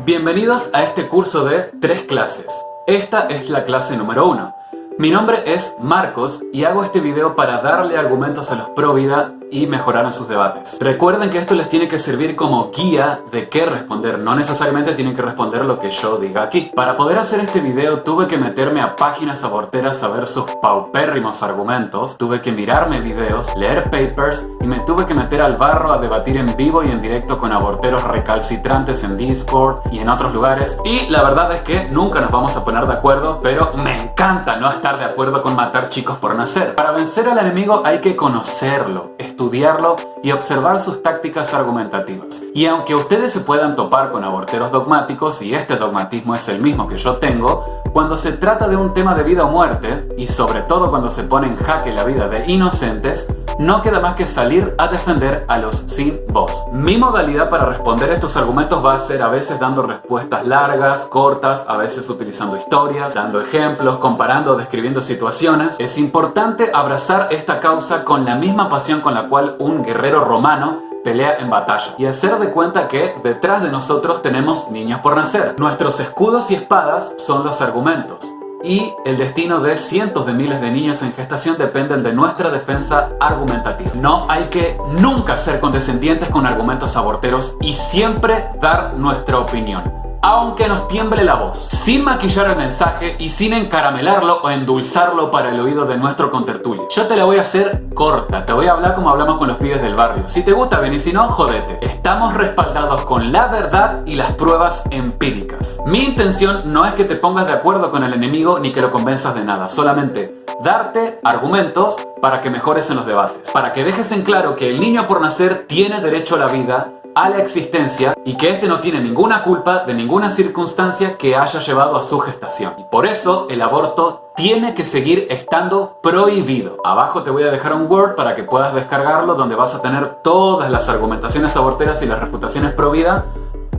Bienvenidos a este curso de 3 clases. Esta es la clase número 1. Mi nombre es Marcos y hago este video para darle argumentos a los pro vida y mejorar en sus debates. Recuerden que esto les tiene que servir como guía de qué responder, no necesariamente tienen que responder lo que yo diga aquí. Para poder hacer este video tuve que meterme a páginas aborteras a ver sus paupérrimos argumentos, tuve que mirarme videos, leer papers y me tuve que meter al barro a debatir en vivo y en directo con aborteros recalcitrantes en Discord y en otros lugares. Y la verdad es que nunca nos vamos a poner de acuerdo, pero me encanta no estar de acuerdo con matar chicos por nacer. Para vencer al enemigo hay que conocerlo, estudiarlo y observar sus tácticas argumentativas. Y aunque ustedes se puedan topar con aborteros dogmáticos, y este dogmatismo es el mismo que yo tengo, cuando se trata de un tema de vida o muerte, y sobre todo cuando se pone en jaque la vida de inocentes, no queda más que salir a defender a los sin voz. Mi modalidad para responder estos argumentos va a ser a veces dando respuestas largas, cortas, a veces utilizando historias, dando ejemplos, comparando, describiendo situaciones. Es importante abrazar esta causa con la misma pasión con la cual un guerrero romano pelea en batalla y hacer de cuenta que detrás de nosotros tenemos niños por nacer. Nuestros escudos y espadas son los argumentos. Y el destino de cientos de miles de niños en gestación dependen de nuestra defensa argumentativa. No hay que nunca ser condescendientes con argumentos aborteros y siempre dar nuestra opinión, aunque nos tiemble la voz, sin maquillar el mensaje y sin encaramelarlo o endulzarlo para el oído de nuestro contertulio. Yo te la voy a hacer corta, te voy a hablar como hablamos con los pibes del barrio. Si te gusta bien y si no, jodete. Estamos respaldados con la verdad y las pruebas empíricas. Mi intención no es que te pongas de acuerdo con el enemigo ni que lo convenzas de nada, solamente darte argumentos para que mejores en los debates, para que dejes en claro que el niño por nacer tiene derecho a la vida, a la existencia, y que este no tiene ninguna culpa de ninguna circunstancia que haya llevado a su gestación. Y por eso el aborto tiene que seguir estando prohibido. Abajo te voy a dejar un Word para que puedas descargarlo, donde vas a tener todas las argumentaciones aborteras y las refutaciones pro vida,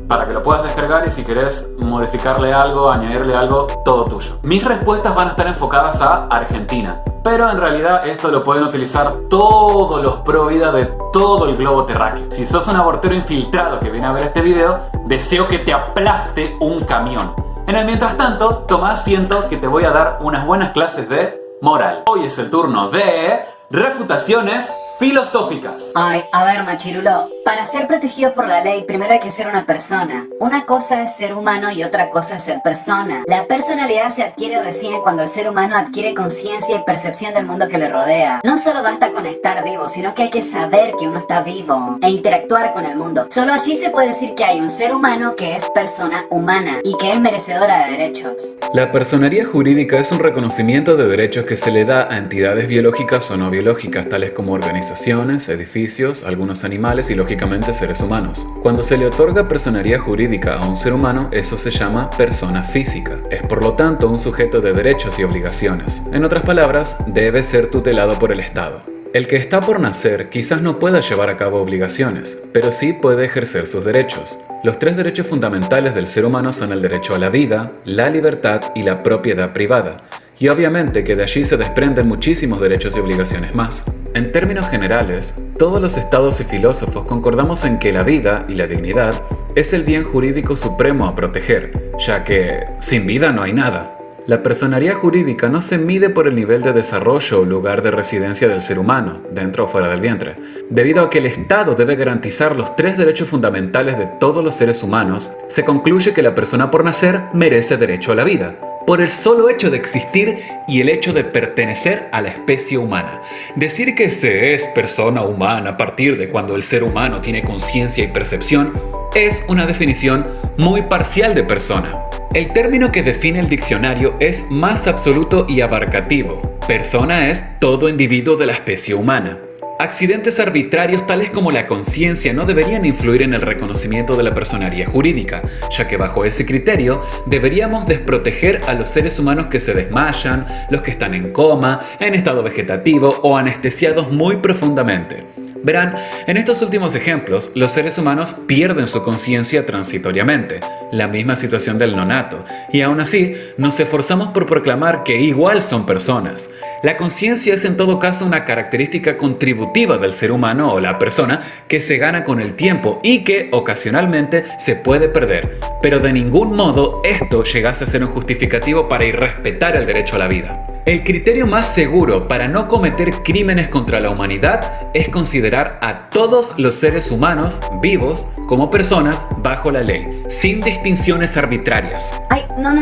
para que lo puedas descargar y si querés modificarle algo, añadirle algo, todo tuyo. Mis respuestas van a estar enfocadas a Argentina, pero en realidad esto lo pueden utilizar todos los pro vida de todo el globo terráqueo. Si sos un abortero infiltrado que viene a ver este video, deseo que te aplaste un camión. En el mientras tanto, toma asiento que te voy a dar unas buenas clases de moral. Hoy es el turno de refutaciones filosóficas. Ay, a ver, machirulo, para ser protegido por la ley primero hay que ser una persona. Una cosa es ser humano y otra cosa es ser persona. La personalidad se adquiere recién cuando el ser humano adquiere conciencia y percepción del mundo que le rodea. No solo basta con estar vivo, sino que hay que saber que uno está vivo e interactuar con el mundo. Solo allí se puede decir que hay un ser humano que es persona humana y que es merecedora de derechos. La personería jurídica es un reconocimiento de derechos que se le da a entidades biológicas o no biológicas, tales como organizaciones, edificios, algunos animales y lógicamente seres humanos. Cuando se le otorga personería jurídica a un ser humano, eso se llama persona física. Es por lo tanto un sujeto de derechos y obligaciones. En otras palabras, debe ser tutelado por el Estado. El que está por nacer quizás no pueda llevar a cabo obligaciones, pero sí puede ejercer sus derechos. Los 3 derechos fundamentales del ser humano son el derecho a la vida, la libertad y la propiedad privada. Y obviamente que de allí se desprenden muchísimos derechos y obligaciones más. En términos generales, todos los estados y filósofos concordamos en que la vida y la dignidad es el bien jurídico supremo a proteger, ya que sin vida no hay nada. La personería jurídica no se mide por el nivel de desarrollo o lugar de residencia del ser humano, dentro o fuera del vientre, debido a que el Estado debe garantizar los 3 derechos fundamentales de todos los seres humanos. Se concluye que la persona por nacer merece derecho a la vida, por el solo hecho de existir y el hecho de pertenecer a la especie humana. Decir que se es persona humana a partir de cuando el ser humano tiene conciencia y percepción es una definición muy parcial de persona. El término que define el diccionario es más absoluto y abarcativo. Persona es todo individuo de la especie humana. Accidentes arbitrarios tales como la conciencia no deberían influir en el reconocimiento de la personería jurídica, ya que bajo ese criterio deberíamos desproteger a los seres humanos que se desmayan, los que están en coma, en estado vegetativo o anestesiados muy profundamente. Verán, en estos últimos ejemplos, los seres humanos pierden su conciencia transitoriamente, la misma situación del nonato, y aún así nos esforzamos por proclamar que igual son personas. La conciencia es en todo caso una característica contributiva del ser humano o la persona que se gana con el tiempo y que ocasionalmente se puede perder, pero de ningún modo esto llegase a ser un justificativo para irrespetar el derecho a la vida. El criterio más seguro para no cometer crímenes contra la humanidad es considerar a todos los seres humanos vivos como personas bajo la ley, sin distinciones arbitrarias. Ay, no.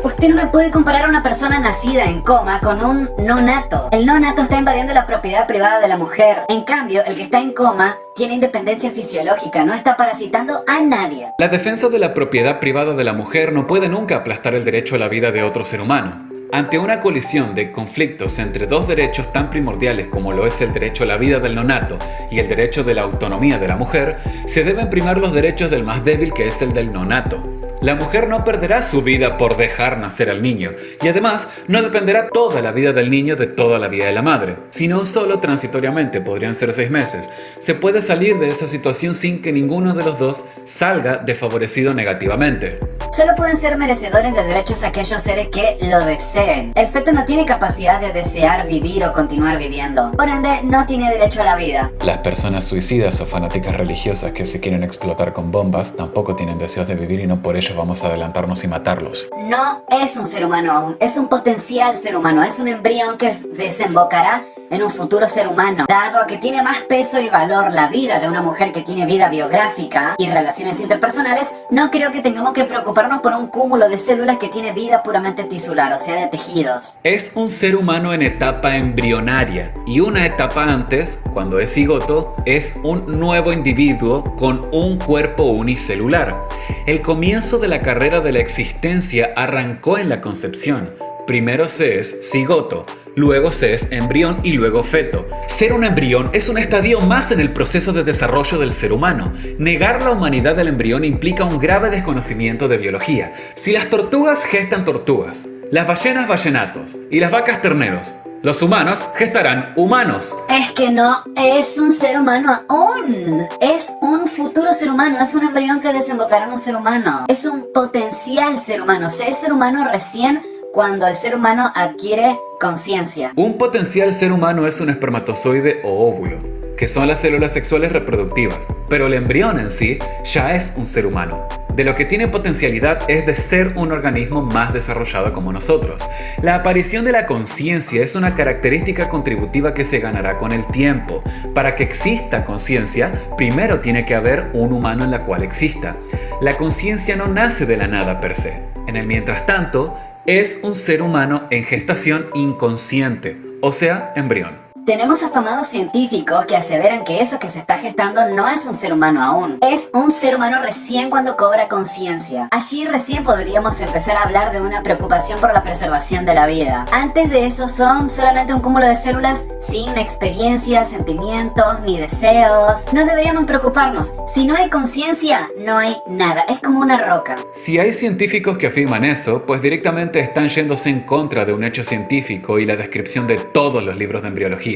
Usted no me puede comparar a una persona nacida en coma con un no nato. El no nato está invadiendo la propiedad privada de la mujer. En cambio, el que está en coma tiene independencia fisiológica, no está parasitando a nadie. La defensa de la propiedad privada de la mujer no puede nunca aplastar el derecho a la vida de otro ser humano. Ante una colisión de conflictos entre dos derechos tan primordiales como lo es el derecho a la vida del nonato y el derecho de la autonomía de la mujer, se deben primar los derechos del más débil, que es el del nonato. La mujer no perderá su vida por dejar nacer al niño, y además no dependerá toda la vida del niño de toda la vida de la madre, sino solo transitoriamente, podrían ser 6 meses. Se puede salir de esa situación sin que ninguno de los dos salga desfavorecido negativamente. Solo pueden ser merecedores de derechos aquellos seres que lo deseen. El feto no tiene capacidad de desear vivir o continuar viviendo. Por ende, no tiene derecho a la vida. Las personas suicidas o fanáticas religiosas que se quieren explotar con bombas tampoco tienen deseos de vivir y no por ello vamos a adelantarnos y matarlos. No es un ser humano aún, es un potencial ser humano, es un embrión que desembocará en un futuro ser humano. Dado a que tiene más peso y valor la vida de una mujer que tiene vida biográfica y relaciones interpersonales, no creo que tengamos que preocuparnos por un cúmulo de células que tiene vida puramente tisular, o sea, de tejidos. Es un ser humano en etapa embrionaria y una etapa antes, cuando es cigoto, es un nuevo individuo con un cuerpo unicelular. El comienzo de la carrera de la existencia arrancó en la concepción. Primero se es cigoto, luego se es embrión y luego feto. Ser un embrión es un estadio más en el proceso de desarrollo del ser humano. Negar la humanidad del embrión implica un grave desconocimiento de biología. Si las tortugas gestan tortugas, las ballenas ballenatos y las vacas terneros, los humanos gestarán humanos. Es que no es un ser humano aún. Es un futuro ser humano. Es un embrión que desembocará en un ser humano. Es un potencial ser humano. O sea, es ser humano recién cuando el ser humano adquiere conciencia. Un potencial ser humano es un espermatozoide o óvulo, que son las células sexuales reproductivas, pero el embrión en sí ya es un ser humano. De lo que tiene potencialidad es de ser un organismo más desarrollado como nosotros. La aparición de la conciencia es una característica contributiva que se ganará con el tiempo. Para que exista conciencia, primero tiene que haber un humano en la cual exista. La conciencia no nace de la nada per se. En el mientras tanto, es un ser humano en gestación inconsciente, o sea, embrión. Tenemos afamados científicos que aseveran que eso que se está gestando no es un ser humano aún. Es un ser humano recién cuando cobra conciencia. Allí recién podríamos empezar a hablar de una preocupación por la preservación de la vida. Antes de eso son solamente un cúmulo de células sin experiencia, sentimientos ni deseos. No deberíamos preocuparnos. Si no hay conciencia, no hay nada. Es como una roca. Si hay científicos que afirman eso, pues directamente están yéndose en contra de un hecho científico y la descripción de todos los libros de embriología.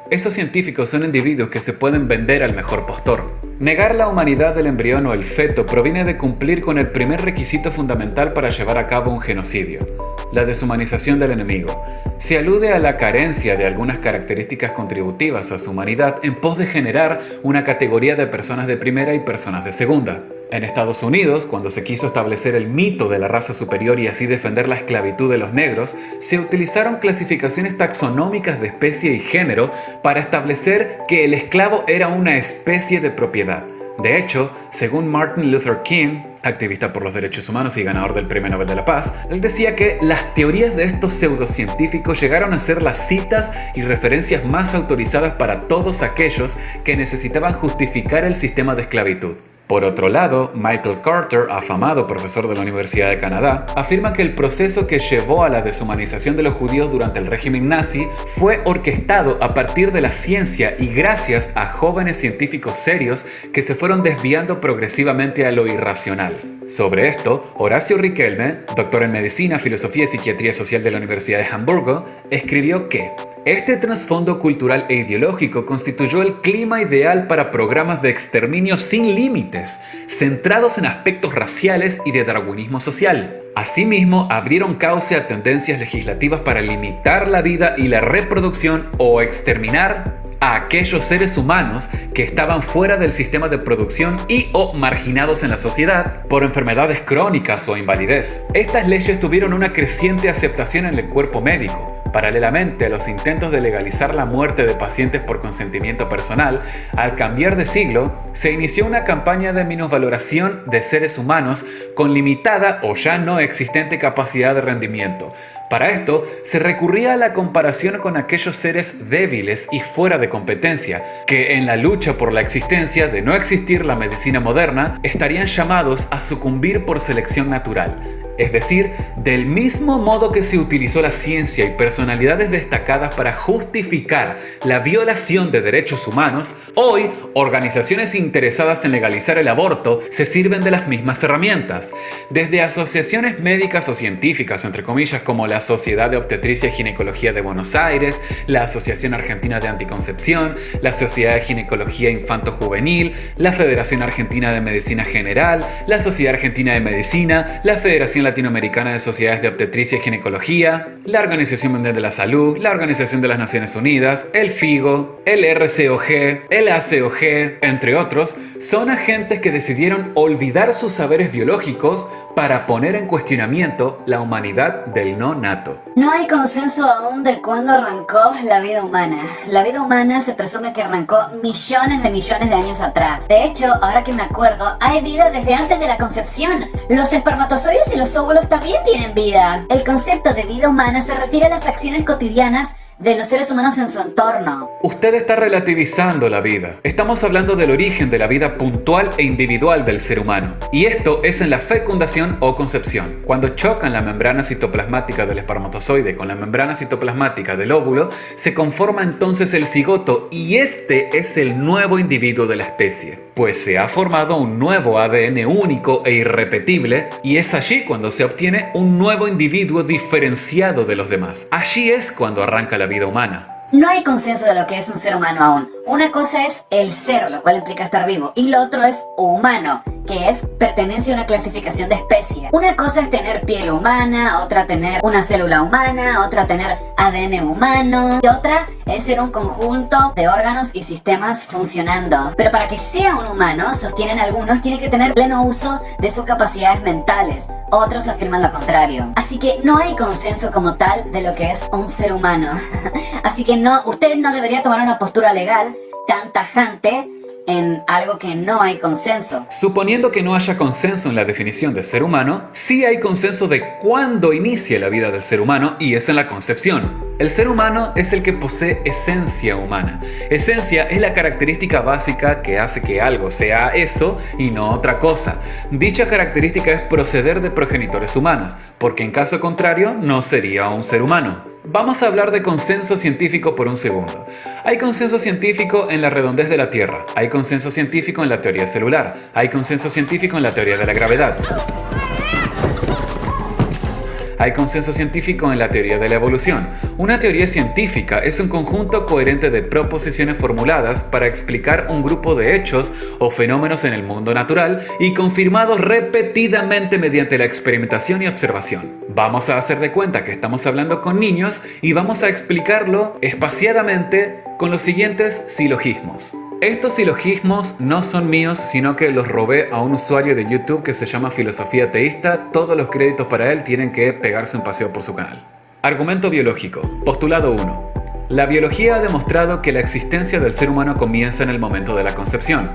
Esos científicos son individuos que se pueden vender al mejor postor. Negar la humanidad del embrión o el feto proviene de cumplir con el primer requisito fundamental para llevar a cabo un genocidio: la deshumanización del enemigo. Se alude a la carencia de algunas características contributivas a su humanidad en pos de generar una categoría de personas de primera y personas de segunda. En Estados Unidos, cuando se quiso establecer el mito de la raza superior y así defender la esclavitud de los negros, se utilizaron clasificaciones taxonómicas de especie y género para establecer que el esclavo era una especie de propiedad. De hecho, según Martin Luther King, activista por los derechos humanos y ganador del Premio Nobel de la Paz, él decía que las teorías de estos pseudocientíficos llegaron a ser las citas y referencias más autorizadas para todos aquellos que necesitaban justificar el sistema de esclavitud. Por otro lado, Michael Carter, afamado profesor de la Universidad de Canadá, afirma que el proceso que llevó a la deshumanización de los judíos durante el régimen nazi fue orquestado a partir de la ciencia y gracias a jóvenes científicos serios que se fueron desviando progresivamente a lo irracional. Sobre esto, Horacio Riquelme, doctor en Medicina, Filosofía y Psiquiatría Social de la Universidad de Hamburgo, escribió que Este trasfondo cultural e ideológico constituyó el clima ideal para programas de exterminio sin límites, centrados en aspectos raciales y de darwinismo social. Asimismo, abrieron cauce a tendencias legislativas para limitar la vida y la reproducción o exterminar a aquellos seres humanos que estaban fuera del sistema de producción y o marginados en la sociedad por enfermedades crónicas o invalidez. Estas leyes tuvieron una creciente aceptación en el cuerpo médico. Paralelamente a los intentos de legalizar la muerte de pacientes por consentimiento personal, al cambiar de siglo, se inició una campaña de minusvaloración de seres humanos con limitada o ya no existente capacidad de rendimiento. Para esto, se recurría a la comparación con aquellos seres débiles y fuera de competencia, que en la lucha por la existencia de no existir la medicina moderna, estarían llamados a sucumbir por selección natural. Es decir, del mismo modo que se utilizó la ciencia y personalidades destacadas para justificar la violación de derechos humanos, hoy organizaciones interesadas en legalizar el aborto se sirven de las mismas herramientas. Desde asociaciones médicas o científicas, entre comillas, como la Sociedad de Obstetricia y Ginecología de Buenos Aires, la Asociación Argentina de Anticoncepción, la Sociedad de Ginecología Infanto-Juvenil, la Federación Argentina de Medicina General, la Sociedad Argentina de Medicina, la Federación Latinoamericana de Sociedades de Obstetricia y Ginecología, la Organización Mundial de la Salud, la Organización de las Naciones Unidas, el FIGO, el RCOG, el ACOG, entre otros, son agentes que decidieron olvidar sus saberes biológicos para poner en cuestionamiento la humanidad del no nato. No hay consenso aún de cuándo arrancó la vida humana. La vida humana se presume que arrancó millones de años atrás. De hecho, ahora que me acuerdo, hay vida desde antes de la concepción. Los espermatozoides y los óvulos también tienen vida. El concepto de vida humana se refiere a las acciones cotidianas de los seres humanos en su entorno. Usted está relativizando la vida. Estamos hablando del origen de la vida puntual e individual del ser humano. Y esto es en la fecundación o concepción. Cuando chocan la membrana citoplasmática del espermatozoide con la membrana citoplasmática del óvulo, se conforma entonces el cigoto y este es el nuevo individuo de la especie. Pues se ha formado un nuevo ADN único e irrepetible y es allí cuando se obtiene un nuevo individuo diferenciado de los demás. Allí es cuando arranca la vida humana. No hay consenso de lo que es un ser humano aún. Una cosa es el ser, lo cual implica estar vivo, y lo otro es humano, que es pertenencia a una clasificación de especie. Una cosa es tener piel humana, otra tener una célula humana, otra tener ADN humano, y otra es ser un conjunto de órganos y sistemas funcionando. Pero para que sea un humano, sostienen algunos, tiene que tener pleno uso de sus capacidades mentales. Otros afirman lo contrario. Así que no hay consenso como tal de lo que es un ser humano. Así que no, usted no debería tomar una postura legal tan tajante en algo que no hay consenso. Suponiendo que no haya consenso en la definición de ser humano, sí hay consenso de cuándo inicia la vida del ser humano y es en la concepción. El ser humano es el que posee esencia humana. Esencia es la característica básica que hace que algo sea eso y no otra cosa. Dicha característica es proceder de progenitores humanos, porque en caso contrario no sería un ser humano. Vamos a hablar de consenso científico por un segundo. Hay consenso científico en la redondez de la Tierra, hay consenso científico en la teoría celular, hay consenso científico en la teoría de la gravedad. Hay consenso científico en la teoría de la evolución. Una teoría científica es un conjunto coherente de proposiciones formuladas para explicar un grupo de hechos o fenómenos en el mundo natural y confirmados repetidamente mediante la experimentación y observación. Vamos a hacer de cuenta que estamos hablando con niños y vamos a explicarlo espaciadamente con los siguientes silogismos. Estos silogismos no son míos, sino que los robé a un usuario de YouTube que se llama Filosofía Teísta. Todos los créditos para él tienen que pegarse un paseo por su canal. Argumento biológico. Postulado 1. La biología ha demostrado que la existencia del ser humano comienza en el momento de la concepción.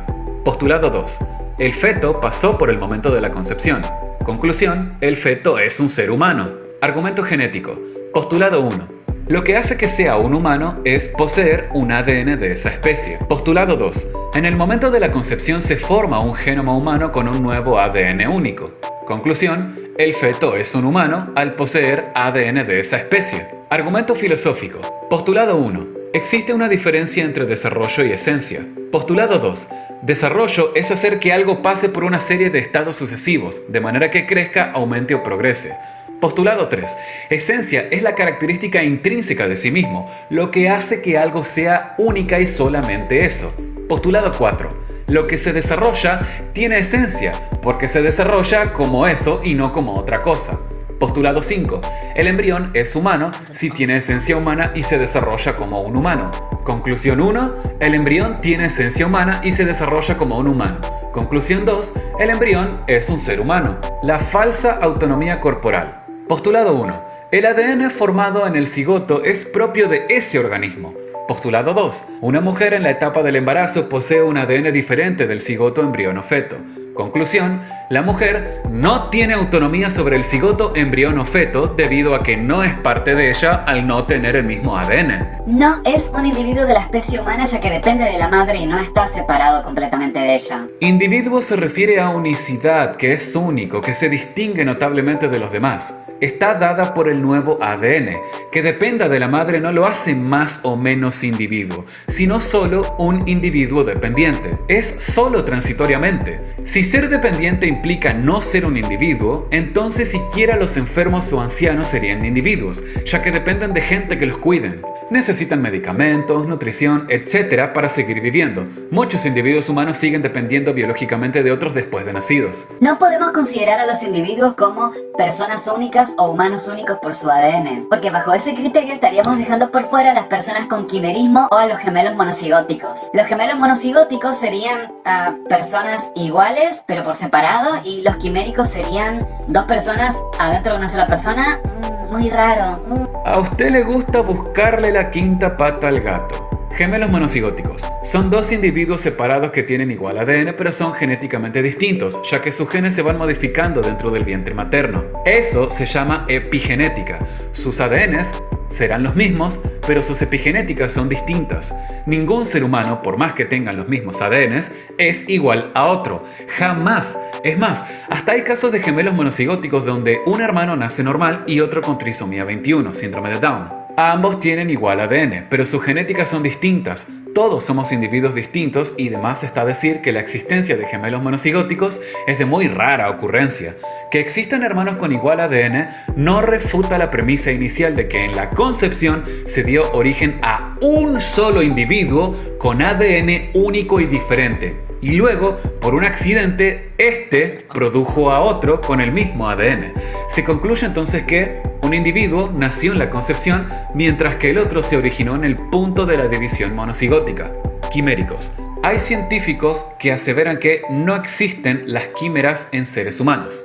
Postulado 2. El feto pasó por el momento de la concepción. Conclusión, el feto es un ser humano. Argumento genético. Postulado 1. Lo que hace que sea un humano es poseer un ADN de esa especie. Postulado 2. En el momento de la concepción se forma un genoma humano con un nuevo ADN único. Conclusión, el feto es un humano al poseer ADN de esa especie. Argumento filosófico. Postulado 1. Existe una diferencia entre desarrollo y esencia. Postulado 2. Desarrollo es hacer que algo pase por una serie de estados sucesivos, de manera que crezca, aumente o progrese. Postulado 3. Esencia es la característica intrínseca de sí mismo, lo que hace que algo sea única y solamente eso. Postulado 4. Lo que se desarrolla tiene esencia, porque se desarrolla como eso y no como otra cosa. Postulado 5. El embrión es humano si tiene esencia humana y se desarrolla como un humano. Conclusión 1. El embrión tiene esencia humana y se desarrolla como un humano. Conclusión 2. El embrión es un ser humano. La falsa autonomía corporal. Postulado 1. El ADN formado en el cigoto es propio de ese organismo. Postulado 2. Una mujer en la etapa del embarazo posee un ADN diferente del cigoto, embrión o feto. Conclusión, la mujer no tiene autonomía sobre el cigoto, embrión o feto debido a que no es parte de ella al no tener el mismo ADN. No es un individuo de la especie humana ya que depende de la madre y no está separado completamente de ella. Individuo se refiere a unicidad, que es único, que se distingue notablemente de los demás. Está dada por el nuevo ADN. Que dependa de la madre no lo hace más o menos individuo, sino solo un individuo dependiente. Es solo transitoriamente. Si ser dependiente implica no ser un individuo, entonces siquiera los enfermos o ancianos serían individuos, ya que dependen de gente que los cuiden. Necesitan medicamentos, nutrición, etc. para seguir viviendo. Muchos individuos humanos siguen dependiendo biológicamente de otros después de nacidos. No podemos considerar a los individuos como personas únicas o humanos únicos por su ADN, porque bajo ese criterio estaríamos dejando por fuera a las personas con quimerismo o a los gemelos monocigóticos. Los gemelos monocigóticos serían personas iguales pero por separado, y los quiméricos serían dos personas adentro de una sola persona. Muy raro. A usted le gusta buscarle la quinta pata al gato. Gemelos monocigóticos. Son dos individuos separados que tienen igual ADN pero son genéticamente distintos, ya que sus genes se van modificando dentro del vientre materno. Eso se llama epigenética. Sus ADNs serán los mismos, pero sus epigenéticas son distintas. Ningún ser humano, por más que tengan los mismos ADNs, es igual a otro. Jamás. Es más, hasta hay casos de gemelos monocigóticos donde un hermano nace normal y otro con trisomía 21, síndrome de Down. Ambos tienen igual ADN, pero sus genéticas son distintas. Todos somos individuos distintos y de más está decir que la existencia de gemelos monocigóticos es de muy rara ocurrencia. Que existan hermanos con igual ADN no refuta la premisa inicial de que en la concepción se dio origen a un solo individuo con ADN único y diferente. Y luego, por un accidente, este produjo a otro con el mismo ADN. Se concluye entonces que un individuo nació en la concepción, mientras que el otro se originó en el punto de la división monocigótica. Quiméricos. Hay científicos que aseveran que no existen las químeras en seres humanos.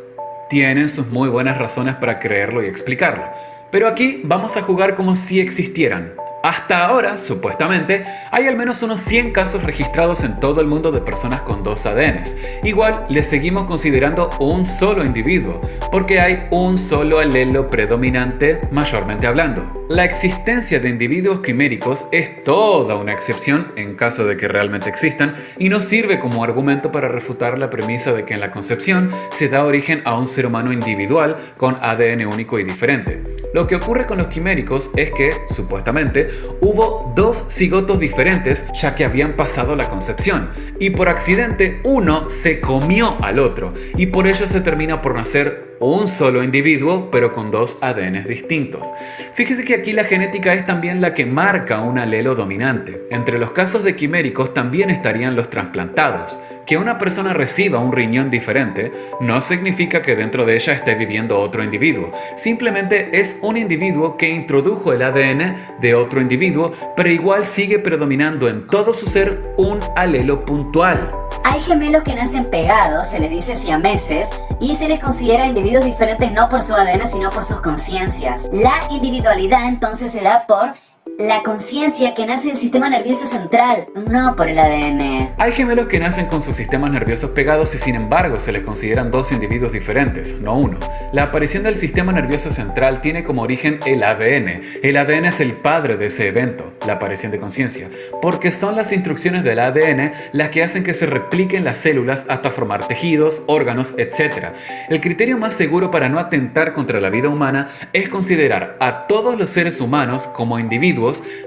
Tienen sus muy buenas razones para creerlo y explicarlo. Pero aquí vamos a jugar como si existieran. Hasta ahora, supuestamente, hay al menos unos 100 casos registrados en todo el mundo de personas con dos ADNs. Igual, les seguimos considerando un solo individuo, porque hay un solo alelo predominante, mayormente hablando. La existencia de individuos quiméricos es toda una excepción en caso de que realmente existan, y no sirve como argumento para refutar la premisa de que en la concepción se da origen a un ser humano individual con ADN único y diferente. Lo que ocurre con los quiméricos es que, supuestamente, hubo dos cigotos diferentes ya que habían pasado la concepción, y por accidente uno se comió al otro, y por ello se termina por nacer un solo individuo pero con dos ADNs distintos. Fíjese que aquí la genética es también la que marca un alelo dominante. Entre los casos de quiméricos también estarían los trasplantados. Que una persona reciba un riñón diferente no significa que dentro de ella esté viviendo otro individuo. Simplemente es un individuo que introdujo el ADN de otro individuo, pero igual sigue predominando en todo su ser un alelo puntual. Hay gemelos que nacen pegados, se les dice siameses, y se les considera individuos diferentes no por su ADN sino por sus conciencias. La individualidad entonces se da por la conciencia que nace del sistema nervioso central, no por el ADN. Hay gemelos que nacen con sus sistemas nerviosos pegados y sin embargo se les consideran dos individuos diferentes, no uno. La aparición del sistema nervioso central tiene como origen el ADN. El ADN es el padre de ese evento, la aparición de conciencia, porque son las instrucciones del ADN las que hacen que se repliquen las células hasta formar tejidos, órganos, etc. El criterio más seguro para no atentar contra la vida humana es considerar a todos los seres humanos como individuos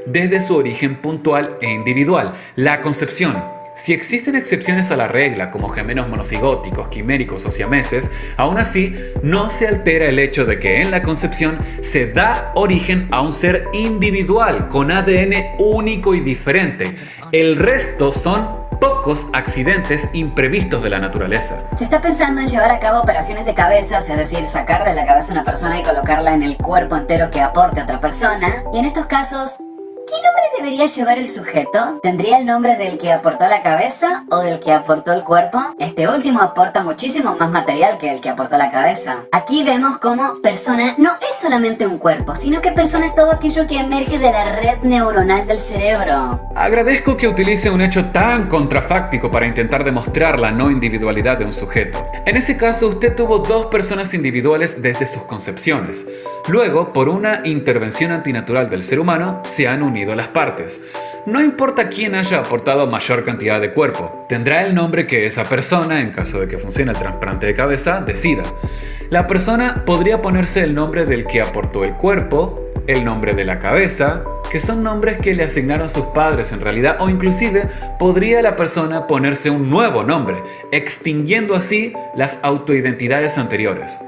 desde su origen puntual e individual, la concepción. Si existen excepciones a la regla, como gemelos monocigóticos, quiméricos o siameses, aún así no se altera el hecho de que en la concepción se da origen a un ser individual con ADN único y diferente. El resto son pocos accidentes imprevistos de la naturaleza. Se está pensando en llevar a cabo operaciones de cabezas, es decir, sacarle la cabeza a una persona y colocarla en el cuerpo entero que aporte a otra persona. Y en estos casos, ¿qué nombre debería llevar el sujeto? ¿Tendría el nombre del que aportó la cabeza o del que aportó el cuerpo? Este último aporta muchísimo más material que el que aportó la cabeza. Aquí vemos cómo persona no es solamente un cuerpo, sino que persona es todo aquello que emerge de la red neuronal del cerebro. Agradezco que utilice un hecho tan contrafáctico para intentar demostrar la no individualidad de un sujeto. En ese caso, usted tuvo dos personas individuales desde sus concepciones. Luego, por una intervención antinatural del ser humano, se han unido las partes. No importa quién haya aportado mayor cantidad de cuerpo, tendrá el nombre que esa persona, en caso de que funcione el trasplante de cabeza, decida. La persona podría ponerse el nombre del que aportó el cuerpo, el nombre de la cabeza, que son nombres que le asignaron sus padres en realidad, o inclusive podría la persona ponerse un nuevo nombre, extinguiendo así las autoidentidades anteriores.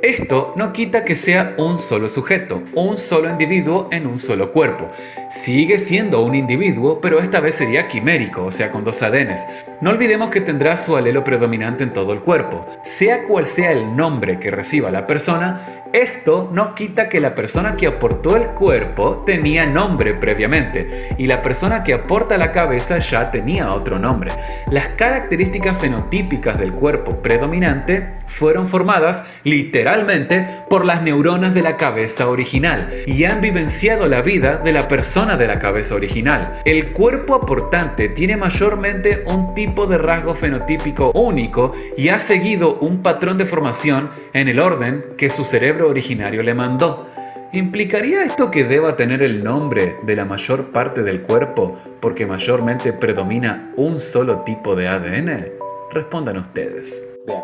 Esto no quita que sea un solo sujeto, un solo individuo en un solo cuerpo. Sigue siendo un individuo, pero esta vez sería quimérico, o sea, con dos ADNs. No olvidemos que tendrá su alelo predominante en todo el cuerpo. Sea cual sea el nombre que reciba la persona, esto no quita que la persona que aportó el cuerpo tenía nombre previamente, y la persona que aporta la cabeza ya tenía otro nombre. Las características fenotípicas del cuerpo predominante fueron formadas literalmente por las neuronas de la cabeza original y han vivenciado la vida de la persona de la cabeza original. El cuerpo aportante tiene mayormente un tipo de rasgo fenotípico único y ha seguido un patrón de formación en el orden que su cerebro originario le mandó. ¿Implicaría esto que deba tener el nombre de la mayor parte del cuerpo porque mayormente predomina un solo tipo de ADN? Respondan ustedes. Bien,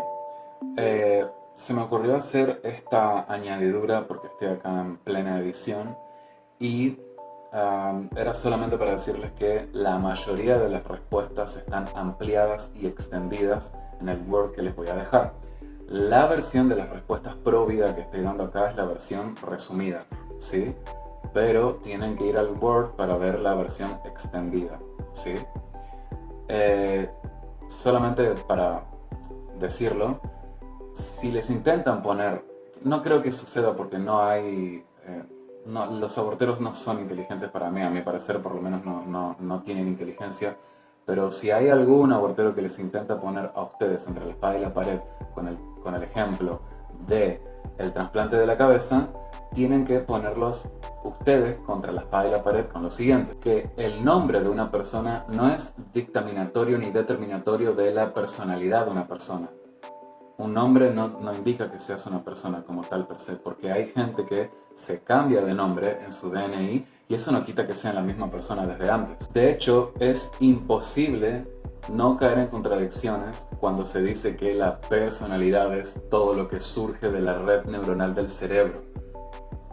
se me ocurrió hacer esta añadidura porque estoy acá en plena edición y era solamente para decirles que la mayoría de las respuestas están ampliadas y extendidas en el Word que les voy a dejar. La versión de las respuestas pro vida que estoy dando acá es la versión resumida, ¿sí? Pero tienen que ir al Word para ver la versión extendida, ¿sí? Solamente para decirlo, si les intentan poner, no creo que suceda porque no hay, los aborteros no son inteligentes para mí, a mi parecer por lo menos no tienen inteligencia, pero si hay algún abortero que les intenta poner a ustedes entre la espada y la pared con el ejemplo de el trasplante de la cabeza, tienen que ponerlos ustedes contra la espada y la pared con lo siguiente, que el nombre de una persona no es dictaminatorio ni determinatorio de la personalidad de una persona. Un nombre no indica que seas una persona como tal per se, porque hay gente que se cambia de nombre en su DNI y eso no quita que sean la misma persona desde antes. De hecho, es imposible no caer en contradicciones cuando se dice que la personalidad es todo lo que surge de la red neuronal del cerebro.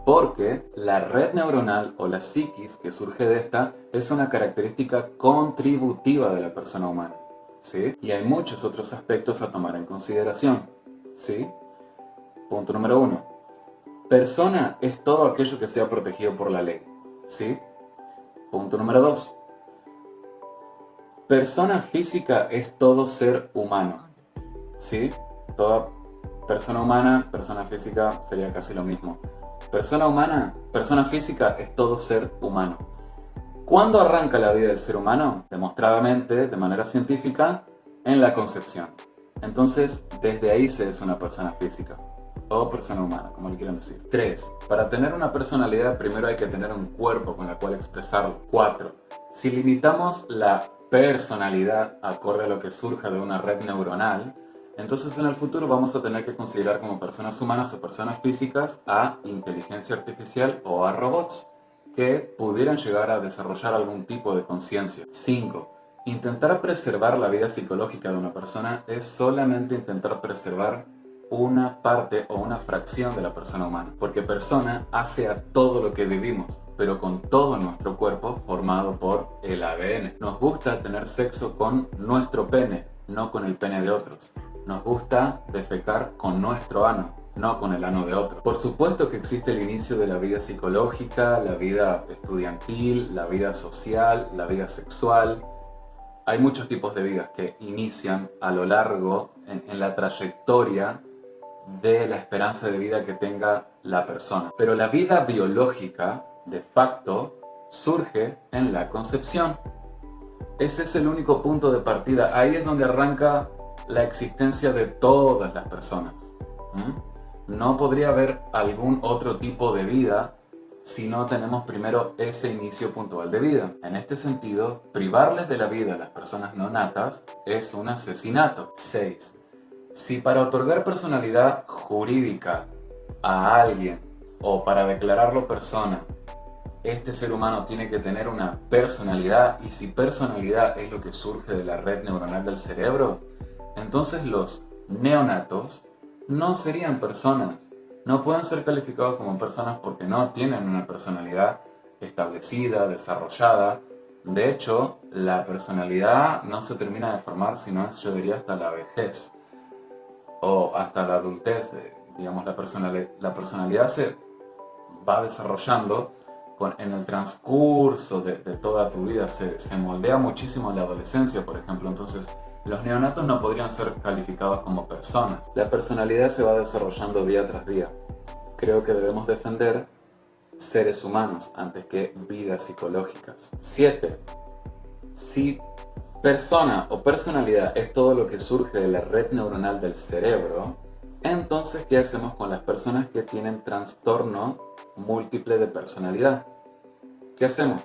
Porque la red neuronal o la psiquis que surge de esta es una característica contributiva de la persona humana, ¿sí? Y hay muchos otros aspectos a tomar en consideración, ¿sí? Punto número 1. Persona es todo aquello que sea protegido por la ley, ¿sí? Punto número 2. Persona física es todo ser humano, ¿sí? Toda persona humana, persona física sería casi lo mismo. Persona humana, persona física es todo ser humano. ¿Cuándo arranca la vida del ser humano? Demostradamente, de manera científica, en la concepción. Entonces, desde ahí se es una persona física o persona humana, como le quieran decir. 3. Para tener una personalidad, primero hay que tener un cuerpo con el cual expresarlo. 4. Si limitamos la personalidad acorde a lo que surja de una red neuronal, entonces en el futuro vamos a tener que considerar como personas humanas o personas físicas a inteligencia artificial o a robots que pudieran llegar a desarrollar algún tipo de conciencia. 5. Intentar preservar la vida psicológica de una persona es solamente intentar preservar una parte o una fracción de la persona humana, porque persona hace a todo lo que vivimos. pero con todo nuestro cuerpo formado por el ADN. Nos gusta tener sexo con nuestro pene, no con el pene de otros. Nos gusta defecar con nuestro ano, no con el ano de otro. Por supuesto que existe el inicio de la vida psicológica, la vida estudiantil, la vida social, la vida sexual. Hay muchos tipos de vidas que inician a lo largo en la trayectoria de la esperanza de vida que tenga la persona. Pero la vida biológica, de facto, surge en la concepción. Ese es el único punto de partida. Ahí es donde arranca la existencia de todas las personas. No podría haber algún otro tipo de vida si no tenemos primero ese inicio puntual de vida. En este sentido, privarles de la vida a las personas no natas es un asesinato. 6. Si para otorgar personalidad jurídica a alguien o para declararlo persona, este ser humano tiene que tener una personalidad, y si personalidad es lo que surge de la red neuronal del cerebro, entonces los neonatos no serían personas. No pueden ser calificados como personas porque no tienen una personalidad establecida, desarrollada. De hecho, la personalidad no se termina de formar, sino yo diría hasta la vejez o hasta la adultez. Digamos, la personalidad se va desarrollando en el transcurso de toda tu vida. Se moldea muchísimo en la adolescencia, por ejemplo. Entonces, los neonatos no podrían ser calificados como personas. La personalidad se va desarrollando día tras día. Creo que debemos defender seres humanos antes que vidas psicológicas. 7. Si persona o personalidad es todo lo que surge de la red neuronal del cerebro, entonces, ¿qué hacemos con las personas que tienen trastorno múltiple de personalidad? ¿Qué hacemos?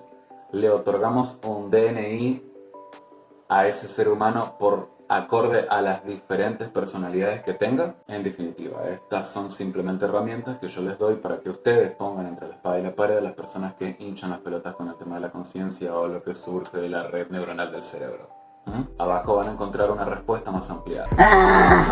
¿Le otorgamos un DNI a ese ser humano por acorde a las diferentes personalidades que tenga? En definitiva, estas son simplemente herramientas que yo les doy para que ustedes pongan entre la espada y la pared a las personas que hinchan las pelotas con el tema de la conciencia o lo que surge de la red neuronal del cerebro. Abajo van a encontrar una respuesta más ampliada.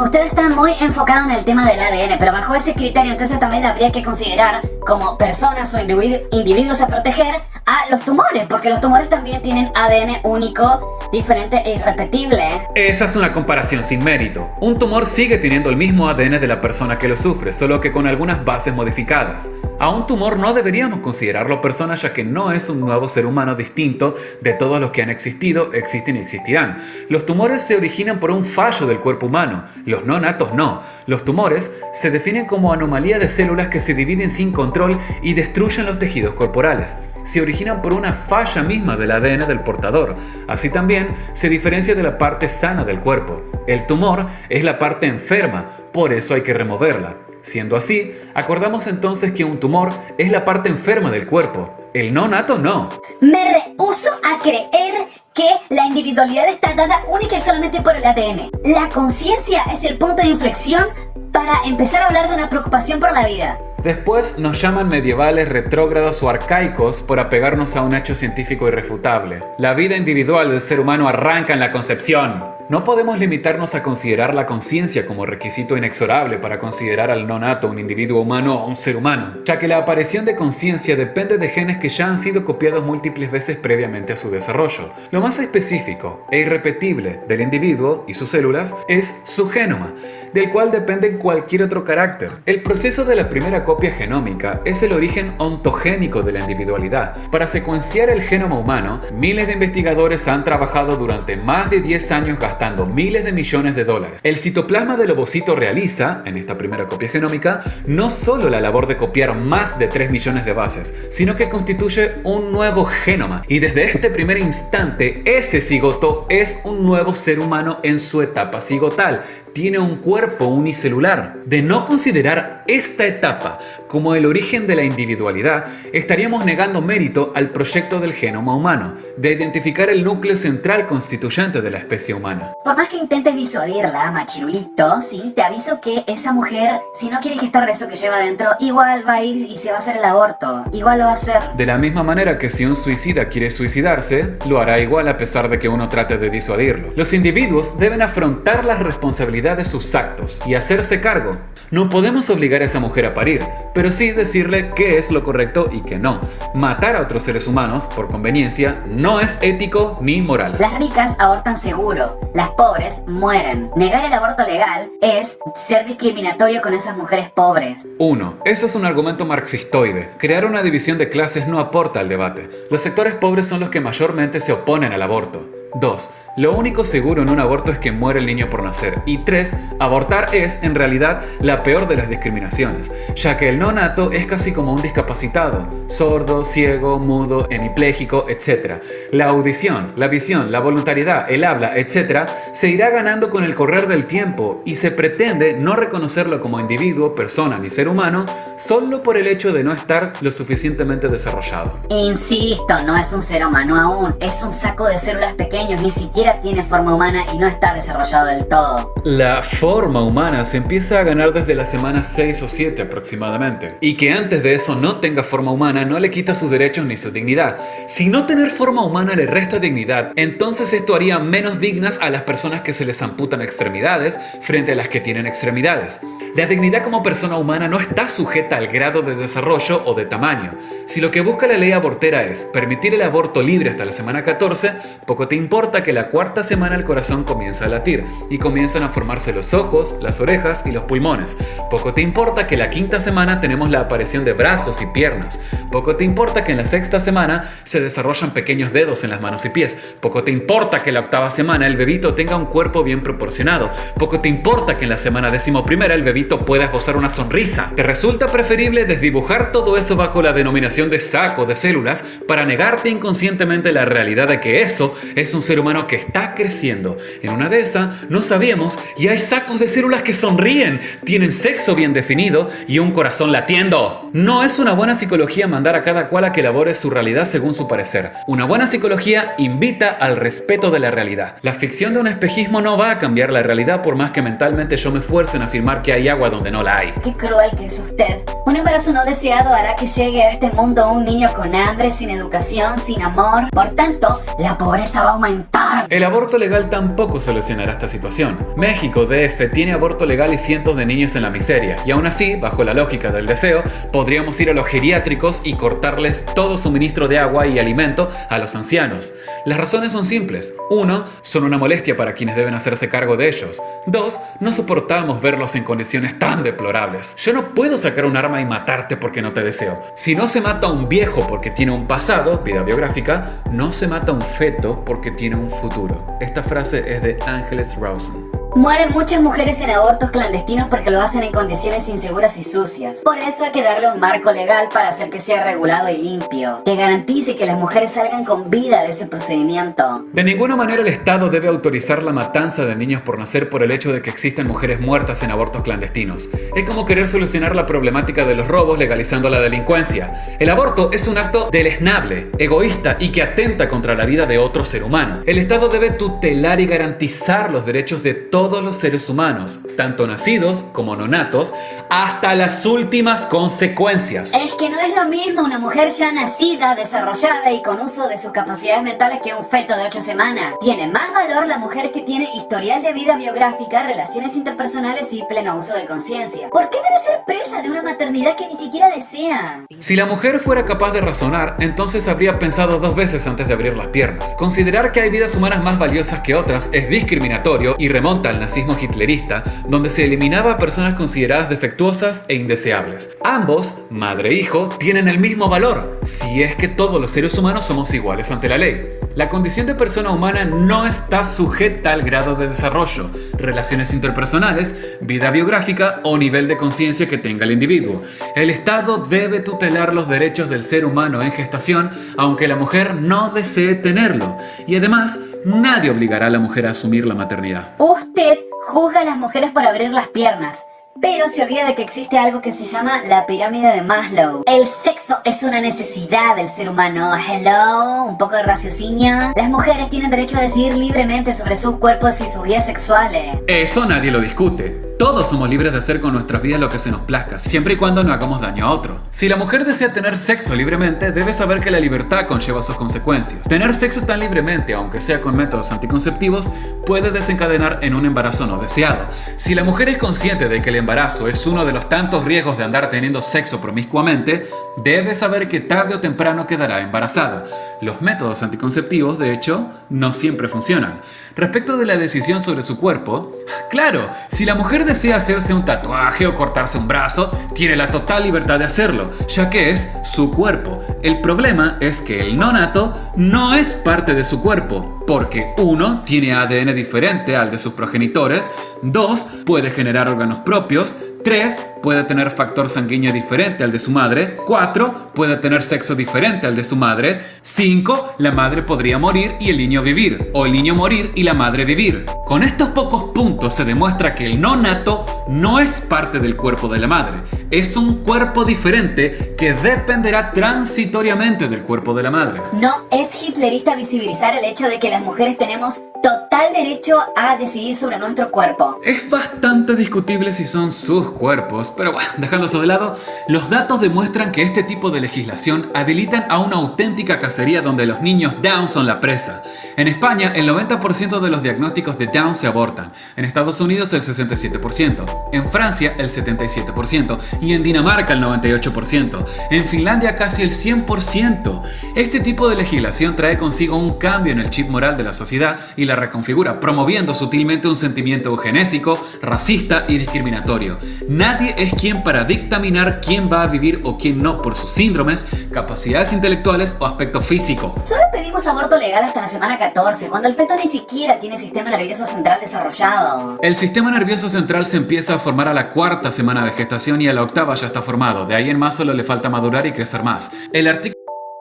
Ustedes están muy enfocados en el tema del ADN, pero bajo ese criterio entonces también habría que considerar como personas o individuos a proteger a los tumores, porque los tumores también tienen ADN único, diferente e irrepetible. Esa es una comparación sin mérito. Un tumor sigue teniendo el mismo ADN de la persona que lo sufre, solo que con algunas bases modificadas. A un tumor no deberíamos considerarlo persona, ya que no es un nuevo ser humano distinto de todos los que han existido, existen y existirán. Los tumores se originan por un fallo del cuerpo humano, los no natos no. Los tumores se definen como anomalía de células que se dividen sin control y destruyen los tejidos corporales. Se originan por una falla misma del ADN del portador. Así también se diferencia de la parte sana del cuerpo. El tumor es la parte enferma, por eso hay que removerla. Siendo así, acordamos entonces que un tumor es la parte enferma del cuerpo. El no nato no. Me rehúso a creer que la individualidad está dada única y solamente por el ADN. La conciencia es el punto de inflexión para empezar a hablar de una preocupación por la vida. Después nos llaman medievales, retrógrados o arcaicos por apegarnos a un hecho científico irrefutable. La vida individual del ser humano arranca en la concepción. No podemos limitarnos a considerar la conciencia como requisito inexorable para considerar al no nato un individuo humano o un ser humano, ya que la aparición de conciencia depende de genes que ya han sido copiados múltiples veces previamente a su desarrollo. Lo más específico e irrepetible del individuo y sus células es su genoma, del cual depende cualquier otro carácter. El proceso de la primera copia genómica es el origen ontogénico de la individualidad. Para secuenciar el genoma humano, miles de investigadores han trabajado durante más de 10 años gastando miles de millones de dólares. El citoplasma del ovocito realiza, en esta primera copia genómica, no solo la labor de copiar más de 3 millones de bases, sino que constituye un nuevo genoma. Y desde este primer instante, ese cigoto es un nuevo ser humano en su etapa cigotal. Tiene un cuerpo unicelular. De no considerar esta etapa como el origen de la individualidad, estaríamos negando mérito al proyecto del genoma humano, de identificar el núcleo central constituyente de la especie humana. Por más que intentes disuadirla, machirulito, sí, te aviso que esa mujer, si no quiere gestar eso que lleva adentro, igual va a ir y se va a hacer el aborto. Igual lo va a hacer. De la misma manera que si un suicida quiere suicidarse, lo hará igual a pesar de que uno trate de disuadirlo. Los individuos deben afrontar las responsabilidades responsabilidad de sus actos y hacerse cargo. No podemos obligar a esa mujer a parir, pero sí decirle qué es lo correcto y qué no. Matar a otros seres humanos, por conveniencia, no es ético ni moral. Las ricas abortan seguro, las pobres mueren. Negar el aborto legal es ser discriminatorio con esas mujeres pobres. 1. Eso es un argumento marxistoide. Crear una división de clases no aporta al debate. Los sectores pobres son los que mayormente se oponen al aborto. 2. Lo único seguro en un aborto es que muere el niño por nacer. Y 3. Abortar es, en realidad, la peor de las discriminaciones, ya que el no nato es casi como un discapacitado, sordo, ciego, mudo, hemipléjico, etc. La audición, la visión, la voluntariedad, el habla, etc. se irá ganando con el correr del tiempo y se pretende no reconocerlo como individuo, persona ni ser humano solo por el hecho de no estar lo suficientemente desarrollado. Insisto, no es un ser humano aún, es un saco de células pequeños, ni siquiera tiene forma humana y no está desarrollado del todo. La forma humana se empieza a ganar desde la semana 6 o 7 aproximadamente. Y que antes de eso no tenga forma humana no le quita sus derechos ni su dignidad. Si no tener forma humana le resta dignidad, entonces esto haría menos dignas a las personas que se les amputan extremidades frente a las que tienen extremidades. La dignidad como persona humana no está sujeta al grado de desarrollo o de tamaño. Si lo que busca la ley abortera es permitir el aborto libre hasta la semana 14, poco te importa que la cuarta semana el corazón comienza a latir y comienzan a formarse los ojos, las orejas y los pulmones. Poco te importa que la quinta semana tenemos la aparición de brazos y piernas. Poco te importa que en la sexta semana se desarrollan pequeños dedos en las manos y pies. Poco te importa que en la octava semana el bebito tenga un cuerpo bien proporcionado. Poco te importa que en la semana 11ª el bebito pueda esbozar una sonrisa. Te resulta preferible desdibujar todo eso bajo la denominación de saco de células para negarte inconscientemente la realidad de que eso es un ser humano que está creciendo. En una de esas no sabíamos y hay sacos de células que sonríen, tienen sexo bien definido y un corazón latiendo. No es una buena psicología mandar a cada cual a que elabore su realidad según su parecer. Una buena psicología invita al respeto de la realidad. La ficción de un espejismo no va a cambiar la realidad por más que mentalmente yo me esfuerce en afirmar que hay agua donde no la hay. Qué cruel que es usted. Un embarazo no deseado hará que llegue a este mundo un niño con hambre, sin educación, sin amor. Por tanto, la pobreza va a aumentar. El aborto legal tampoco solucionará esta situación. México, DF, tiene aborto legal y cientos de niños en la miseria. Y aún así, bajo la lógica del deseo, podríamos ir a los geriátricos y cortarles todo suministro de agua y alimento a los ancianos. Las razones son simples. 1. Son una molestia para quienes deben hacerse cargo de ellos. 2. No soportamos verlos en condiciones tan deplorables. Yo no puedo sacar un arma y matarte porque no te deseo. Si no se mata a un viejo porque tiene un pasado, vida biográfica, no se mata a un feto porque tiene un futuro. Esta frase es de Ángeles Rawson. Mueren muchas mujeres en abortos clandestinos porque lo hacen en condiciones inseguras y sucias. Por eso hay que darle un marco legal para hacer que sea regulado y limpio, que garantice que las mujeres salgan con vida de ese procedimiento. De ninguna manera el Estado debe autorizar la matanza de niños por nacer por el hecho de que existen mujeres muertas en abortos clandestinos. Es como querer solucionar la problemática de los robos legalizando la delincuencia. El aborto es un acto deleznable, egoísta y que atenta contra la vida de otro ser humano. El Estado debe tutelar y garantizar los derechos de todos los seres humanos, tanto nacidos como no natos, hasta las últimas consecuencias. Es que no es lo mismo una mujer ya nacida, desarrollada y con uso de sus capacidades mentales que un feto de 8 semanas. Tiene más valor la mujer que tiene historial de vida biográfica, relaciones interpersonales y pleno uso de conciencia. ¿Por qué debe ser presa de una maternidad que ni siquiera desea? Si la mujer fuera capaz de razonar, entonces habría pensado 2 veces antes de abrir las piernas. Considerar que hay vidas humanas más valiosas que otras es discriminatorio y remonta al nazismo hitlerista, donde se eliminaba a personas consideradas defectuosas e indeseables. Ambos, madre e hijo, tienen el mismo valor, si es que todos los seres humanos somos iguales ante la ley. La condición de persona humana no está sujeta al grado de desarrollo, relaciones interpersonales, vida biográfica o nivel de conciencia que tenga el individuo. El Estado debe tutelar los derechos del ser humano en gestación, aunque la mujer no desee tenerlo. Y además, nadie obligará a la mujer a asumir la maternidad. Usted juzga a las mujeres por abrir las piernas, pero se olvida de que existe algo que se llama la pirámide de Maslow. El sexo es una necesidad del ser humano. Hello, un poco de raciocinio. Las mujeres tienen derecho a decidir libremente sobre sus cuerpos y sus vidas sexuales. Eso nadie lo discute. Todos somos libres de hacer con nuestras vidas lo que se nos plazca, siempre y cuando no hagamos daño a otro. Si la mujer desea tener sexo libremente, debe saber que la libertad conlleva sus consecuencias. Tener sexo tan libremente, aunque sea con métodos anticonceptivos, puede desencadenar en un embarazo no deseado. Si la mujer es consciente de que el embarazo es uno de los tantos riesgos de andar teniendo sexo promiscuamente, debe saber que tarde o temprano quedará embarazada. Los métodos anticonceptivos, de hecho, no siempre funcionan. Respecto de la decisión sobre su cuerpo, claro, si la mujer desea hacerse un tatuaje o cortarse un brazo, tiene la total libertad de hacerlo, ya que es su cuerpo. El problema es que el nonato no es parte de su cuerpo, porque 1. Tiene ADN diferente al de sus progenitores, 2. Puede generar órganos propios, 3. Puede tener factor sanguíneo diferente al de su madre, 4. Puede tener sexo diferente al de su madre, 5. La madre podría morir y el niño vivir, o el niño morir y la madre vivir. Con estos pocos puntos se demuestra que el nonato no es parte del cuerpo de la madre, es un cuerpo diferente que dependerá transitoriamente del cuerpo de la madre. No es hitlerista visibilizar el hecho de que las mujeres tenemos total derecho a decidir sobre nuestro cuerpo. Es bastante discutible si son sus cuerpos, pero bueno, dejando eso de lado, los datos demuestran que este tipo de legislación habilitan a una auténtica cacería donde los niños Down son la presa. En España, el 90% de los diagnósticos de Down se abortan, en Estados Unidos el 67%, en Francia el 77% y en Dinamarca el 98%, en Finlandia casi el 100%. Este tipo de legislación trae consigo un cambio en el chip moral de la sociedad y la reconfigura, promoviendo sutilmente un sentimiento eugenésico, racista y discriminatorio. Nadie es quien para dictaminar quién va a vivir o quién no por sus síndromes, capacidades intelectuales o aspecto físico. Solo pedimos aborto legal hasta la semana 14, cuando el feto ni siquiera tiene sistema nervioso central desarrollado. El sistema nervioso central se empieza a formar a la 4ª semana de gestación y a la 8ª ya está formado. De ahí en más solo le falta madurar y crecer más. El artículo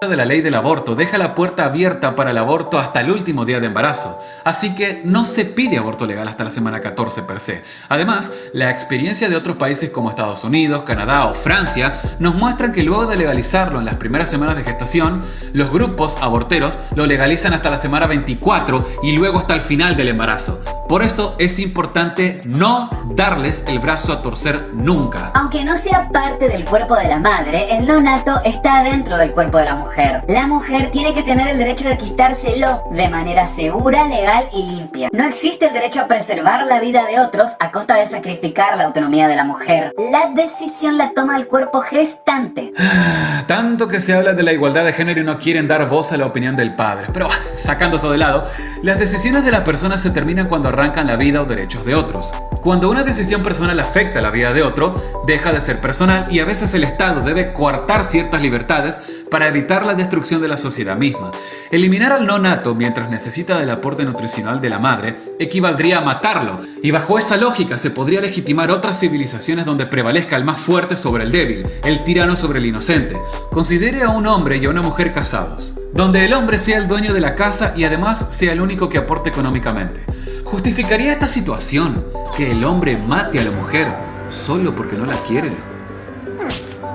de la ley del aborto deja la puerta abierta para el aborto hasta el último día de embarazo, así que no se pide aborto legal hasta la semana 14 per se. Además, la experiencia de otros países como Estados Unidos, Canadá o Francia nos muestran que luego de legalizarlo en las primeras semanas de gestación, los grupos aborteros lo legalizan hasta la semana 24 y luego hasta el final del embarazo. Por eso es importante no darles el brazo a torcer nunca. Aunque no sea parte del cuerpo de la madre, el nonato está dentro del cuerpo de la mujer. La mujer tiene que tener el derecho de quitárselo de manera segura, legal y limpia. No existe el derecho a preservar la vida de otros a costa de sacrificar la autonomía de la mujer. La decisión la toma el cuerpo gestante. Tanto que se habla de la igualdad de género y no quieren dar voz a la opinión del padre. Pero sacando eso de lado, las decisiones de la persona se terminan cuando arrancan la vida o derechos de otros. Cuando una decisión personal afecta la vida de otro, deja de ser personal y a veces el Estado debe coartar ciertas libertades para evitar la destrucción de la sociedad misma. Eliminar al no nato mientras necesita del aporte nutricional de la madre equivaldría a matarlo, y bajo esa lógica se podría legitimar otras civilizaciones donde prevalezca el más fuerte sobre el débil, el tirano sobre el inocente. Considere a un hombre y a una mujer casados, donde el hombre sea el dueño de la casa y además sea el único que aporte económicamente. ¿Justificaría esta situación que el hombre mate a la mujer solo porque no la quiere?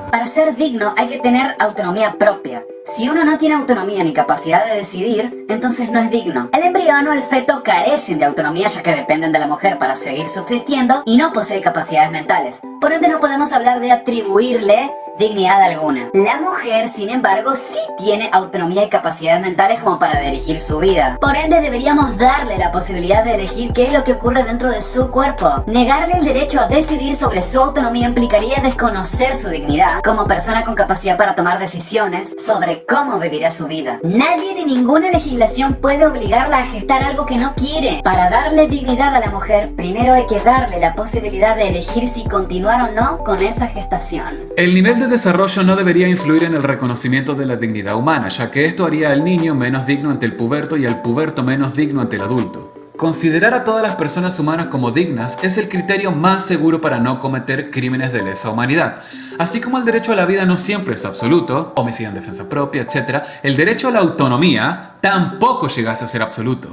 Para ser digno hay que tener autonomía propia. Si uno no tiene autonomía ni capacidad de decidir, entonces no es digno. El embrión o el feto carecen de autonomía ya que dependen de la mujer para seguir subsistiendo y no posee capacidades mentales. Por ende no podemos hablar de atribuirle dignidad alguna. La mujer, sin embargo, sí tiene autonomía y capacidades mentales como para dirigir su vida. Por ende, deberíamos darle la posibilidad de elegir qué es lo que ocurre dentro de su cuerpo. Negarle el derecho a decidir sobre su autonomía implicaría desconocer su dignidad como persona con capacidad para tomar decisiones sobre cómo vivirá su vida. Nadie de ninguna legislación puede obligarla a gestar algo que no quiere. Para darle dignidad a la mujer, primero hay que darle la posibilidad de elegir si continuar o no con esa gestación. El nivel de desarrollo no debería influir en el reconocimiento de la dignidad humana, ya que esto haría al niño menos digno ante el puberto y al puberto menos digno ante el adulto. Considerar a todas las personas humanas como dignas es el criterio más seguro para no cometer crímenes de lesa humanidad. Así como el derecho a la vida no siempre es absoluto, homicidio en defensa propia, etc., el derecho a la autonomía tampoco llegase a ser absoluto.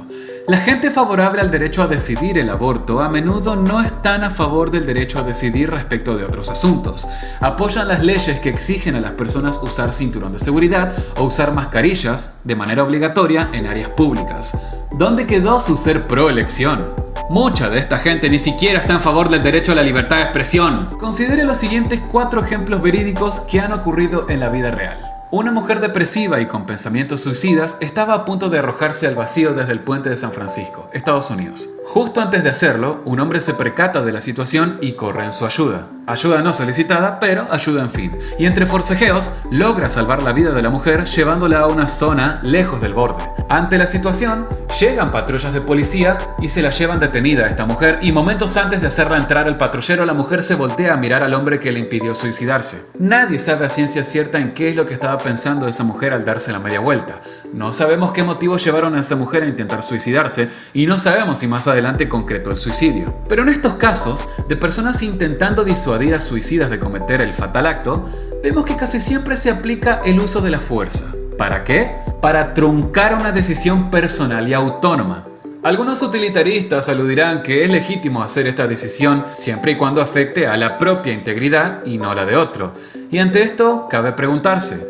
La gente favorable al derecho a decidir el aborto a menudo no están a favor del derecho a decidir respecto de otros asuntos. Apoyan las leyes que exigen a las personas usar cinturón de seguridad o usar mascarillas de manera obligatoria en áreas públicas. ¿Dónde quedó su ser pro elección? Mucha de esta gente ni siquiera está en favor del derecho a la libertad de expresión. Considere los siguientes 4 ejemplos verídicos que han ocurrido en la vida real. Una mujer depresiva y con pensamientos suicidas estaba a punto de arrojarse al vacío desde el puente de San Francisco, Estados Unidos. Justo antes de hacerlo, un hombre se percata de la situación y corre en su ayuda. Ayuda no solicitada, pero ayuda en fin. Y entre forcejeos, logra salvar la vida de la mujer llevándola a una zona lejos del borde. Ante la situación, llegan patrullas de policía y se la llevan detenida a esta mujer, y momentos antes de hacerla entrar al patrullero, la mujer se voltea a mirar al hombre que le impidió suicidarse. Nadie sabe a ciencia cierta en qué es lo que estaba pensando esa mujer al darse la media vuelta. No sabemos qué motivos llevaron a esa mujer a intentar suicidarse, y no sabemos si más adelante concretó el suicidio. Pero en estos casos, de personas intentando disuadir a suicidas de cometer el fatal acto, vemos que casi siempre se aplica el uso de la fuerza. ¿Para qué? Para truncar una decisión personal y autónoma. Algunos utilitaristas aludirán que es legítimo hacer esta decisión siempre y cuando afecte a la propia integridad y no la de otro. Y ante esto, cabe preguntarse,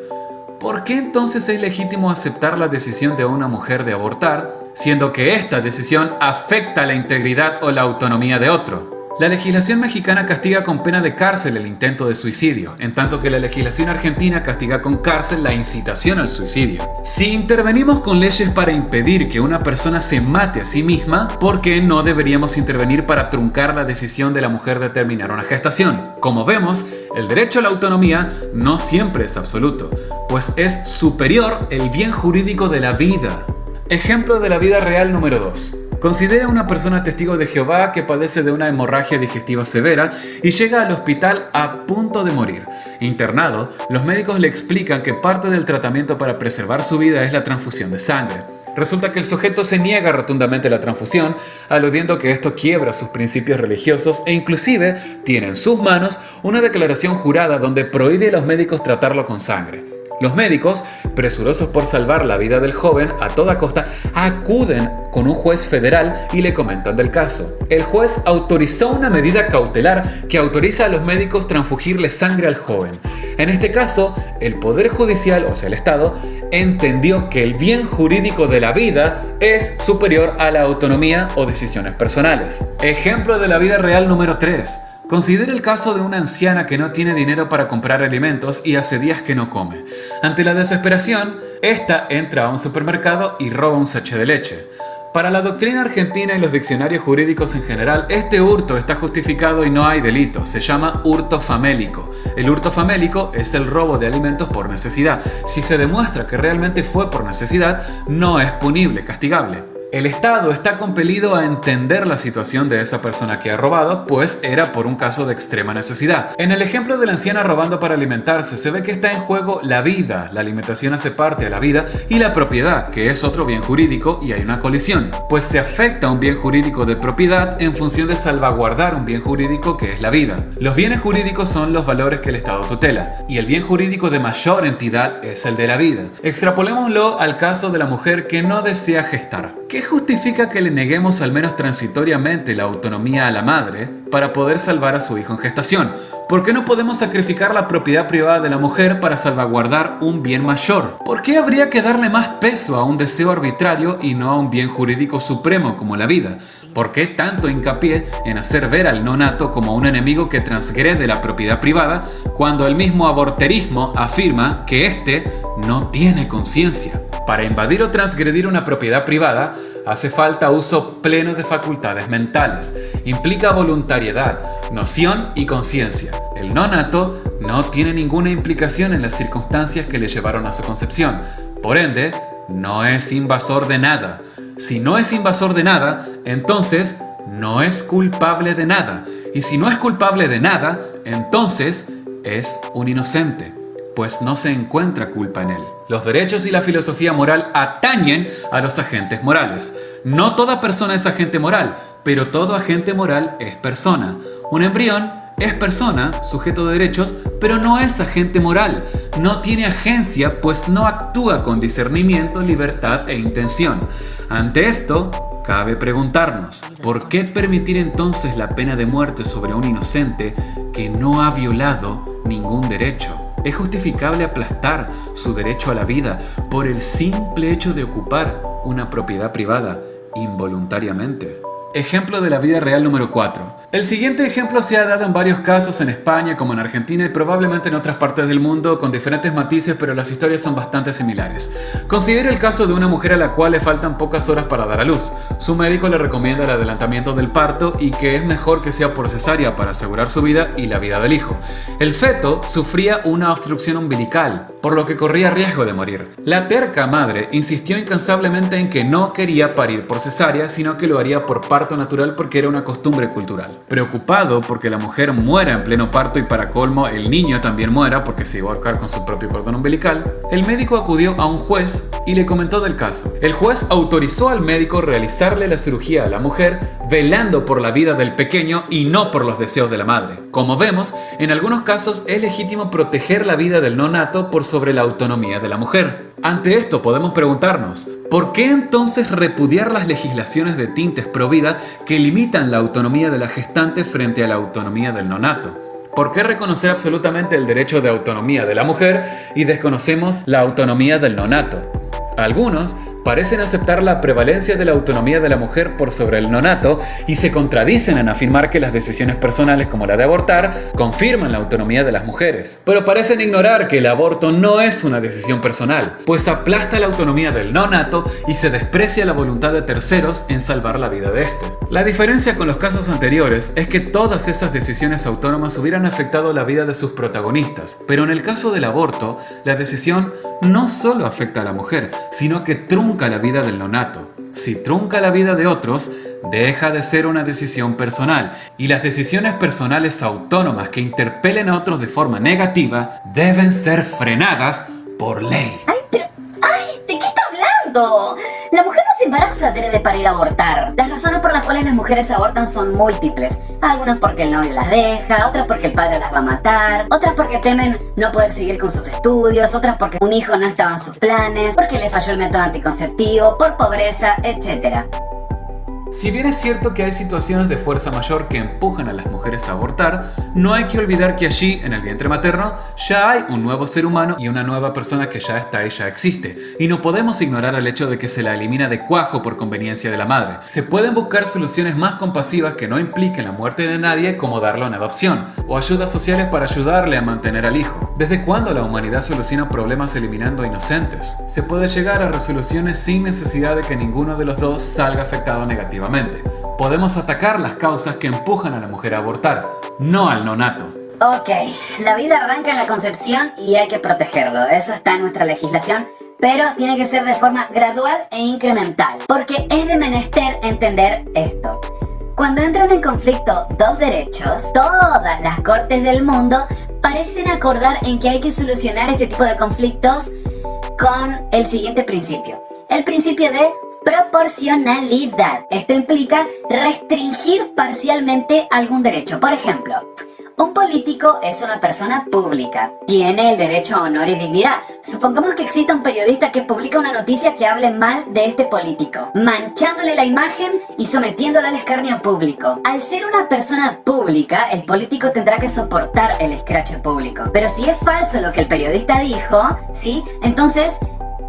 ¿por qué entonces es legítimo aceptar la decisión de una mujer de abortar, siendo que esta decisión afecta la integridad o la autonomía de otro? La legislación mexicana castiga con pena de cárcel el intento de suicidio, en tanto que la legislación argentina castiga con cárcel la incitación al suicidio. Si intervenimos con leyes para impedir que una persona se mate a sí misma, ¿por qué no deberíamos intervenir para truncar la decisión de la mujer de terminar una gestación? Como vemos, el derecho a la autonomía no siempre es absoluto, pues es superior el bien jurídico de la vida. Ejemplo de la vida real número 2. Considera una persona testigo de Jehová que padece de una hemorragia digestiva severa y llega al hospital a punto de morir. Internado, los médicos le explican que parte del tratamiento para preservar su vida es la transfusión de sangre. Resulta que el sujeto se niega rotundamente a la transfusión, aludiendo que esto quiebra sus principios religiosos e inclusive tiene en sus manos una declaración jurada donde prohíbe a los médicos tratarlo con sangre. Los médicos, presurosos por salvar la vida del joven a toda costa, acuden con un juez federal y le comentan del caso. El juez autorizó una medida cautelar que autoriza a los médicos transfugirle sangre al joven. En este caso, el Poder Judicial, o sea el Estado, entendió que el bien jurídico de la vida es superior a la autonomía o decisiones personales. Ejemplo de la vida real número 3. Considere el caso de una anciana que no tiene dinero para comprar alimentos y hace días que no come. Ante la desesperación, esta entra a un supermercado y roba un sachet de leche. Para la doctrina argentina y los diccionarios jurídicos en general, este hurto está justificado y no hay delito. Se llama hurto famélico. El hurto famélico es el robo de alimentos por necesidad. Si se demuestra que realmente fue por necesidad, no es punible, castigable. El Estado está compelido a entender la situación de esa persona que ha robado, pues era por un caso de extrema necesidad. En el ejemplo de la anciana robando para alimentarse, se ve que está en juego la vida, la alimentación hace parte de la vida, y la propiedad, que es otro bien jurídico, y hay una colisión, pues se afecta un bien jurídico de propiedad en función de salvaguardar un bien jurídico que es la vida. Los bienes jurídicos son los valores que el Estado tutela, y el bien jurídico de mayor entidad es el de la vida. Extrapolémoslo al caso de la mujer que no desea gestar. ¿Qué justifica que le neguemos al menos transitoriamente la autonomía a la madre para poder salvar a su hijo en gestación? ¿Por qué no podemos sacrificar la propiedad privada de la mujer para salvaguardar un bien mayor? ¿Por qué habría que darle más peso a un deseo arbitrario y no a un bien jurídico supremo como la vida? ¿Por qué tanto hincapié en hacer ver al no nato como un enemigo que transgrede la propiedad privada cuando el mismo aborterismo afirma que éste no tiene conciencia? Para invadir o transgredir una propiedad privada hace falta uso pleno de facultades mentales. Implica voluntariedad, noción y conciencia. El no nato no tiene ninguna implicación en las circunstancias que le llevaron a su concepción. Por ende, no es invasor de nada. Si no es invasor de nada, entonces no es culpable de nada. Y si no es culpable de nada, entonces es un inocente, pues no se encuentra culpa en él. Los derechos y la filosofía moral atañen a los agentes morales. No toda persona es agente moral, pero todo agente moral es persona. Un embrión Es persona, sujeto de derechos, pero no es agente moral. No tiene agencia, pues no actúa con discernimiento, libertad e intención. Ante esto, cabe preguntarnos, ¿por qué permitir entonces la pena de muerte sobre un inocente que no ha violado ningún derecho? ¿Es justificable aplastar su derecho a la vida por el simple hecho de ocupar una propiedad privada involuntariamente? Ejemplo de la vida real número 4. El siguiente ejemplo se ha dado en varios casos en España como en Argentina y probablemente en otras partes del mundo con diferentes matices, pero las historias son bastante similares. Considere el caso de una mujer a la cual le faltan pocas horas para dar a luz. Su médico le recomienda el adelantamiento del parto y que es mejor que sea por cesárea para asegurar su vida y la vida del hijo. El feto sufría una obstrucción umbilical, por lo que corría riesgo de morir. La terca madre insistió incansablemente en que no quería parir por cesárea, sino que lo haría por parto natural porque era una costumbre cultural. Preocupado porque la mujer muera en pleno parto y para colmo el niño también muera porque se iba a ahorcar con su propio cordón umbilical, el médico acudió a un juez y le comentó del caso. El juez autorizó al médico realizarle la cirugía a la mujer, velando por la vida del pequeño y no por los deseos de la madre. Como vemos, en algunos casos es legítimo proteger la vida del neonato por sobre la autonomía de la mujer. Ante esto podemos preguntarnos, ¿por qué entonces repudiar las legislaciones de tintes pro vida que limitan la autonomía de la gestante frente a la autonomía del neonato? ¿Por qué reconocer absolutamente el derecho de autonomía de la mujer y desconocemos la autonomía del neonato? Algunos parecen aceptar la prevalencia de la autonomía de la mujer por sobre el neonato y se contradicen en afirmar que las decisiones personales como la de abortar confirman la autonomía de las mujeres. Pero parecen ignorar que el aborto no es una decisión personal, pues aplasta la autonomía del neonato y se desprecia la voluntad de terceros en salvar la vida de este. La diferencia con los casos anteriores es que todas esas decisiones autónomas hubieran afectado la vida de sus protagonistas, pero en el caso del aborto, la decisión no solo afecta a la mujer, sino que trunca la vida del neonato. Si trunca la vida de otros, deja de ser una decisión personal, y las decisiones personales autónomas que interpelen a otros de forma negativa deben ser frenadas por ley. ¿De qué está hablando? La mujer no se embaraza de para ir a abortar. Las razones por las cuales las mujeres abortan son múltiples. Algunas porque el novio las deja, otras porque el padre las va a matar, otras porque temen no poder seguir con sus estudios, otras porque un hijo no estaba en sus planes, porque le falló el método anticonceptivo, por pobreza, etc. Si bien es cierto que hay situaciones de fuerza mayor que empujan a las mujeres a abortar, no hay que olvidar que allí, en el vientre materno, ya hay un nuevo ser humano y una nueva persona que ya está y ya existe. Y no podemos ignorar el hecho de que se la elimina de cuajo por conveniencia de la madre. Se pueden buscar soluciones más compasivas que no impliquen la muerte de nadie, como darlo en adopción, o ayudas sociales para ayudarle a mantener al hijo. ¿Desde cuándo la humanidad soluciona problemas eliminando inocentes? Se puede llegar a resoluciones sin necesidad de que ninguno de los dos salga afectado negativamente. Podemos atacar las causas que empujan a la mujer a abortar, no al neonato. Ok, la vida arranca en la concepción y hay que protegerlo. Eso está en nuestra legislación, pero tiene que ser de forma gradual e incremental, porque es de menester entender esto. Cuando entran en conflicto dos derechos, todas las cortes del mundo parecen acordar en que hay que solucionar este tipo de conflictos con el siguiente principio. El principio de proporcionalidad. Esto implica restringir parcialmente algún derecho. Por ejemplo, un político es una persona pública. Tiene el derecho a honor y dignidad. Supongamos que exista un periodista que publica una noticia que hable mal de este político, manchándole la imagen y sometiéndola al escarnio público. Al ser una persona pública, el político tendrá que soportar el escracho público. Pero si es falso lo que el periodista dijo, ¿sí? Entonces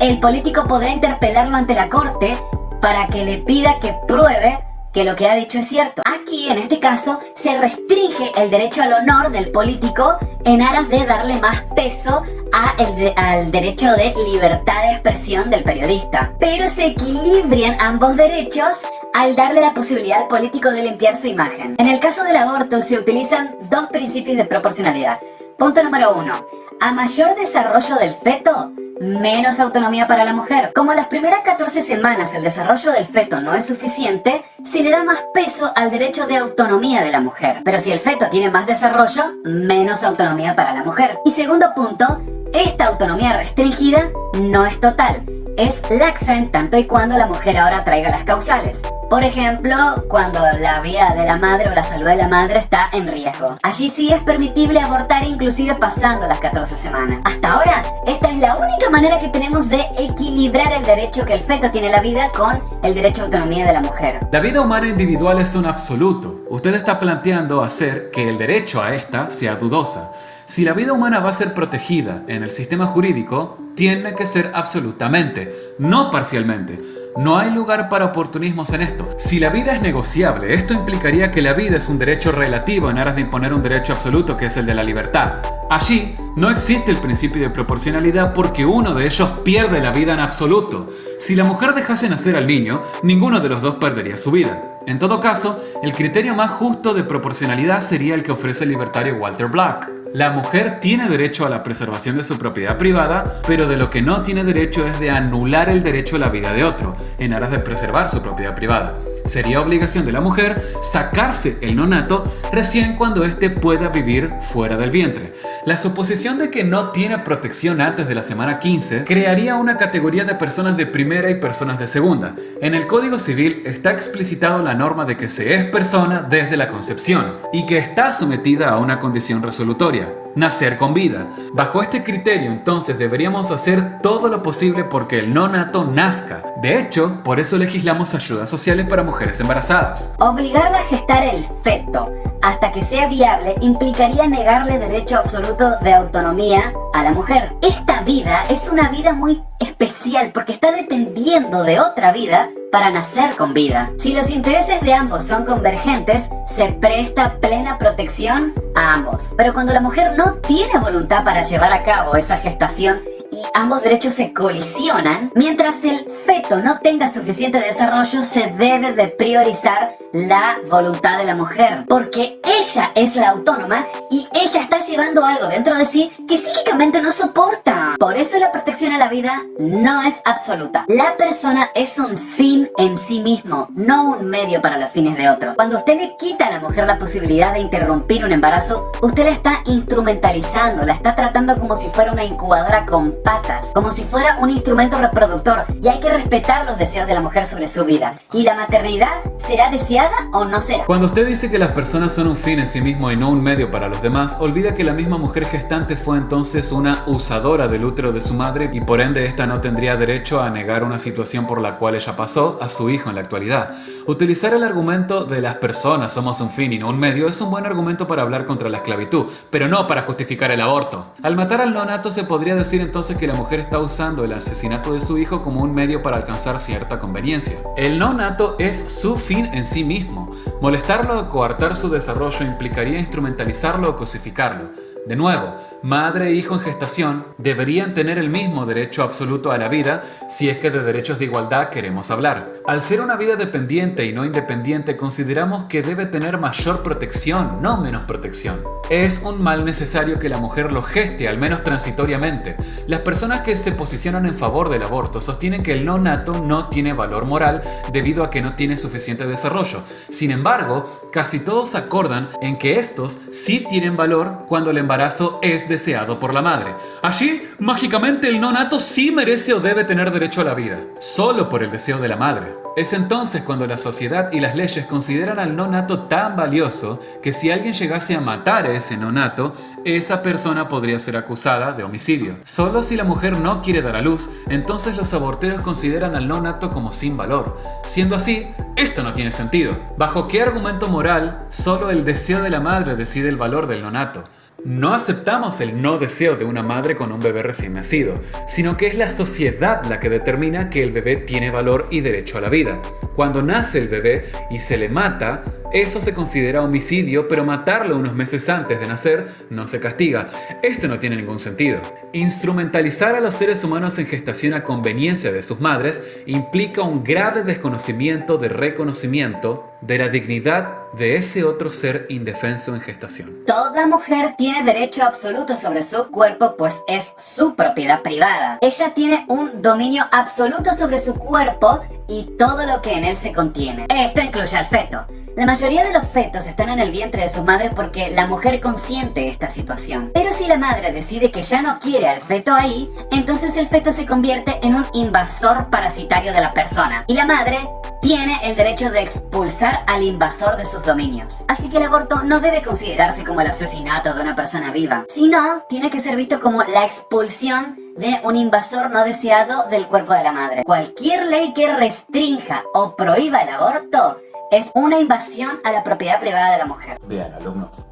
el político podrá interpelarlo ante la corte para que le pida que pruebe que lo que ha dicho es cierto. Aquí, en este caso, se restringe el derecho al honor del político en aras de darle más peso al derecho de libertad de expresión del periodista. Pero se equilibran ambos derechos al darle la posibilidad al político de limpiar su imagen. En el caso del aborto se utilizan dos principios de proporcionalidad. Punto número 1. A mayor desarrollo del feto, menos autonomía para la mujer. Como las primeras 14 semanas el desarrollo del feto no es suficiente, se le da más peso al derecho de autonomía de la mujer. Pero si el feto tiene más desarrollo, menos autonomía para la mujer. Y segundo punto, esta autonomía restringida no es total. es laxa en tanto y cuando la mujer ahora traiga las causales. Por ejemplo, cuando la vida de la madre o la salud de la madre está en riesgo. Allí sí es permitible abortar inclusive pasando las 14 semanas. Hasta ahora, esta es la única manera que tenemos de equilibrar el derecho que el feto tiene a la vida con el derecho a autonomía de la mujer. La vida humana individual es un absoluto. Usted está planteando hacer que el derecho a esta sea dudosa. Si la vida humana va a ser protegida en el sistema jurídico, tiene que ser absolutamente, no parcialmente. No hay lugar para oportunismos en esto. Si la vida es negociable, esto implicaría que la vida es un derecho relativo en aras de imponer un derecho absoluto que es el de la libertad. Allí no existe el principio de proporcionalidad porque uno de ellos pierde la vida en absoluto. Si la mujer dejase nacer al niño, ninguno de los dos perdería su vida. En todo caso, el criterio más justo de proporcionalidad sería el que ofrece el libertario Walter Black. La mujer tiene derecho a la preservación de su propiedad privada, pero de lo que no tiene derecho es de anular el derecho a la vida de otro, en aras de preservar su propiedad privada. Sería obligación de la mujer sacarse el nonato recién cuando éste pueda vivir fuera del vientre. La suposición de que no tiene protección antes de la semana 15 crearía una categoría de personas de primera y personas de segunda. En el Código Civil está explicitado la norma de que se es persona desde la concepción y que está sometida a una condición resolutoria: nacer con vida. Bajo este criterio, entonces, deberíamos hacer todo lo posible porque el nonato nazca. De hecho, por eso legislamos ayudas sociales para mujeres embarazadas. Obligarla a gestar el feto hasta que sea viable implicaría negarle derecho absoluto de autonomía a la mujer. Esta vida es una vida muy especial porque está dependiendo de otra vida para nacer con vida. Si los intereses de ambos son convergentes, se presta plena protección a ambos. Pero cuando la mujer no tiene voluntad para llevar a cabo esa gestación y ambos derechos se colisionan, mientras el feto no tenga suficiente desarrollo, se debe de priorizar la voluntad de la mujer, porque ella es la autónoma y ella está llevando algo dentro de sí que psíquicamente no soporta. Por eso la protección a la vida no es absoluta. La persona es un fin en sí mismo, no un medio para los fines de otro. Cuando usted le quita a la mujer la posibilidad de interrumpir un embarazo, usted la está instrumentalizando, la está tratando como si fuera una incubadora con patas, como si fuera un instrumento reproductor, y hay que respetar los deseos de la mujer sobre su vida. Y la maternidad será deseada o no será. Cuando usted dice que las personas son un fin en sí mismo y no un medio para los demás, olvida que la misma mujer gestante fue entonces una usadora del útero de su madre y por ende esta no tendría derecho a negar una situación por la cual ella pasó a su hijo en la actualidad. Utilizar el argumento de las personas somos un fin y no un medio es un buen argumento para hablar contra la esclavitud, pero no para justificar el aborto. Al matar al nonato se podría decir entonces que la mujer está usando el asesinato de su hijo como un medio para alcanzar cierta conveniencia. El nonato es su fin en sí mismo. Molestarlo o coartar su desarrollo implicaría instrumentalizarlo o cosificarlo. De nuevo, madre e hijo en gestación deberían tener el mismo derecho absoluto a la vida si es que de derechos de igualdad queremos hablar. Al ser una vida dependiente y no independiente, consideramos que debe tener mayor protección, no menos protección. Es un mal necesario que la mujer lo geste, al menos transitoriamente. Las personas que se posicionan en favor del aborto sostienen que el no nato no tiene valor moral debido a que no tiene suficiente desarrollo. Sin embargo, casi todos acordan en que estos sí tienen valor cuando el embarazo es deseado por la madre. Allí, mágicamente, el no nato sí merece o debe tener derecho a la vida, solo por el deseo de la madre. Es entonces cuando la sociedad y las leyes consideran al no nato tan valioso que si alguien llegase a matar a ese no nato, esa persona podría ser acusada de homicidio. Solo si la mujer no quiere dar a luz, entonces los aborteros consideran al no nato como sin valor. Siendo así, esto no tiene sentido. ¿Bajo qué argumento moral solo el deseo de la madre decide el valor del no nato? No aceptamos el no deseo de una madre con un bebé recién nacido, sino que es la sociedad la que determina que el bebé tiene valor y derecho a la vida. Cuando nace el bebé y se le mata, eso se considera homicidio, pero matarlo unos meses antes de nacer no se castiga. Esto no tiene ningún sentido. Instrumentalizar a los seres humanos en gestación a conveniencia de sus madres implica un grave desconocimiento de reconocimiento de la dignidad de ese otro ser indefenso en gestación. Toda mujer tiene derecho absoluto sobre su cuerpo, pues es su propiedad privada. Ella tiene un dominio absoluto sobre su cuerpo y todo lo que en él se contiene. Esto incluye al feto. La mayoría de los fetos están en el vientre de sus madres porque la mujer consiente esta situación. Pero si la madre decide que ya no quiere al feto ahí, entonces el feto se convierte en un invasor parasitario de la persona. Y la madre tiene el derecho de expulsar al invasor de sus dominios. Así que el aborto no debe considerarse como el asesinato de una persona viva, sino tiene que ser visto como la expulsión de un invasor no deseado del cuerpo de la madre. Cualquier ley que restrinja o prohíba el aborto es una invasión a la propiedad privada de la mujer. Bien, alumnos.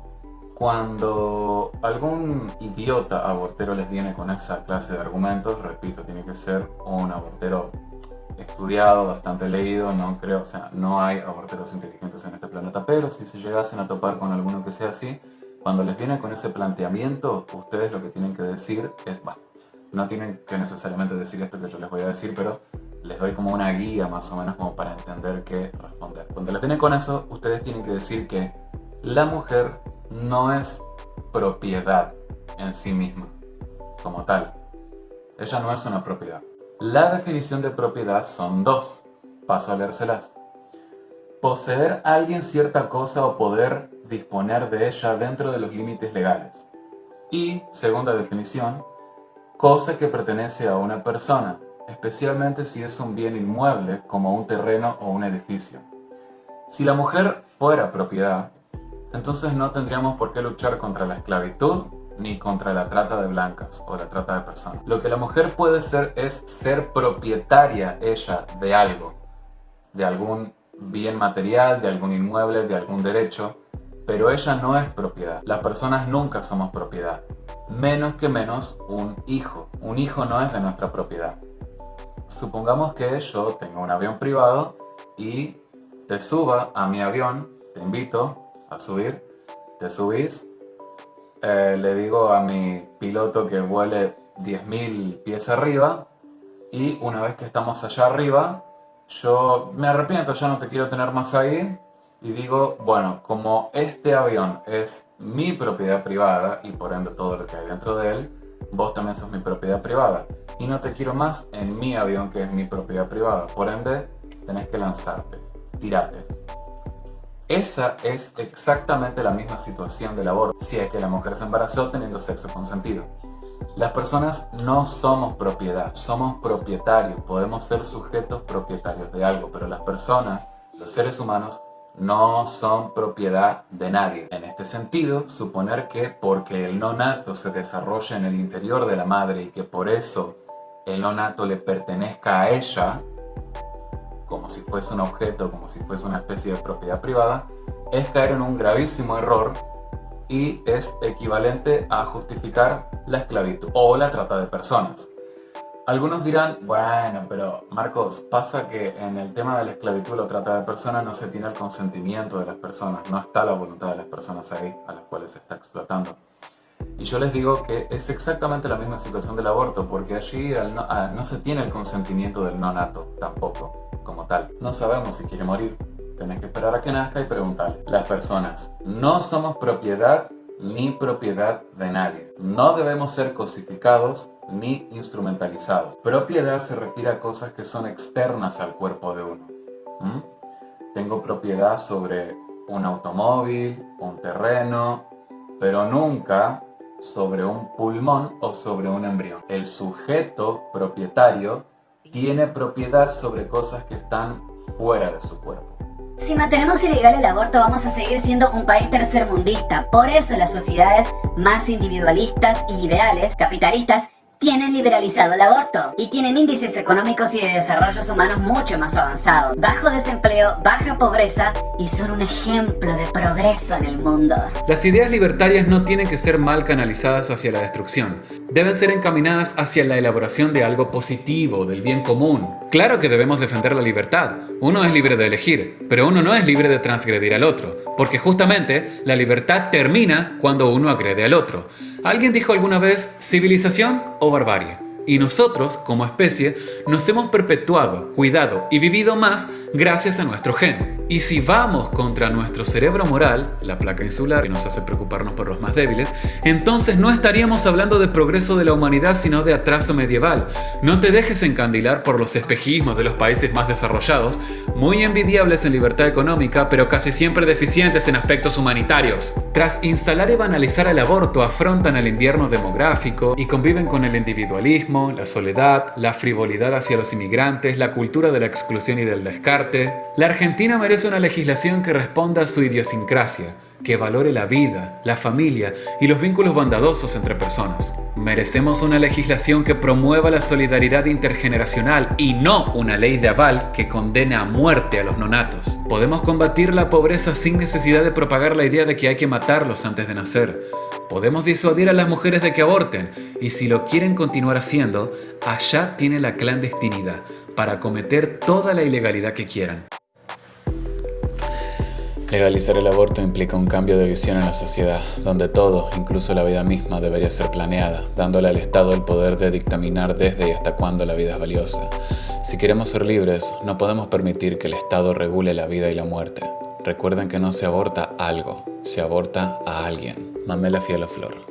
Cuando algún idiota abortero les viene con esa clase de argumentos, repito, tiene que ser un abortero estudiado, bastante leído, no creo, o sea, no hay aborteros inteligentes en este planeta, pero si se llegasen a topar con alguno que sea así, cuando les viene con ese planteamiento, ustedes lo que tienen que decir es, bueno, no tienen que necesariamente decir esto que yo les voy a decir, pero les doy como una guía más o menos como para entender qué responder. Cuando les vienen con eso, ustedes tienen que decir que la mujer no es propiedad en sí misma, como tal. Ella no es una propiedad. La definición de propiedad son dos. Paso a leérselas. Poseer a alguien cierta cosa o poder disponer de ella dentro de los límites legales. Y, segunda definición, cosa que pertenece a una persona, especialmente si es un bien inmueble como un terreno o un edificio. Si la mujer fuera propiedad, entonces no tendríamos por qué luchar contra la esclavitud ni contra la trata de blancas o la trata de personas. Lo que la mujer puede ser es ser propietaria ella de algo, de algún bien material, de algún inmueble, de algún derecho, pero ella no es propiedad. Las personas nunca somos propiedad, menos que menos un hijo. Un hijo no es de nuestra propiedad. Supongamos que yo tengo un avión privado y te suba a mi avión, te invito a subir, te subís, le digo a mi piloto que vuele 10.000 pies arriba y una vez que estamos allá arriba, yo me arrepiento, ya no te quiero tener más ahí y digo, bueno, como este avión es mi propiedad privada y por ende todo lo que hay dentro de él, vos también sos mi propiedad privada y no te quiero más en mi avión que es mi propiedad privada, por ende tenés que lanzarte, tirate. Esa es exactamente la misma situación del aborto, si es que la mujer se embarazó teniendo sexo consentido. Las personas no somos propiedad, somos propietarios, podemos ser sujetos propietarios de algo, pero las personas, los seres humanos, no son propiedad de nadie. En este sentido, suponer que porque el no nato se desarrolla en el interior de la madre y que por eso el no nato le pertenezca a ella, como si fuese un objeto, como si fuese una especie de propiedad privada, es caer en un gravísimo error y es equivalente a justificar la esclavitud o la trata de personas. Algunos dirán, bueno, pero Marcos, pasa que en el tema de la esclavitud o la trata de personas no se tiene el consentimiento de las personas, no está la voluntad de las personas ahí a las cuales se está explotando. Y yo les digo que es exactamente la misma situación del aborto, porque allí no se tiene el consentimiento del no nato tampoco, como tal. No sabemos si quiere morir, tenés que esperar a que nazca y preguntarle. Las personas no somos propiedad ni propiedad de nadie. No debemos ser cosificados ni instrumentalizados. Propiedad se refiere a cosas que son externas al cuerpo de uno. Tengo propiedad sobre un automóvil, un terreno, pero nunca sobre un pulmón o sobre un embrión. El sujeto propietario tiene propiedad sobre cosas que están fuera de su cuerpo. Si mantenemos ilegal el aborto, vamos a seguir siendo un país tercermundista. Por eso las sociedades más individualistas y liberales, capitalistas, tienen liberalizado el aborto y tienen índices económicos y de desarrollos humanos mucho más avanzados, bajo desempleo, baja pobreza y son un ejemplo de progreso en el mundo. Las ideas libertarias no tienen que ser mal canalizadas hacia la destrucción. Deben ser encaminadas hacia la elaboración de algo positivo, del bien común. Claro que debemos defender la libertad. Uno es libre de elegir, pero uno no es libre de transgredir al otro, porque justamente la libertad termina cuando uno agrede al otro. ¿Alguien dijo alguna vez civilización o barbarie? Y nosotros, como especie, nos hemos perpetuado, cuidado y vivido más gracias a nuestro gen. Y si vamos contra nuestro cerebro moral, la placa insular que nos hace preocuparnos por los más débiles, entonces no estaríamos hablando de progreso de la humanidad, sino de atraso medieval. No te dejes encandilar por los espejismos de los países más desarrollados, muy envidiables en libertad económica, pero casi siempre deficientes en aspectos humanitarios. Tras instalar y banalizar el aborto, afrontan el invierno demográfico y conviven con el individualismo, la soledad, la frivolidad hacia los inmigrantes, la cultura de la exclusión y del descarte. La Argentina merece una legislación que responda a su idiosincrasia, que valore la vida, la familia y los vínculos bondadosos entre personas. Merecemos una legislación que promueva la solidaridad intergeneracional y no una ley de aval que condene a muerte a los nonatos. Podemos combatir la pobreza sin necesidad de propagar la idea de que hay que matarlos antes de nacer. Podemos disuadir a las mujeres de que aborten y si lo quieren continuar haciendo, allá tiene la clandestinidad para cometer toda la ilegalidad que quieran. Legalizar el aborto implica un cambio de visión en la sociedad, donde todo, incluso la vida misma, debería ser planeada, dándole al Estado el poder de dictaminar desde y hasta cuándo la vida es valiosa. Si queremos ser libres, no podemos permitir que el Estado regule la vida y la muerte. Recuerden que no se aborta algo, se aborta a alguien. Mamela Fialoflor.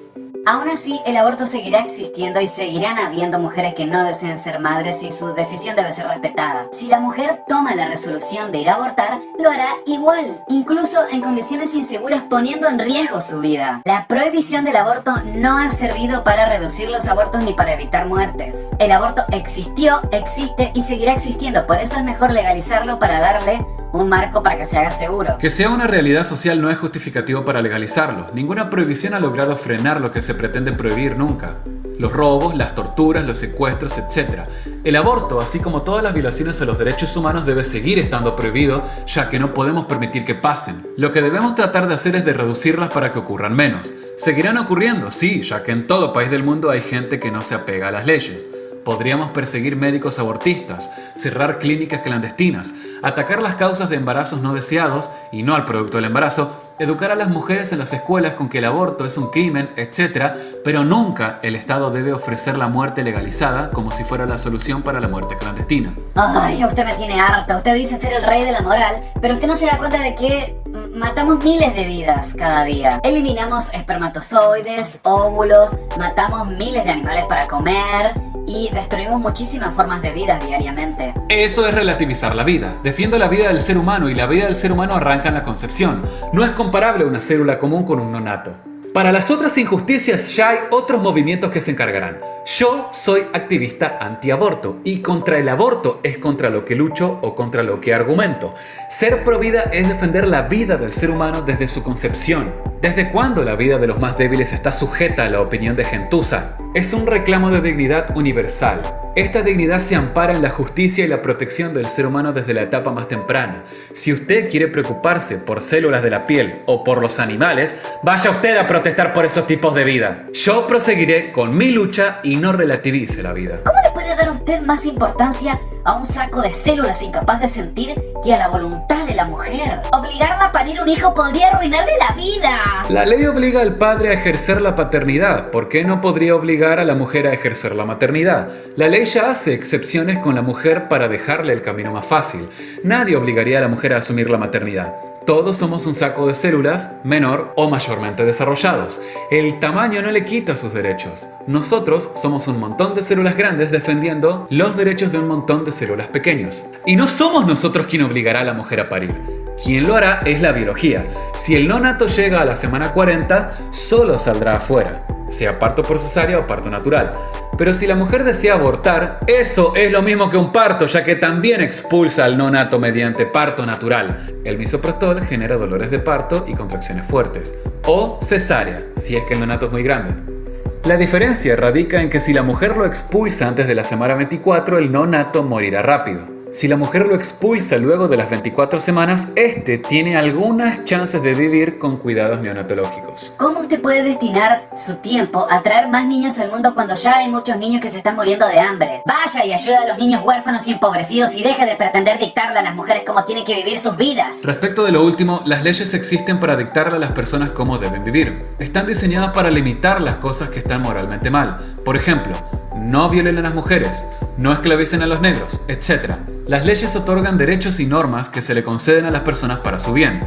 Aún así, el aborto seguirá existiendo y seguirán habiendo mujeres que no deseen ser madres y su decisión debe ser respetada. Si la mujer toma la resolución de ir a abortar, lo hará igual, incluso en condiciones inseguras poniendo en riesgo su vida. La prohibición del aborto no ha servido para reducir los abortos ni para evitar muertes. El aborto existió, existe y seguirá existiendo, por eso es mejor legalizarlo para darle un marco para que se haga seguro. Que sea una realidad social no es justificativo para legalizarlo. Ninguna prohibición ha logrado frenar lo que se pretende prohibir nunca. Los robos, las torturas, los secuestros, etc. El aborto, así como todas las violaciones a los derechos humanos, debe seguir estando prohibido, ya que no podemos permitir que pasen. Lo que debemos tratar de hacer es de reducirlas para que ocurran menos. Seguirán ocurriendo, sí, ya que en todo país del mundo hay gente que no se apega a las leyes. Podríamos perseguir médicos abortistas, cerrar clínicas clandestinas, atacar las causas de embarazos no deseados y no al producto del embarazo, educar a las mujeres en las escuelas con que el aborto es un crimen, etc. Pero nunca el Estado debe ofrecer la muerte legalizada como si fuera la solución para la muerte clandestina. Ay, usted me tiene harta. Usted dice ser el rey de la moral, pero usted no se da cuenta de que matamos miles de vidas cada día. Eliminamos espermatozoides, óvulos, matamos miles de animales para comer y destruimos muchísimas formas de vida diariamente. Eso es relativizar la vida. Defiendo la vida del ser humano y la vida del ser humano arranca en la concepción. No es comparable una célula común con un nonato. Para las otras injusticias ya hay otros movimientos que se encargarán. Yo soy activista antiaborto y contra el aborto es contra lo que lucho o contra lo que argumento. Ser provida es defender la vida del ser humano desde su concepción. ¿Desde cuándo la vida de los más débiles está sujeta a la opinión de gentuza? Es un reclamo de dignidad universal. Esta dignidad se ampara en la justicia y la protección del ser humano desde la etapa más temprana. Si usted quiere preocuparse por células de la piel o por los animales, vaya usted a protestar por esos tipos de vida. Yo proseguiré con mi lucha y no relativice la vida. ¿Cómo le puede dar usted más importancia a un saco de células incapaz de sentir que a la voluntad de la mujer? Obligarla a parir un hijo podría arruinarle la vida. La ley obliga al padre a ejercer la paternidad. ¿Por qué no podría obligar a la mujer a ejercer la maternidad? La ley ya hace excepciones con la mujer para dejarle el camino más fácil. Nadie obligaría a la mujer a asumir la maternidad. Todos somos un saco de células, menor o mayormente desarrollados. El tamaño no le quita sus derechos. Nosotros somos un montón de células grandes defendiendo los derechos de un montón de células pequeños. Y no somos nosotros quien obligará a la mujer a parir. Quien lo hará es la biología. Si el nonato llega a la semana 40, solo saldrá afuera, sea parto por cesárea o parto natural. Pero si la mujer desea abortar, eso es lo mismo que un parto, ya que también expulsa al nonato mediante parto natural. El misoprostol genera dolores de parto y contracciones fuertes. O cesárea, si es que el nonato es muy grande. La diferencia radica en que si la mujer lo expulsa antes de la semana 24, el nonato morirá rápido. Si la mujer lo expulsa luego de las 24 semanas, este tiene algunas chances de vivir con cuidados neonatológicos. ¿Cómo usted puede destinar su tiempo a traer más niños al mundo cuando ya hay muchos niños que se están muriendo de hambre? Vaya y ayuda a los niños huérfanos y empobrecidos y deje de pretender dictarle a las mujeres cómo tienen que vivir sus vidas. Respecto de lo último, las leyes existen para dictarle a las personas cómo deben vivir. Están diseñadas para limitar las cosas que están moralmente mal. Por ejemplo, no violen a las mujeres, no esclavicen a los negros, etc. Las leyes otorgan derechos y normas que se le conceden a las personas para su bien.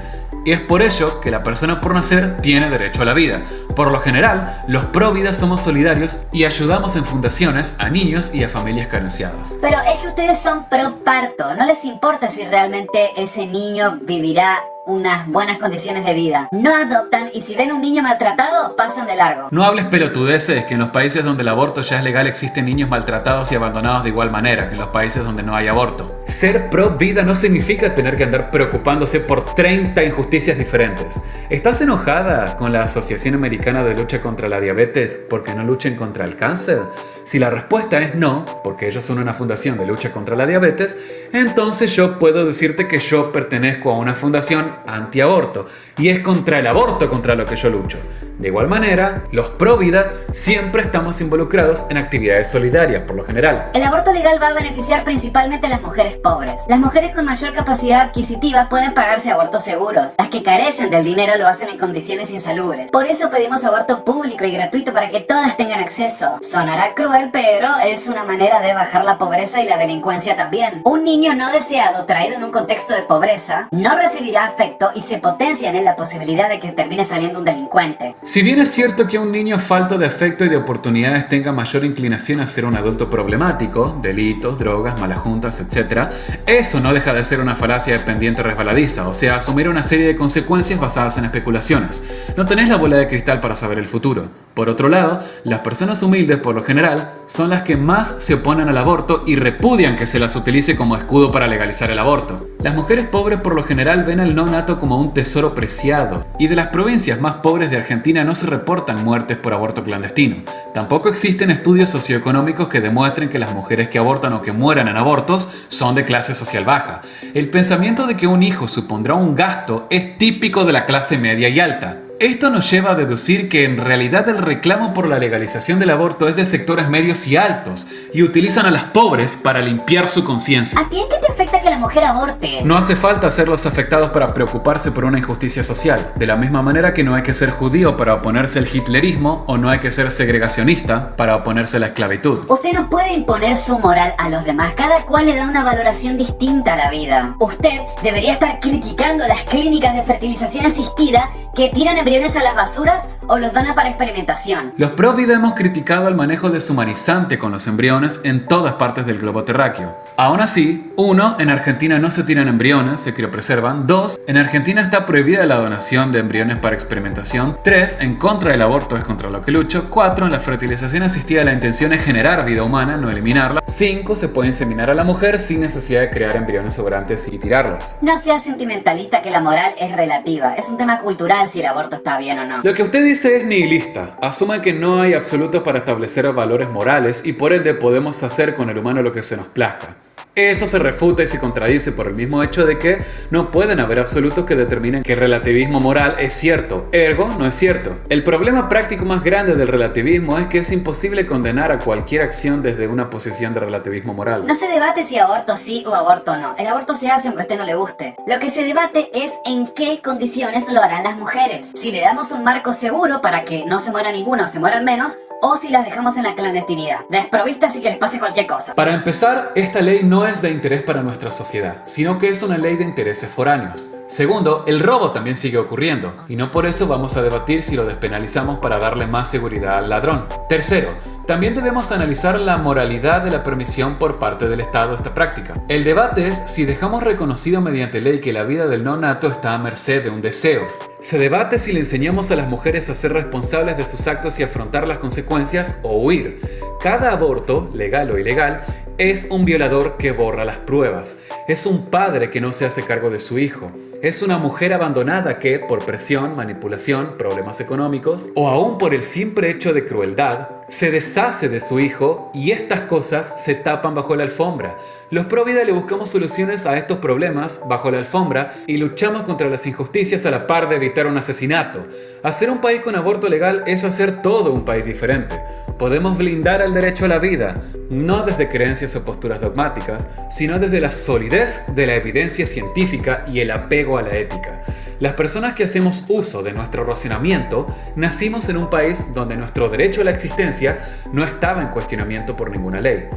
Y es por ello que la persona por nacer tiene derecho a la vida. Por lo general, los pro vida somos solidarios y ayudamos en fundaciones a niños y a familias carenciadas. Pero es que ustedes son pro parto, no les importa si realmente ese niño vivirá unas buenas condiciones de vida. No adoptan y si ven un niño maltratado, pasan de largo. No hables pelotudeces, que en los países donde el aborto ya es legal existen niños maltratados y abandonados de igual manera que en los países donde no hay aborto. Ser pro vida no significa tener que andar preocupándose por 30 injusticias diferentes. ¿Estás enojada con la Asociación Americana de Lucha contra la Diabetes porque no luchen contra el cáncer? Si la respuesta es no, porque ellos son una fundación de lucha contra la diabetes, entonces yo puedo decirte que yo pertenezco a una fundación antiaborto y es contra el aborto contra lo que yo lucho. De igual manera, los pro vida siempre estamos involucrados en actividades solidarias, por lo general. El aborto legal va a beneficiar principalmente a las mujeres pobres. Las mujeres con mayor capacidad adquisitiva pueden pagarse abortos seguros. Las que carecen del dinero lo hacen en condiciones insalubres. Por eso pedimos aborto público y gratuito para que todas tengan acceso. Sonará cruel, pero es una manera de bajar la pobreza y la delincuencia también. Un niño no deseado traído en un contexto de pobreza no recibirá afecto y se potencia en él la posibilidad de que termine saliendo un delincuente. Si bien es cierto que un niño falto de afecto y de oportunidades tenga mayor inclinación a ser un adulto problemático, delitos, drogas, malas juntas, etc., eso no deja de ser una falacia de pendiente resbaladiza, o sea, asumir una serie de consecuencias basadas en especulaciones. No tenés la bola de cristal para saber el futuro. Por otro lado, las personas humildes, por lo general, son las que más se oponen al aborto y repudian que se las utilice como escudo para legalizar el aborto. Las mujeres pobres por lo general ven al no nato como un tesoro preciado, y de las provincias más pobres de Argentina no se reportan muertes por aborto clandestino. Tampoco existen estudios socioeconómicos que demuestren que las mujeres que abortan o que mueran en abortos son de clase social baja. El pensamiento de que un hijo supondrá un gasto es típico de la clase media y alta. Esto nos lleva a deducir que en realidad el reclamo por la legalización del aborto es de sectores medios y altos y utilizan a las pobres para limpiar su conciencia. ¿A ti en qué te afecta que la mujer aborte? No hace falta ser los afectados para preocuparse por una injusticia social, de la misma manera que no hay que ser judío para oponerse al hitlerismo o no hay que ser segregacionista para oponerse a la esclavitud. Usted no puede imponer su moral a los demás, cada cual le da una valoración distinta a la vida. Usted debería estar criticando las clínicas de fertilización asistida que tiran embriones a las basuras o los donan para experimentación. Los pro vida hemos criticado el manejo deshumanizante con los embriones en todas partes del globo terráqueo. Aún así, 1. En Argentina no se tiran embriones, se criopreservan. 2. En Argentina está prohibida la donación de embriones para experimentación. 3. En contra del aborto es contra lo que lucho. 4. En la fertilización asistida la intención es generar vida humana, no eliminarla. 5. Se puede inseminar a la mujer sin necesidad de crear embriones sobrantes y tirarlos. No sea sentimentalista que la moral es relativa. Es un tema cultural si el aborto está bien o no. Lo que usted dice es nihilista. Asume que no hay absolutos para establecer valores morales y por ende podemos hacer con el humano lo que se nos plazca. Eso se refuta y se contradice por el mismo hecho de que no pueden haber absolutos que determinen que el relativismo moral es cierto, ergo no es cierto. El problema práctico más grande del relativismo es que es imposible condenar a cualquier acción desde una posición de relativismo moral. No se debate si aborto sí o aborto no. El aborto se hace aunque a usted no le guste. Lo que se debate es en qué condiciones lo harán las mujeres. Si le damos un marco seguro para que no se muera ninguna o se mueran menos, o si las dejamos en la clandestinidad, desprovistas y que les pase cualquier cosa. Para empezar, esta ley no es de interés para nuestra sociedad, sino que es una ley de intereses foráneos. Segundo, el robo también sigue ocurriendo, y no por eso vamos a debatir si lo despenalizamos para darle más seguridad al ladrón. Tercero, también debemos analizar la moralidad de la permisión por parte del Estado de esta práctica. El debate es si dejamos reconocido mediante ley que la vida del no nato está a merced de un deseo. Se debate si le enseñamos a las mujeres a ser responsables de sus actos y afrontar las consecuencias o huir. Cada aborto, legal o ilegal, es un violador que borra las pruebas. Es un padre que no se hace cargo de su hijo. Es una mujer abandonada que, por presión, manipulación, problemas económicos o aún por el simple hecho de crueldad, se deshace de su hijo y estas cosas se tapan bajo la alfombra. Los pro vida le buscamos soluciones a estos problemas bajo la alfombra y luchamos contra las injusticias a la par de evitar un asesinato. Hacer un país con aborto legal es hacer todo un país diferente. Podemos blindar el derecho a la vida, no desde creencias o posturas dogmáticas, sino desde la solidez de la evidencia científica y el apego a la ética. las personas que hacemos uso de nuestro razonamiento nacimos en un país donde nuestro derecho a la existencia no estaba en cuestionamiento por ninguna ley.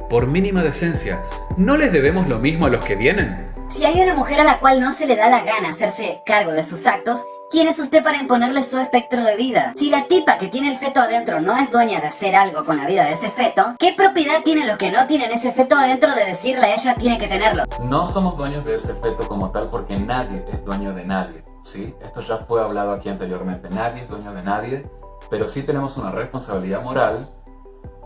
Por mínima decencia, ¿no les debemos lo mismo a los que vienen? Si hay una mujer a la cual no se le da la gana hacerse cargo de sus actos, ¿quién es usted para imponerle su espectro de vida? Si la tipa que tiene el feto adentro no es dueña de hacer algo con la vida de ese feto, ¿qué propiedad tienen los que no tienen ese feto adentro de decirle a ella tiene que tenerlo? No somos dueños de ese feto como tal porque nadie es dueño de nadie, ¿sí? Esto ya fue hablado aquí anteriormente. Nadie es dueño de nadie, pero sí tenemos una responsabilidad moral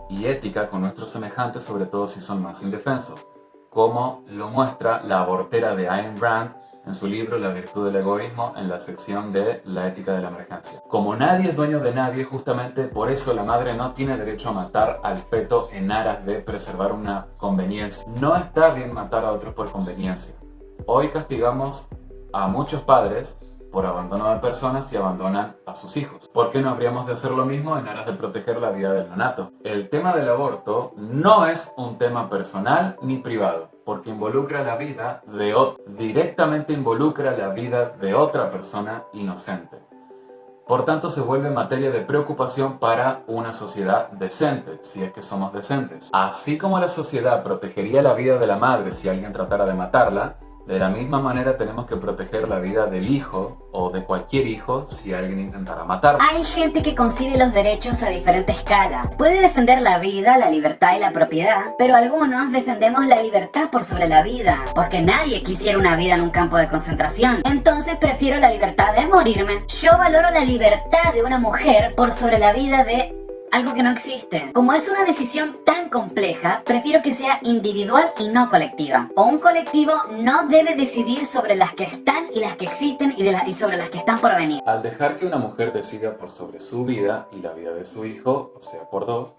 y ética con nuestros semejantes, sobre todo si son más indefensos, como lo muestra la abortera de Ayn Rand en su libro La virtud del egoísmo, en la sección de la ética de la emergencia. Como nadie es dueño de nadie, justamente por eso la madre no tiene derecho a matar al feto en aras de preservar una conveniencia. No está bien matar a otros por conveniencia. Hoy castigamos a muchos padres por abandono de personas y abandonan a sus hijos. ¿Por qué no habríamos de hacer lo mismo en aras de proteger la vida del neonato? El tema del aborto no es un tema personal ni privado, porque involucra la vida directamente involucra la vida de otra persona inocente. Por tanto, se vuelve materia de preocupación para una sociedad decente, si es que somos decentes. Así como la sociedad protegería la vida de la madre si alguien tratara de matarla, de la misma manera tenemos que proteger la vida del hijo o de cualquier hijo si alguien intentara matarlo. Hay gente que concibe los derechos a diferente escala. Puede defender la vida, la libertad y la propiedad, pero algunos defendemos la libertad por sobre la vida, porque nadie quisiera una vida en un campo de concentración. Entonces prefiero la libertad de morirme. Yo valoro la libertad de una mujer por sobre la vida de algo que no existe. Como es una decisión tan compleja, prefiero que sea individual y no colectiva. O un colectivo no debe decidir sobre las que están y las que existen y sobre las que están por venir. Al dejar que una mujer decida por sobre su vida y la vida de su hijo, o sea por dos,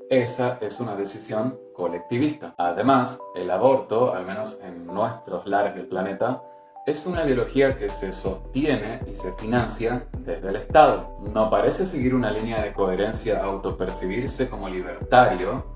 esa es una decisión colectivista. Además, el aborto, al menos en nuestros lares del planeta, es una ideología que se sostiene y se financia desde el Estado. No parece seguir una línea de coherencia autopercibirse como libertario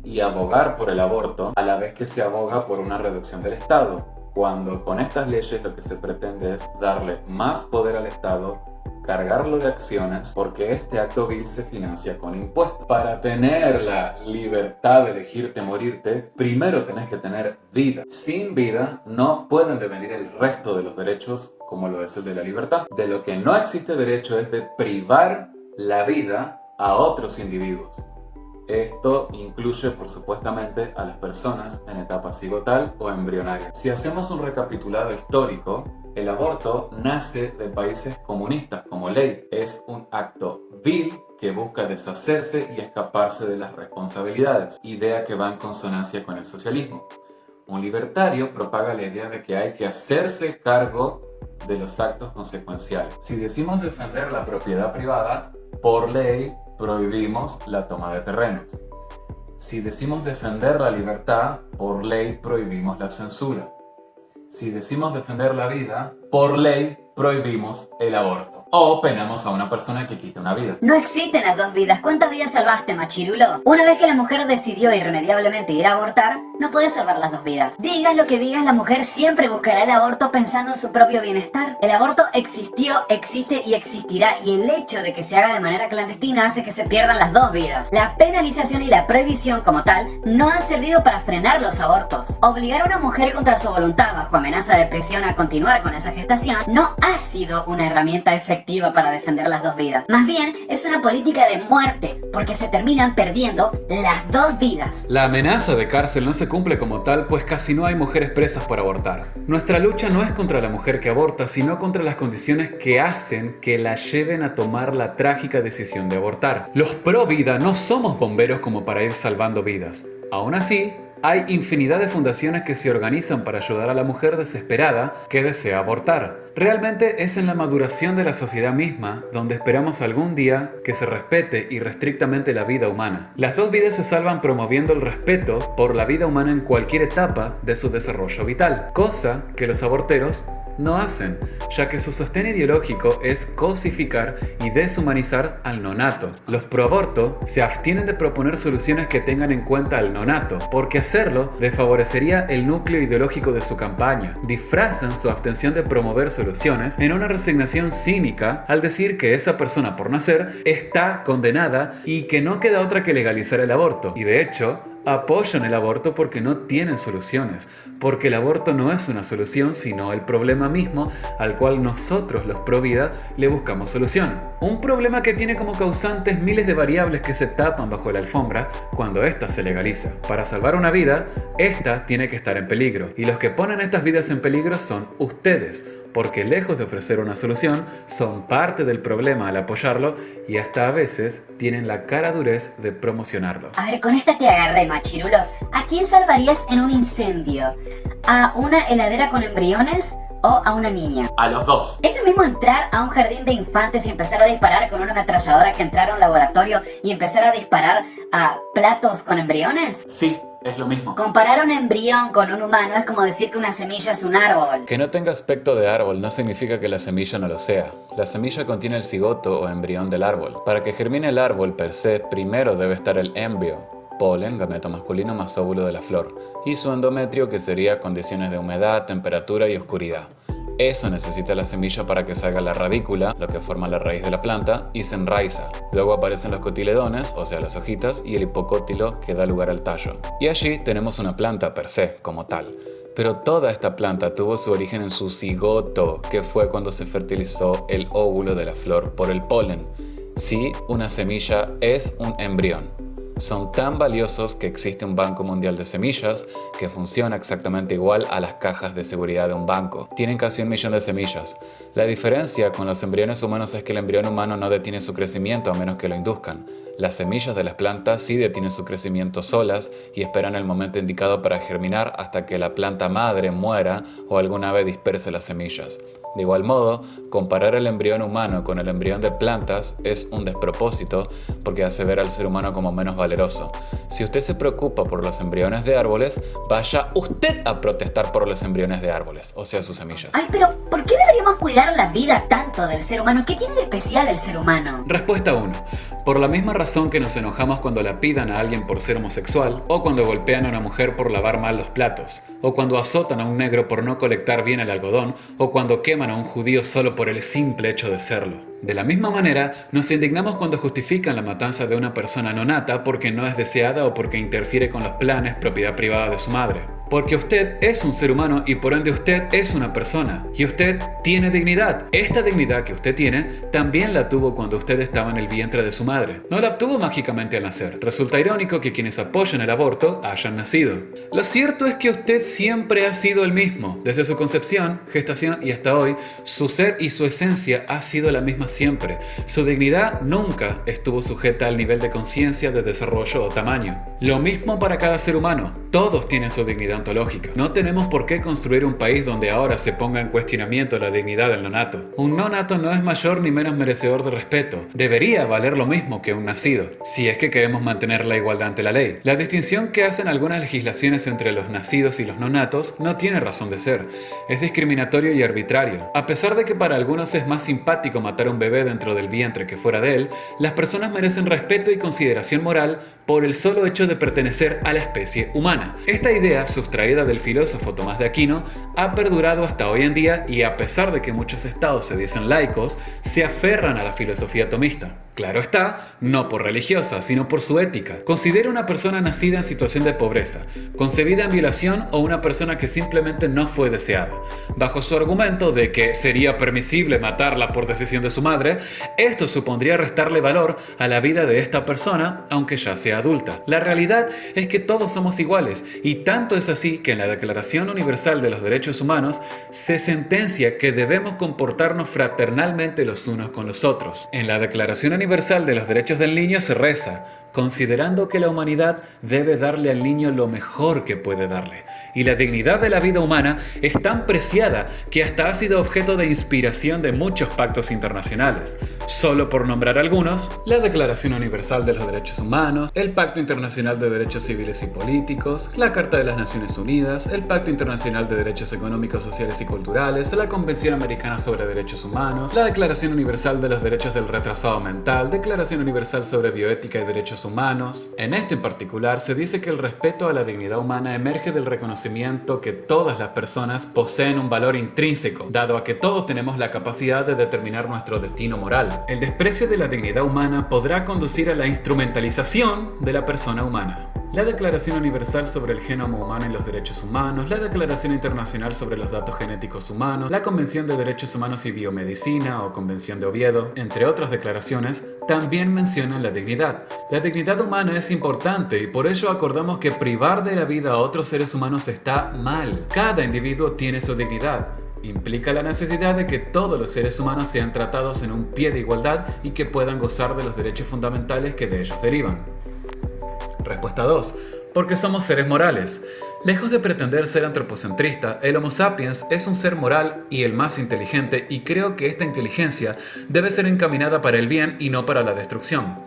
y abogar por el aborto a la vez que se aboga por una reducción del Estado, cuando con estas leyes lo que se pretende es darle más poder al Estado, cargarlo de acciones, porque este acto vil se financia con impuestos. Para tener la libertad de elegirte morirte, primero tenés que tener vida. Sin vida no pueden devenir el resto de los derechos, como lo es el de la libertad. De lo que no existe derecho es de privar la vida a otros individuos. Esto incluye, por supuestamente, a las personas en etapa cigotal o embrionaria. Si hacemos un recapitulado histórico, el aborto nace de países comunistas como ley. Es un acto vil que busca deshacerse y escaparse de las responsabilidades, idea que va en consonancia con el socialismo. Un libertario propaga la idea de que hay que hacerse cargo de los actos consecuenciales. Si decimos defender la propiedad privada, por ley prohibimos la toma de terrenos. Si decimos defender la libertad, por ley prohibimos la censura. Si decimos defender la vida, por ley prohibimos el aborto. O penamos a una persona que quita una vida. No existen las dos vidas. ¿Cuántas vidas salvaste, machirulo? Una vez que la mujer decidió irremediablemente ir a abortar, no puede salvar las dos vidas. Digas lo que digas, la mujer siempre buscará el aborto pensando en su propio bienestar. El aborto existió, existe y existirá, y el hecho de que se haga de manera clandestina hace que se pierdan las dos vidas. La penalización y la prohibición como tal no han servido para frenar los abortos. Obligar a una mujer contra su voluntad bajo amenaza de prisión a continuar con esa gestación no ha sido una herramienta efectiva para defender las dos vidas. Más bien, es una política de muerte, porque se terminan perdiendo las dos vidas. La amenaza de cárcel no se cumple como tal, pues casi no hay mujeres presas por abortar. Nuestra lucha no es contra la mujer que aborta, sino contra las condiciones que hacen que la lleven a tomar la trágica decisión de abortar. Los pro vida no somos bomberos como para ir salvando vidas. Aún así, hay infinidad de fundaciones que se organizan para ayudar a la mujer desesperada que desea abortar. Realmente es en la maduración de la sociedad misma donde esperamos algún día que se respete irrestrictamente la vida humana. Las dos vidas se salvan promoviendo el respeto por la vida humana en cualquier etapa de su desarrollo vital, cosa que los aborteros no hacen, ya que su sostén ideológico es cosificar y deshumanizar al nonato. Los proaborto se abstienen de proponer soluciones que tengan en cuenta al nonato, porque hacerlo desfavorecería el núcleo ideológico de su campaña. Disfrazan su abstención de promover soluciones en una resignación cínica al decir que esa persona por nacer está condenada y que no queda otra que legalizar el aborto. Y de hecho, apoyan el aborto porque no tienen soluciones, porque el aborto no es una solución sino el problema mismo al cual nosotros los pro vida le buscamos solución. Un problema que tiene como causantes miles de variables que se tapan bajo la alfombra cuando ésta se legaliza. Para salvar una vida, ésta tiene que estar en peligro, y los que ponen estas vidas en peligro son ustedes, porque lejos de ofrecer una solución, son parte del problema al apoyarlo y hasta a veces tienen la cara durez de promocionarlo. A ver, con esta te agarré, machirulo. ¿A quién salvarías en un incendio? ¿A una heladera con embriones o a una niña? A los dos. ¿Es lo mismo entrar a un jardín de infantes y empezar a disparar con una ametralladora que entrar a un laboratorio y empezar a disparar a platos con embriones? Sí, es lo mismo. Comparar un embrión con un humano es como decir que una semilla es un árbol. Que no tenga aspecto de árbol no significa que la semilla no lo sea. La semilla contiene el cigoto o embrión del árbol. Para que germine el árbol per se, primero debe estar el embrio, polen, gameto masculino más óvulo de la flor, y su endometrio, que sería condiciones de humedad, temperatura y oscuridad. Eso necesita la semilla para que salga la radícula, lo que forma la raíz de la planta, y se enraiza. Luego aparecen los cotiledones, o sea las hojitas, y el hipocótilo que da lugar al tallo. Y allí tenemos una planta per se, como tal. Pero toda esta planta tuvo su origen en su cigoto, que fue cuando se fertilizó el óvulo de la flor por el polen. Sí, una semilla es un embrión. Son tan valiosos que existe un Banco Mundial de Semillas que funciona exactamente igual a las cajas de seguridad de un banco. Tienen casi 1 millón de semillas. La diferencia con los embriones humanos es que el embrión humano no detiene su crecimiento a menos que lo induzcan. Las semillas de las plantas sí detienen su crecimiento solas y esperan el momento indicado para germinar hasta que la planta madre muera o alguna ave disperse las semillas. De igual modo, comparar el embrión humano con el embrión de plantas es un despropósito porque hace ver al ser humano como menos valeroso. Si usted se preocupa por los embriones de árboles, vaya usted a protestar por los embriones de árboles, o sea, sus semillas. Ay, pero ¿por qué deberíamos cuidar la vida tanto del ser humano? ¿Qué tiene de especial el ser humano? Respuesta 1. Por la misma razón que nos enojamos cuando lapidan a alguien por ser homosexual, o cuando golpean a una mujer por lavar mal los platos, o cuando azotan a un negro por no colectar bien el algodón, o cuando queman a un judío solo por el simple hecho de serlo. De la misma manera, nos indignamos cuando justifican la matanza de una persona no nata porque no es deseada o porque interfiere con los planes propiedad privada de su madre. Porque usted es un ser humano y por ende usted es una persona. Y usted tiene dignidad. Esta dignidad que usted tiene también la tuvo cuando usted estaba en el vientre de su madre. No la obtuvo mágicamente al nacer. Resulta irónico que quienes apoyan el aborto hayan nacido. Lo cierto es que usted siempre ha sido el mismo. Desde su concepción, gestación y hasta hoy, su ser y su esencia ha sido la misma siempre. Su dignidad nunca estuvo sujeta al nivel de conciencia, de desarrollo o tamaño. Lo mismo para cada ser humano. Todos tienen su dignidad ontológica. No tenemos por qué construir un país donde ahora se ponga en cuestionamiento la dignidad del nonato. Un no nato no es mayor ni menos merecedor de respeto. Debería valer lo mismo que un nacido, si es que queremos mantener la igualdad ante la ley. La distinción que hacen algunas legislaciones entre los nacidos y los no natos no tiene razón de ser. Es discriminatorio y arbitrario. A pesar de que para algunos es más simpático matar a un bebé dentro del vientre que fuera de él, las personas merecen respeto y consideración moral por el solo hecho de pertenecer a la especie humana. Esta idea, sustraída del filósofo Tomás de Aquino, ha perdurado hasta hoy en día y a pesar de que muchos estados se dicen laicos, se aferran a la filosofía tomista. Claro está, no por religiosa, sino por su ética. Considera una persona nacida en situación de pobreza, concebida en violación o una persona que simplemente no fue deseada. Bajo su argumento de que sería permisible matarla por decisión de su madre, esto supondría restarle valor a la vida de esta persona, aunque ya sea adulta. La realidad es que todos somos iguales, y tanto es así que en la Declaración Universal de los Derechos Humanos se sentencia que debemos comportarnos fraternalmente los unos con los otros. En la Declaración Universal de los Derechos del Niño se reza: considerando que la humanidad debe darle al niño lo mejor que puede darle. y la dignidad de la vida humana es tan preciada que hasta ha sido objeto de inspiración de muchos pactos internacionales. Solo por nombrar algunos, la Declaración Universal de los Derechos Humanos, el Pacto Internacional de Derechos Civiles y Políticos, la Carta de las Naciones Unidas, el Pacto Internacional de Derechos Económicos, Sociales y Culturales, la Convención Americana sobre Derechos Humanos, la Declaración Universal de los Derechos del Retrasado Mental, Declaración Universal sobre Bioética y Derechos Humanos. En este en particular se dice que el respeto a la dignidad humana emerge del reconocimiento que todas las personas poseen un valor intrínseco, dado a que todos tenemos la capacidad de determinar nuestro destino moral. El desprecio de la dignidad humana podrá conducir a la instrumentalización de la persona humana. La Declaración Universal sobre el Genoma Humano y los Derechos Humanos, la Declaración Internacional sobre los Datos Genéticos Humanos, la Convención de Derechos Humanos y Biomedicina o Convención de Oviedo, entre otras declaraciones, también mencionan la dignidad. La dignidad humana es importante y por ello acordamos que privar de la vida a otros seres humanos está mal. Cada individuo tiene su dignidad. Implica la necesidad de que todos los seres humanos sean tratados en un pie de igualdad y que puedan gozar de los derechos fundamentales que de ellos derivan. Respuesta 2. Porque somos seres morales. Lejos de pretender ser antropocentrista, el Homo sapiens es un ser moral y el más inteligente, y creo que esta inteligencia debe ser encaminada para el bien y no para la destrucción.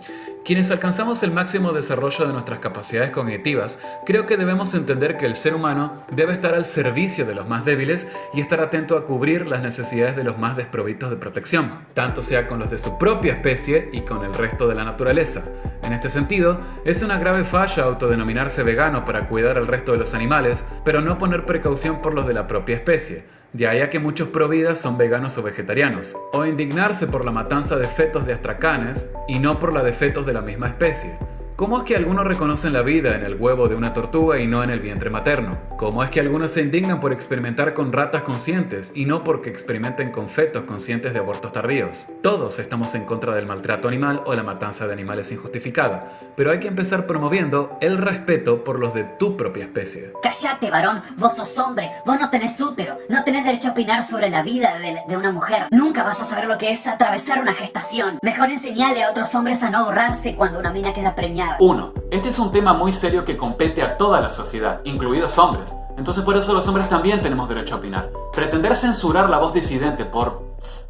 Quienes alcanzamos el máximo desarrollo de nuestras capacidades cognitivas, creo que debemos entender que el ser humano debe estar al servicio de los más débiles y estar atento a cubrir las necesidades de los más desprovistos de protección, tanto sea con los de su propia especie y con el resto de la naturaleza. En este sentido, es una grave falla autodenominarse vegano para cuidar al resto de los animales, pero no poner precaución por los de la propia especie. De ahí a que muchos pro-vida son veganos o vegetarianos, o indignarse por la matanza de fetos de astracanes y no por la de fetos de la misma especie. ¿Cómo es que algunos reconocen la vida en el huevo de una tortuga y no en el vientre materno? ¿Cómo es que algunos se indignan por experimentar con ratas conscientes y no porque experimenten con fetos conscientes de abortos tardíos? Todos estamos en contra del maltrato animal o la matanza de animales injustificada, pero hay que empezar promoviendo el respeto por los de tu propia especie. Cállate, varón, vos sos hombre, vos no tenés útero, no tenés derecho a opinar sobre la vida de una mujer. Nunca vas a saber lo que es atravesar una gestación. Mejor enseñale a otros hombres a no borrarse cuando una mina queda preñada. 1. Este es un tema muy serio que compete a toda la sociedad, incluidos hombres. Entonces por eso los hombres también tenemos derecho a opinar. Pretender censurar la voz disidente por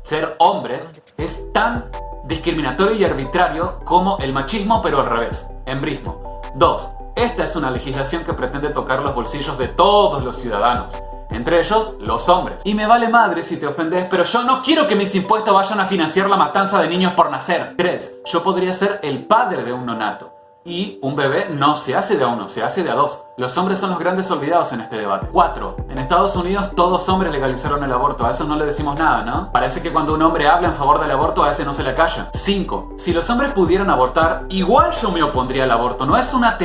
ser hombre es tan discriminatorio y arbitrario como el machismo, pero al revés, embrismo. 2. Esta es una legislación que pretende tocar los bolsillos de todos los ciudadanos, entre ellos los hombres. Y me vale madre si te ofendes, pero yo no quiero que mis impuestos vayan a financiar la matanza de niños por nacer. 3. Yo podría ser el padre de un nonato. Y un bebé no se hace de a uno, se hace de a dos. Los hombres son los grandes olvidados en este debate. 4. En Estados Unidos todos hombres legalizaron el aborto. A eso no le decimos nada, ¿no? Parece que cuando un hombre habla en favor del aborto, a ese no se le calla. 5. Si los hombres pudieran abortar, igual yo me opondría al aborto. No es una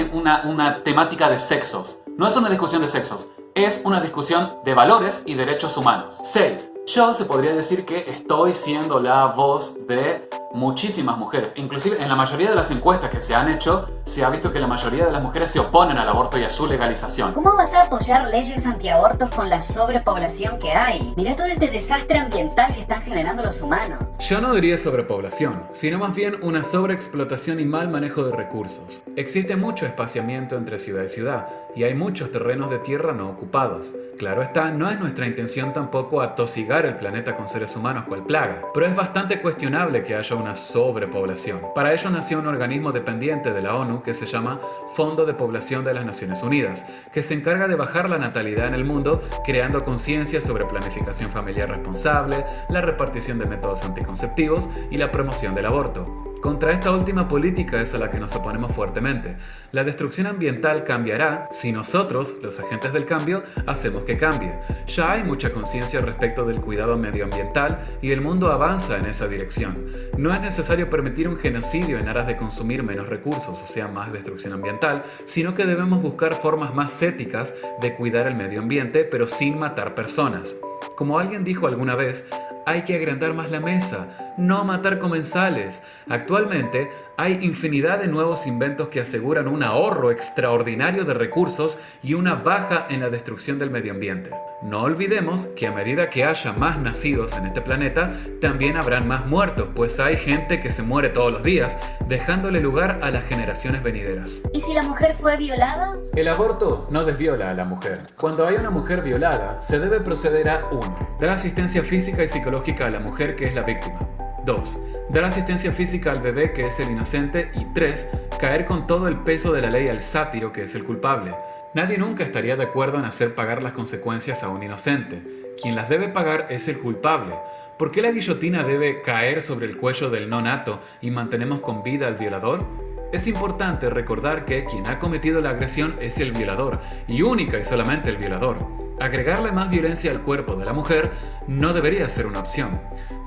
temática de sexos. No es una discusión de sexos. Es una discusión de valores y derechos humanos. 6. Yo se podría decir que estoy siendo la voz de muchísimas mujeres. Inclusive en la mayoría de las encuestas que se han hecho, se ha visto que la mayoría de las mujeres se oponen al aborto y a su legalización. ¿Cómo vas a apoyar leyes antiabortos con la sobrepoblación que hay? Mirá todo este desastre ambiental que están generando los humanos. Yo no diría sobrepoblación, sino más bien una sobreexplotación y mal manejo de recursos. Existe mucho espaciamiento entre ciudad y ciudad, y hay muchos terrenos de tierra no ocupados. Claro está, no es nuestra intención tampoco atosigar el planeta con seres humanos cual plaga, pero es bastante cuestionable que haya una sobrepoblación. Para ello nació un organismo dependiente de la ONU que se llama Fondo de Población de las Naciones Unidas, que se encarga de bajar la natalidad en el mundo, creando conciencia sobre planificación familiar responsable, la repartición de métodos anticonceptivos y la promoción del aborto. Contra esta última política es a la que nos oponemos fuertemente. La destrucción ambiental cambiará si nosotros, los agentes del cambio, hacemos que cambie. Ya hay mucha conciencia respecto del cuidado medioambiental y el mundo avanza en esa dirección. No es necesario permitir un genocidio en aras de consumir menos recursos, o sea, más destrucción ambiental, sino que debemos buscar formas más éticas de cuidar el medio ambiente, pero sin matar personas. Como alguien dijo alguna vez, hay que agrandar más la mesa, no matar comensales. Actualmente hay infinidad de nuevos inventos que aseguran un ahorro extraordinario de recursos y una baja en la destrucción del medio ambiente. No olvidemos que a medida que haya más nacidos en este planeta, también habrán más muertos, pues hay gente que se muere todos los días, dejándole lugar a las generaciones venideras. ¿Y si la mujer fue violada? El aborto no desviola a la mujer. Cuando hay una mujer violada, se debe proceder a 1. Dar asistencia física y psicológica a la mujer que es la víctima. 2. Dar asistencia física al bebé que es el inocente. Y 3. Caer con todo el peso de la ley al sátiro que es el culpable. Nadie nunca estaría de acuerdo en hacer pagar las consecuencias a un inocente. Quien las debe pagar es el culpable. ¿Por qué la guillotina debe caer sobre el cuello del nonato y mantenemos con vida al violador? Es importante recordar que quien ha cometido la agresión es el violador, y única y solamente el violador. Agregarle más violencia al cuerpo de la mujer no debería ser una opción.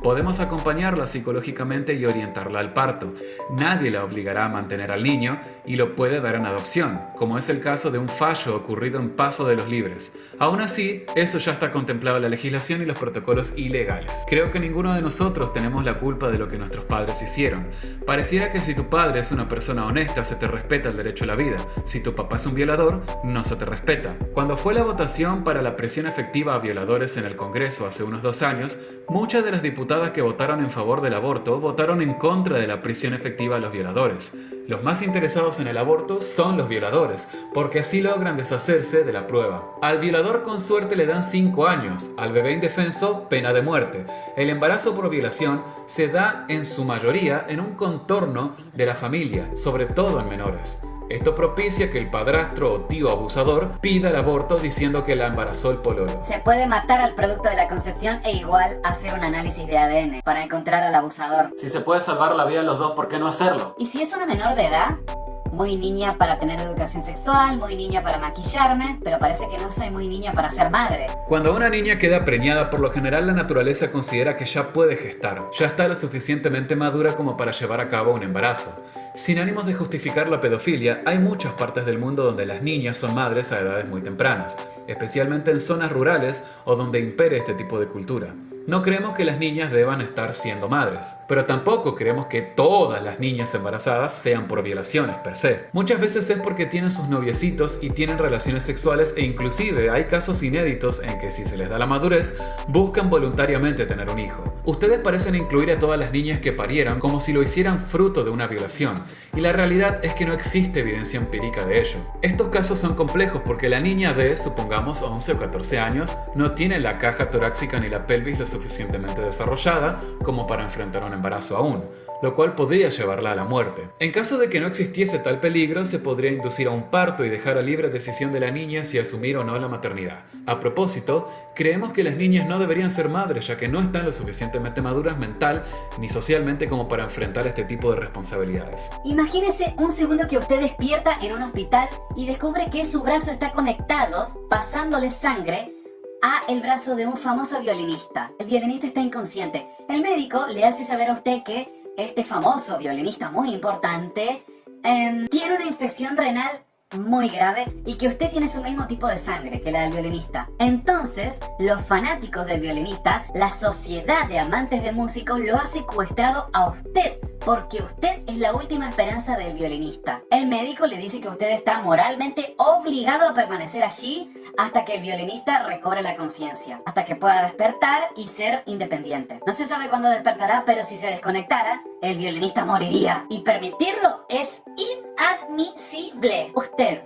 Podemos acompañarla psicológicamente y orientarla al parto. Nadie la obligará a mantener al niño y lo puede dar en adopción, como es el caso de un fallo ocurrido en Paso de los Libres. Aún así, eso ya está contemplado en la legislación y los protocolos ilegales. Creo que ninguno de nosotros tenemos la culpa de lo que nuestros padres hicieron. Pareciera que si tu padre es una persona honesta, se te respeta el derecho a la vida. Si tu papá es un violador, no se te respeta. Cuando fue la votación para la prisión efectiva a violadores en el Congreso hace unos 2 años, muchas de las diputadas que votaron en favor del aborto votaron en contra de la prisión efectiva a los violadores. Los más interesados en el aborto son los violadores, porque así logran deshacerse de la prueba. Al violador con suerte le dan 5 años, al bebé indefenso pena de muerte. El embarazo por violación se da en su mayoría en un contorno de la familia, sobre todo en menores. Esto propicia que el padrastro o tío abusador pida el aborto diciendo que la embarazó el pololo. Se puede matar al producto de la concepción e igual hacer un análisis de ADN para encontrar al abusador. Si se puede salvar la vida de los dos, ¿por qué no hacerlo? ¿Y si es una menor de edad? Muy niña para tener educación sexual, muy niña para maquillarme, pero parece que no soy muy niña para ser madre. Cuando una niña queda preñada, por lo general la naturaleza considera que ya puede gestar, ya está lo suficientemente madura como para llevar a cabo un embarazo. Sin ánimos de justificar la pedofilia, hay muchas partes del mundo donde las niñas son madres a edades muy tempranas, especialmente en zonas rurales o donde impere este tipo de cultura. No creemos que las niñas deban estar siendo madres, pero tampoco creemos que todas las niñas embarazadas sean por violaciones per se. Muchas veces es porque tienen sus noviecitos y tienen relaciones sexuales e inclusive hay casos inéditos en que si se les da la madurez, buscan voluntariamente tener un hijo. Ustedes parecen incluir a todas las niñas que parieron como si lo hicieran fruto de una violación, y la realidad es que no existe evidencia empírica de ello. Estos casos son complejos porque la niña de, supongamos, 11 o 14 años, no tiene la caja torácica ni la pelvis lo suficientemente desarrollada como para enfrentar un embarazo aún, lo cual podría llevarla a la muerte. En caso de que no existiese tal peligro, se podría inducir a un parto y dejar a libre decisión de la niña si asumir o no la maternidad. A propósito, creemos que las niñas no deberían ser madres, ya que no están lo suficientemente maduras mental ni socialmente como para enfrentar este tipo de responsabilidades. Imagínese un segundo que usted despierta en un hospital y descubre que su brazo está conectado, pasándole sangre a el brazo de un famoso violinista. El violinista está inconsciente. El médico le hace saber a usted que este famoso violinista muy importante tiene una infección renal muy grave y que usted tiene su mismo tipo de sangre que la del violinista. Entonces, los fanáticos del violinista, la sociedad de amantes de músicos, lo ha secuestrado a usted porque usted es la última esperanza del violinista. El médico le dice que usted está moralmente obligado a permanecer allí hasta que el violinista recobre la conciencia, hasta que pueda despertar y ser independiente. No se sabe cuándo despertará, pero si se desconectara, el violinista moriría. Y permitirlo es inadmisible. ¿Usted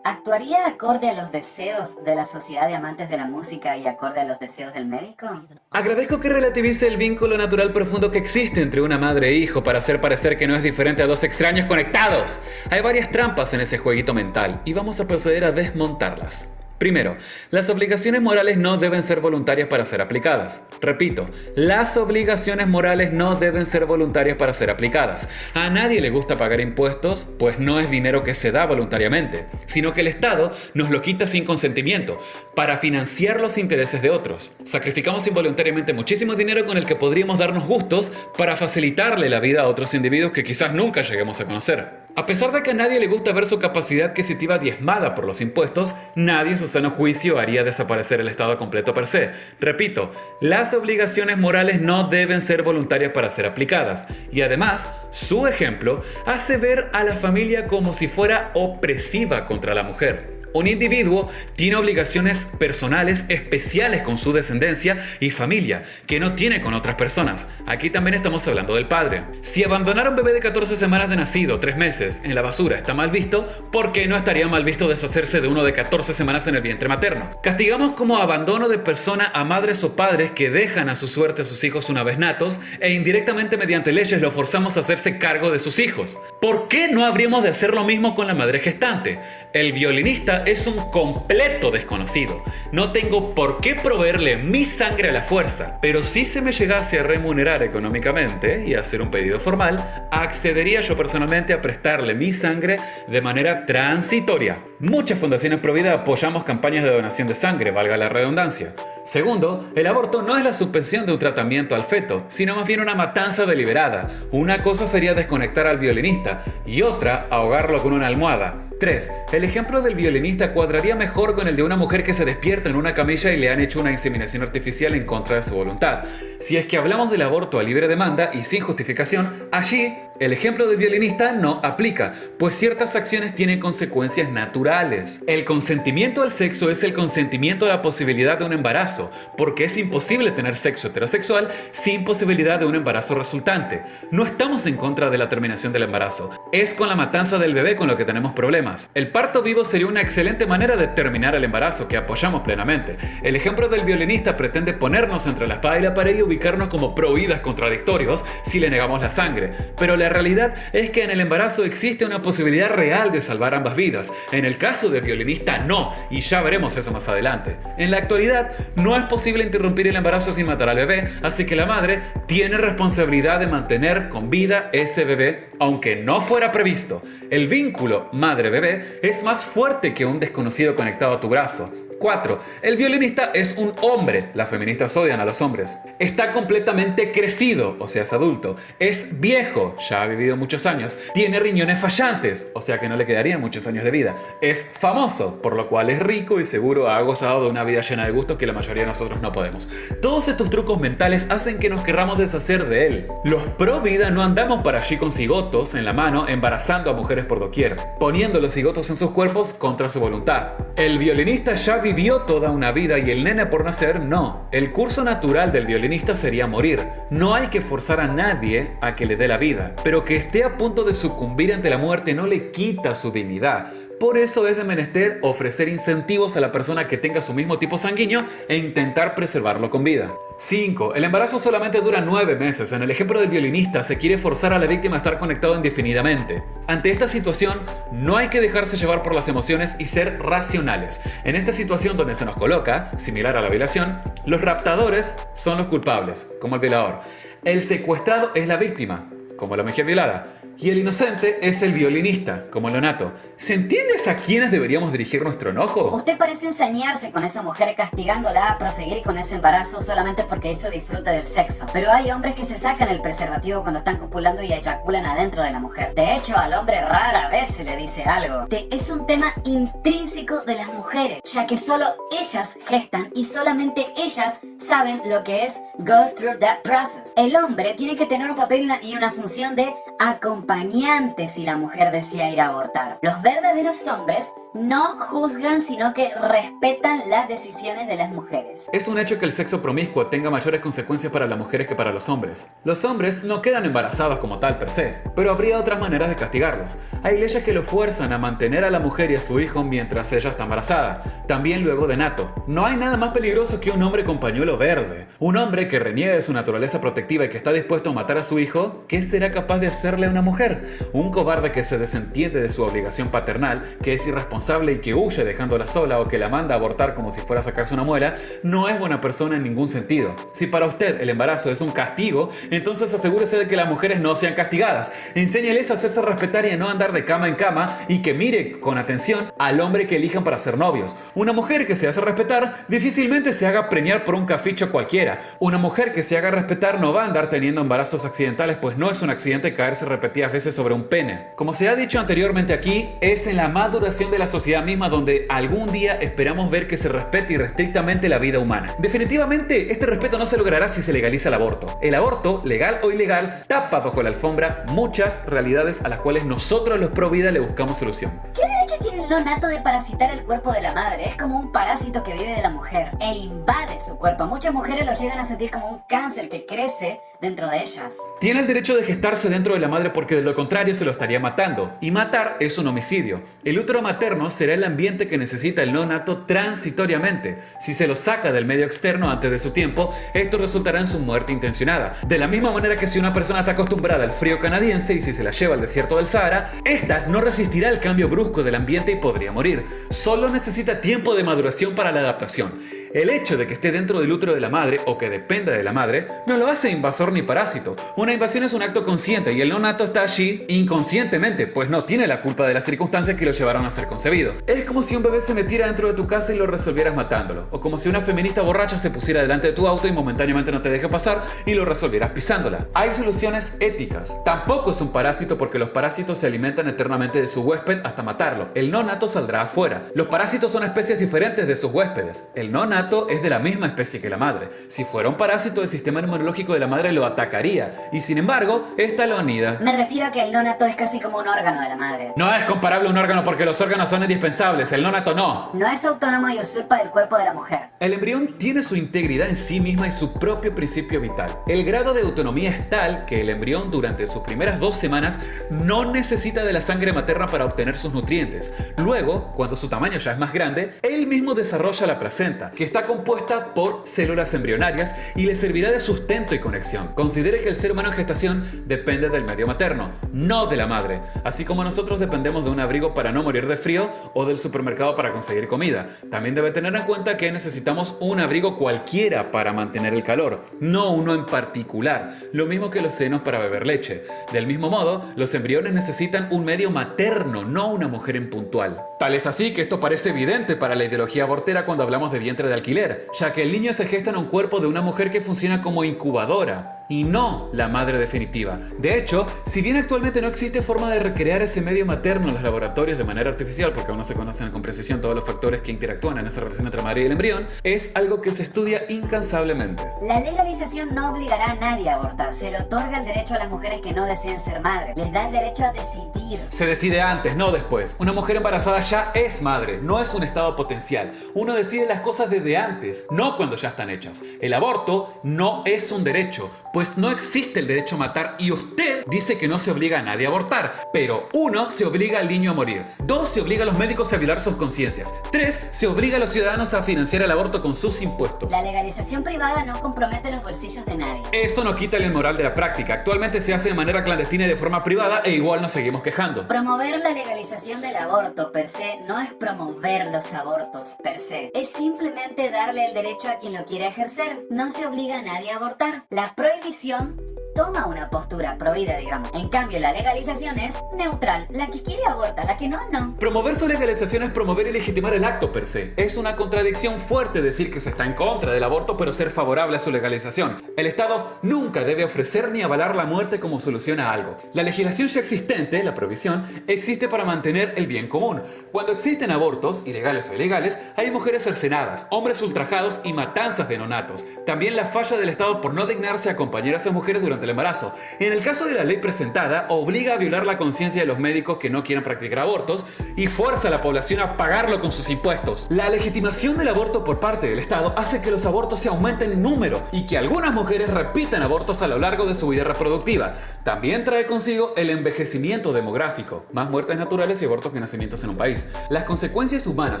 actuaría acorde a los deseos de la sociedad de amantes de la música y acorde a los deseos del médico? Agradezco que relativice el vínculo natural profundo que existe entre una madre e hijo para hacer parecer que no es diferente a dos extraños conectados. Hay varias trampas en ese jueguito mental y vamos a proceder a desmontarlas. Primero, las obligaciones morales no deben ser voluntarias para ser aplicadas. Repito, las obligaciones morales no deben ser voluntarias para ser aplicadas. A nadie le gusta pagar impuestos, pues no es dinero que se da voluntariamente, sino que el Estado nos lo quita sin consentimiento, para financiar los intereses de otros. Sacrificamos involuntariamente muchísimo dinero con el que podríamos darnos gustos para facilitarle la vida a otros individuos que quizás nunca lleguemos a conocer. A pesar de que a nadie le gusta ver su capacidad adquisitiva diezmada por los impuestos, nadie su sano juicio haría desaparecer el estado completo per se. Repito, las obligaciones morales no deben ser voluntarias para ser aplicadas. Y además, su ejemplo hace ver a la familia como si fuera opresiva contra la mujer. Un individuo tiene obligaciones personales especiales con su descendencia y familia, que no tiene con otras personas. Aquí también estamos hablando del padre. Si abandonar a un bebé de 14 semanas de nacido, 3 meses, en la basura está mal visto, ¿por qué no estaría mal visto deshacerse de uno de 14 semanas en el vientre materno? Castigamos como abandono de persona a madres o padres que dejan a su suerte a sus hijos una vez natos e indirectamente mediante leyes lo forzamos a hacerse cargo de sus hijos. ¿Por qué no habríamos de hacer lo mismo con la madre gestante? El violinista es un completo desconocido. No tengo por qué proveerle mi sangre a la fuerza, pero si se me llegase a remunerar económicamente y a hacer un pedido formal, accedería yo personalmente a prestarle mi sangre de manera transitoria. Muchas fundaciones pro vida apoyamos campañas de donación de sangre, valga la redundancia. Segundo, el aborto no es la suspensión de un tratamiento al feto, sino más bien una matanza deliberada. Una cosa sería desconectar al violinista y otra, ahogarlo con una almohada. 3. El ejemplo del violinista cuadraría mejor con el de una mujer que se despierta en una camilla y le han hecho una inseminación artificial en contra de su voluntad. Si es que hablamos del aborto a libre demanda y sin justificación, allí el ejemplo del violinista no aplica, pues ciertas acciones tienen consecuencias naturales. El consentimiento al sexo es el consentimiento a la posibilidad de un embarazo, porque es imposible tener sexo heterosexual sin posibilidad de un embarazo resultante. No estamos en contra de la terminación del embarazo, es con la matanza del bebé con lo que tenemos problemas. El parto vivo sería una excelente manera de terminar el embarazo, que apoyamos plenamente. El ejemplo del violinista pretende ponernos entre la espada y la pared y ubicarnos como providas contradictorios si le negamos la sangre, pero la realidad es que en el embarazo existe una posibilidad real de salvar ambas vidas. En el caso del violinista no, y ya veremos eso más adelante. En la actualidad no es posible interrumpir el embarazo sin matar al bebé, así que la madre tiene responsabilidad de mantener con vida ese bebé, aunque no fuera previsto. El vínculo madre-bebé es más fuerte que un desconocido conectado a tu brazo. 4. El violinista es un hombre. Las feministas odian a los hombres. Está completamente crecido, o sea, es adulto. Es viejo, ya ha vivido muchos años. Tiene riñones fallantes, o sea que no le quedarían muchos años de vida. Es famoso, por lo cual es rico y seguro ha gozado de una vida llena de gustos que la mayoría de nosotros no podemos. Todos estos trucos mentales hacen que nos querramos deshacer de él. Los pro vida no andamos para allí con cigotos en la mano, embarazando a mujeres por doquier, poniendo los cigotos en sus cuerpos contra su voluntad. El violinista ya vivió toda una vida y el nene por nacer no. El curso natural del violinista sería morir. No hay que forzar a nadie a que le dé la vida, pero que esté a punto de sucumbir ante la muerte no le quita su dignidad. Por eso es de menester ofrecer incentivos a la persona que tenga su mismo tipo sanguíneo e intentar preservarlo con vida. 5. El embarazo solamente dura 9 meses. En el ejemplo del violinista se quiere forzar a la víctima a estar conectado indefinidamente. Ante esta situación no hay que dejarse llevar por las emociones y ser racionales. En esta situación donde se nos coloca, similar a la violación, los raptadores son los culpables, como el violador. El secuestrado es la víctima, como la mujer violada. Y el inocente es el violinista, como el nonato. ¿Se entiende a quiénes deberíamos dirigir nuestro enojo? Usted parece ensañarse con esa mujer castigándola a proseguir con ese embarazo solamente porque eso disfruta del sexo. Pero hay hombres que se sacan el preservativo cuando están copulando y eyaculan adentro de la mujer. De hecho, al hombre rara vez se le dice algo. Es un tema intrínseco de las mujeres, ya que solo ellas gestan y solamente ellas saben lo que es go through that process. El hombre tiene que tener un papel y una función de acompañante si la mujer desea ir a abortar. Los verdaderos hombres no juzgan, sino que respetan las decisiones de las mujeres. Es un hecho que el sexo promiscuo tenga mayores consecuencias para las mujeres que para los hombres. Los hombres no quedan embarazados como tal per se, pero habría otras maneras de castigarlos. Hay leyes que lo fuerzan a mantener a la mujer y a su hijo mientras ella está embarazada, también luego de nato. No hay nada más peligroso que un hombre con pañuelo verde. Un hombre que reniega de su naturaleza protectiva y que está dispuesto a matar a su hijo, ¿qué será capaz de hacerle a una mujer? Un cobarde que se desentiende de su obligación paternal, que es irresponsable y que huye dejándola sola o que la manda a abortar como si fuera a sacarse una muela, no es buena persona en ningún sentido. Si para usted el embarazo es un castigo, entonces asegúrese de que las mujeres no sean castigadas. Enséñeles a hacerse respetar y a no andar de cama en cama, y que mire con atención al hombre que elijan para ser novios. Una mujer que se hace respetar difícilmente se haga preñar por un caficho cualquiera. Una mujer que se haga respetar no va a andar teniendo embarazos accidentales, pues no es un accidente caerse repetidas veces sobre un pene. Como se ha dicho anteriormente aquí, es en la maduración de las sociedad misma donde algún día esperamos ver que se respete irrestrictamente la vida humana. Definitivamente, este respeto no se logrará si se legaliza el aborto. El aborto, legal o ilegal, tapa bajo la alfombra muchas realidades a las cuales nosotros los pro vida le buscamos solución. ¿Qué derecho tiene el no nato de parasitar el cuerpo de la madre? Es como un parásito que vive de la mujer e invade su cuerpo. Muchas mujeres lo llegan a sentir como un cáncer que crece dentro de ellas. Tiene el derecho de gestarse dentro de la madre porque de lo contrario se lo estaría matando. Y matar es un homicidio. El útero materno será el ambiente que necesita el no nato transitoriamente. Si se lo saca del medio externo antes de su tiempo, esto resultará en su muerte intencionada. De la misma manera que si una persona está acostumbrada al frío canadiense y si se la lleva al desierto del Sahara, esta no resistirá el cambio brusco del ambiente y podría morir. Solo necesita tiempo de maduración para la adaptación. El hecho de que esté dentro del útero de la madre o que dependa de la madre no lo hace invasor ni parásito. Una invasión es un acto consciente y el no nato está allí inconscientemente, pues no tiene la culpa de las circunstancias que lo llevaron a ser concebido. Es como si un bebé se metiera dentro de tu casa y lo resolvieras matándolo, o como si una feminista borracha se pusiera delante de tu auto y momentáneamente no te deje pasar y lo resolvieras pisándola. Hay soluciones éticas. Tampoco es un parásito porque los parásitos se alimentan eternamente de su huésped hasta matarlo. El no nato saldrá afuera. Los parásitos son especies diferentes de sus huéspedes. El no nato es de la misma especie que la madre. Si fuera un parásito, el sistema inmunológico de la madre lo atacaría y sin embargo, esta lo anida. Me refiero a que el no nato es casi como un órgano de la madre. No es comparable a un órgano porque los órganos son indispensables, el no nato no. No es autónomo y usurpa el cuerpo de la mujer. El embrión tiene su integridad en sí misma y su propio principio vital. El grado de autonomía es tal que el embrión durante sus primeras 2 semanas no necesita de la sangre materna para obtener sus nutrientes. Luego, cuando su tamaño ya es más grande, él mismo desarrolla la placenta, que está compuesta por células embrionarias y le servirá de sustento y conexión. Considere que el ser humano en gestación depende del medio materno, no de la madre, así como nosotros dependemos de un abrigo para no morir de frío o del supermercado para conseguir comida. También debe tener en cuenta que necesitamos un abrigo cualquiera para mantener el calor, no uno en particular, lo mismo que los senos para beber leche. Del mismo modo, los embriones necesitan un medio materno, no una mujer en puntual. Tal es así que esto parece evidente para la ideología abortera cuando hablamos de vientre de alquiler, ya que el niño se gesta en un cuerpo de una mujer que funciona como incubadora y no la madre definitiva. De hecho, si bien actualmente no existe forma de recrear ese medio materno en los laboratorios de manera artificial, porque aún no se conocen con precisión todos los factores que interactúan en esa relación entre madre y el embrión, es algo que se estudia incansablemente. La legalización no obligará a nadie a abortar, se le otorga el derecho a las mujeres que no deseen ser madres, les da el derecho a decidir. Se decide antes, no después. Una mujer embarazada ya es madre, no es un estado potencial. Uno decide las cosas desde antes, no cuando ya están hechas. El aborto no es un derecho, pues no existe el derecho a matar y usted dice que no se obliga a nadie a abortar. Pero 1. Se obliga al niño a morir. 2. Se obliga a los médicos a violar sus conciencias. 3. Se obliga a los ciudadanos a financiar el aborto con sus impuestos. La legalización privada no compromete los bolsillos de nadie. Eso no quita el inmoral de la práctica. Actualmente se hace de manera clandestina y de forma privada e igual nos seguimos quejando. Promover la legalización del aborto per se no es promover los abortos per se. Es simplemente darle el derecho a quien lo quiere ejercer. No se obliga a nadie a abortar. La prohibición toma una postura prohibida, digamos. En cambio, la legalización es neutral. La que quiere aborta, la que no, no. Promover su legalización es promover y legitimar el acto per se. Es una contradicción fuerte decir que se está en contra del aborto pero ser favorable a su legalización. El Estado nunca debe ofrecer ni avalar la muerte como solución a algo. La legislación ya existente, la prohibición, existe para mantener el bien común. Cuando existen abortos, ilegales o ilegales, hay mujeres cercenadas, hombres ultrajados y matanzas de neonatos. También la falla del Estado por no dignarse a acompañar a esas mujeres durante el embarazo. En el caso de la ley presentada, obliga a violar la conciencia de los médicos que no quieran practicar abortos y fuerza a la población a pagarlo con sus impuestos. La legitimación del aborto por parte del Estado hace que los abortos se aumenten en número y que algunas mujeres repitan abortos a lo largo de su vida reproductiva. También trae consigo el envejecimiento demográfico, más muertes naturales y abortos que nacimientos en un país. Las consecuencias humanas,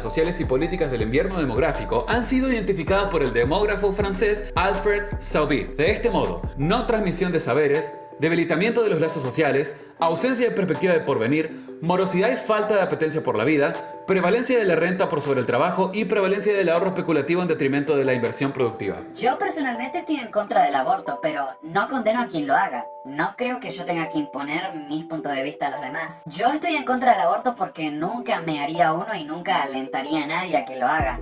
sociales y políticas del invierno demográfico han sido identificadas por el demógrafo francés Alfred Sauvé. De este modo, no transmisión de saberes, debilitamiento de los lazos sociales, ausencia de perspectiva de porvenir, morosidad y falta de apetencia por la vida, prevalencia de la renta por sobre el trabajo y prevalencia del ahorro especulativo en detrimento de la inversión productiva. Yo personalmente estoy en contra del aborto, pero no condeno a quien lo haga. No creo que yo tenga que imponer mis puntos de vista a los demás. Yo estoy en contra del aborto porque nunca me haría uno y nunca alentaría a nadie a que lo haga.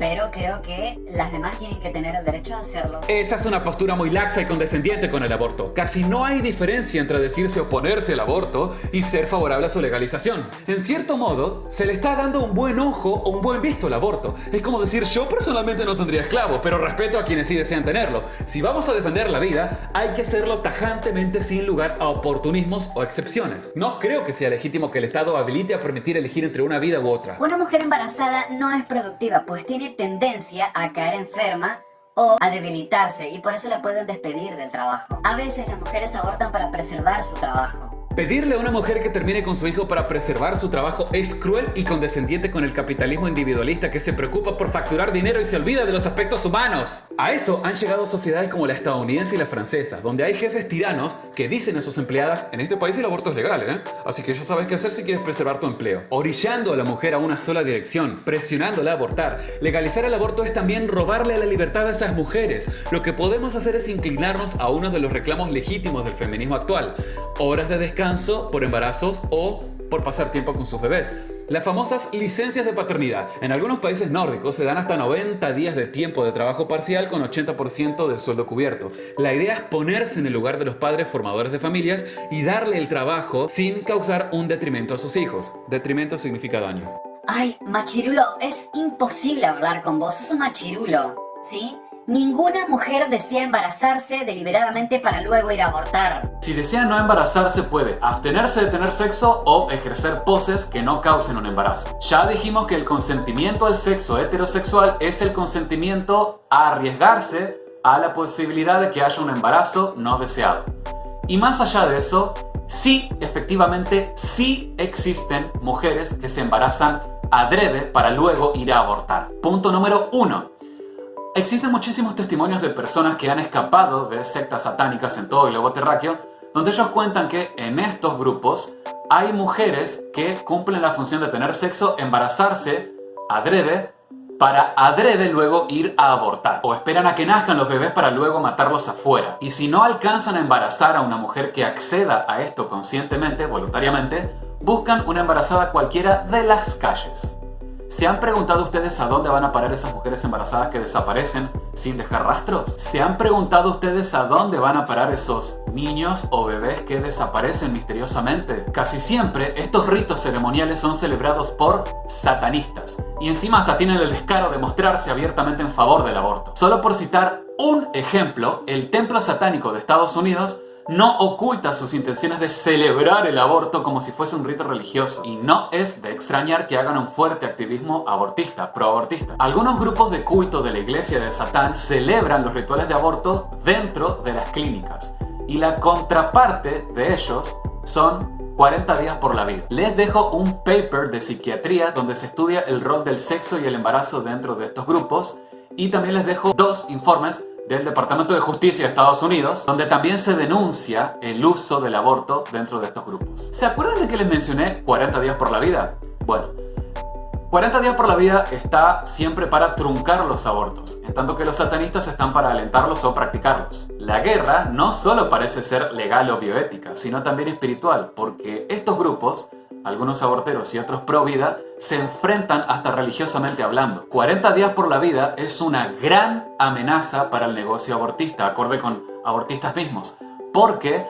pero creo que las demás tienen que tener el derecho de hacerlo. Esa es una postura muy laxa y condescendiente con el aborto. Casi no hay diferencia entre decirse oponerse al aborto y ser favorable a su legalización. En cierto modo, se le está dando un buen ojo o un buen visto al aborto. Es como decir, yo personalmente no tendría esclavos, pero respeto a quienes sí desean tenerlo. Si vamos a defender la vida, hay que hacerlo tajantemente sin lugar a oportunismos o excepciones. No creo que sea legítimo que el Estado habilite a permitir elegir entre una vida u otra. Una mujer embarazada no es productiva, pues tiene tendencia a caer enferma o a debilitarse y por eso la pueden despedir del trabajo. A veces las mujeres abortan para preservar su trabajo. Pedirle a una mujer que termine con su hijo para preservar su trabajo es cruel y condescendiente con el capitalismo individualista que se preocupa por facturar dinero y se olvida de los aspectos humanos. A eso han llegado sociedades como la estadounidense y la francesa, donde hay jefes tiranos que dicen a sus empleadas, en este país el aborto es legal, así que ya sabes qué hacer si quieres preservar tu empleo. Orillando a la mujer a una sola dirección, presionándola a abortar. Legalizar el aborto es también robarle la libertad a esas mujeres. Lo que podemos hacer es inclinarnos a uno de los reclamos legítimos del feminismo actual. Horas de descanso por embarazos o por pasar tiempo con sus bebés. Las famosas licencias de paternidad. En algunos países nórdicos se dan hasta 90 días de tiempo de trabajo parcial con 80% del sueldo cubierto. La idea es ponerse en el lugar de los padres formadores de familias y darle el trabajo sin causar un detrimento a sus hijos. Detrimento significa daño. Ay, machirulo, es imposible hablar con vos, sos un machirulo, ¿sí? Ninguna mujer desea embarazarse deliberadamente para luego ir a abortar. Si desea no embarazarse, puede abstenerse de tener sexo o ejercer poses que no causen un embarazo. Ya dijimos que el consentimiento al sexo heterosexual es el consentimiento a arriesgarse a la posibilidad de que haya un embarazo no deseado. Y más allá de eso, sí, efectivamente, sí existen mujeres que se embarazan adrede para luego ir a abortar. Punto número 1. Existen muchísimos testimonios de personas que han escapado de sectas satánicas en todo el globo terráqueo, donde ellos cuentan que en estos grupos hay mujeres que cumplen la función de tener sexo, embarazarse adrede, para adrede luego ir a abortar. O esperan a que nazcan los bebés para luego matarlos afuera. Y si no alcanzan a embarazar a una mujer que acceda a esto conscientemente, voluntariamente, buscan una embarazada cualquiera de las calles. ¿Se han preguntado ustedes a dónde van a parar esas mujeres embarazadas que desaparecen sin dejar rastros? ¿Se han preguntado ustedes a dónde van a parar esos niños o bebés que desaparecen misteriosamente? Casi siempre estos ritos ceremoniales son celebrados por satanistas y encima hasta tienen el descaro de mostrarse abiertamente en favor del aborto. Solo por citar un ejemplo, el templo satánico de Estados Unidos no oculta sus intenciones de celebrar el aborto como si fuese un rito religioso. Y no es de extrañar que hagan un fuerte activismo abortista, proabortista. Algunos grupos de culto de la iglesia de Satán celebran los rituales de aborto dentro de las clínicas. Y la contraparte de ellos son 40 días por la vida. Les dejo un paper de psiquiatría donde se estudia el rol del sexo y el embarazo dentro de estos grupos. Y también les dejo 2 informes del Departamento de Justicia de Estados Unidos, donde también se denuncia el uso del aborto dentro de estos grupos. ¿Se acuerdan de que les mencioné 40 días por la vida? Bueno, 40 días por la vida está siempre para truncar los abortos, en tanto que los satanistas están para alentarlos o practicarlos. La guerra no solo parece ser legal o bioética, sino también espiritual, porque estos grupos, algunos aborteros y otros pro vida, se enfrentan hasta religiosamente hablando. 40 días por la vida es una gran amenaza para el negocio abortista, acorde con abortistas mismos, porque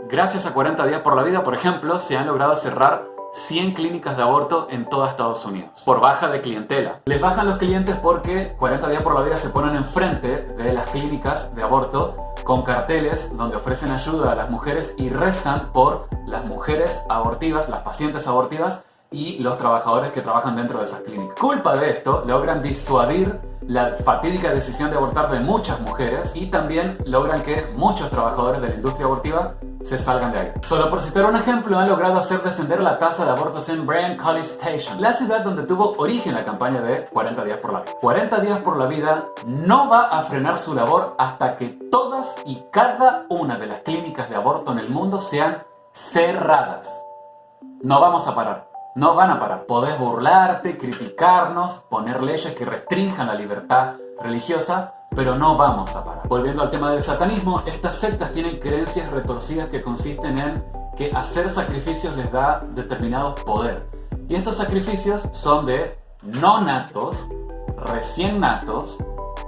gracias a 40 días por la vida, por ejemplo, se han logrado cerrar 100 clínicas de aborto en todo Estados Unidos, por baja de clientela. Les bajan los clientes porque 40 días por la vida se ponen enfrente de las clínicas de aborto con carteles donde ofrecen ayuda a las mujeres y rezan por las mujeres abortivas, las pacientes abortivas y los trabajadores que trabajan dentro de esas clínicas. Culpa de esto, logran disuadir la fatídica decisión de abortar de muchas mujeres y también logran que muchos trabajadores de la industria abortiva se salgan de ahí. Solo por citar un ejemplo, han logrado hacer descender la tasa de abortos en Bryan College Station, la ciudad donde tuvo origen la campaña de 40 días por la vida. 40 días por la vida no va a frenar su labor hasta que todas y cada una de las clínicas de aborto en el mundo sean cerradas. No vamos a parar. No van a parar. Podés burlarte, criticarnos, poner leyes que restrinjan la libertad religiosa, pero no vamos a parar. Volviendo al tema del satanismo, estas sectas tienen creencias retorcidas que consisten en que hacer sacrificios les da determinado poder. Y estos sacrificios son de no natos, recién natos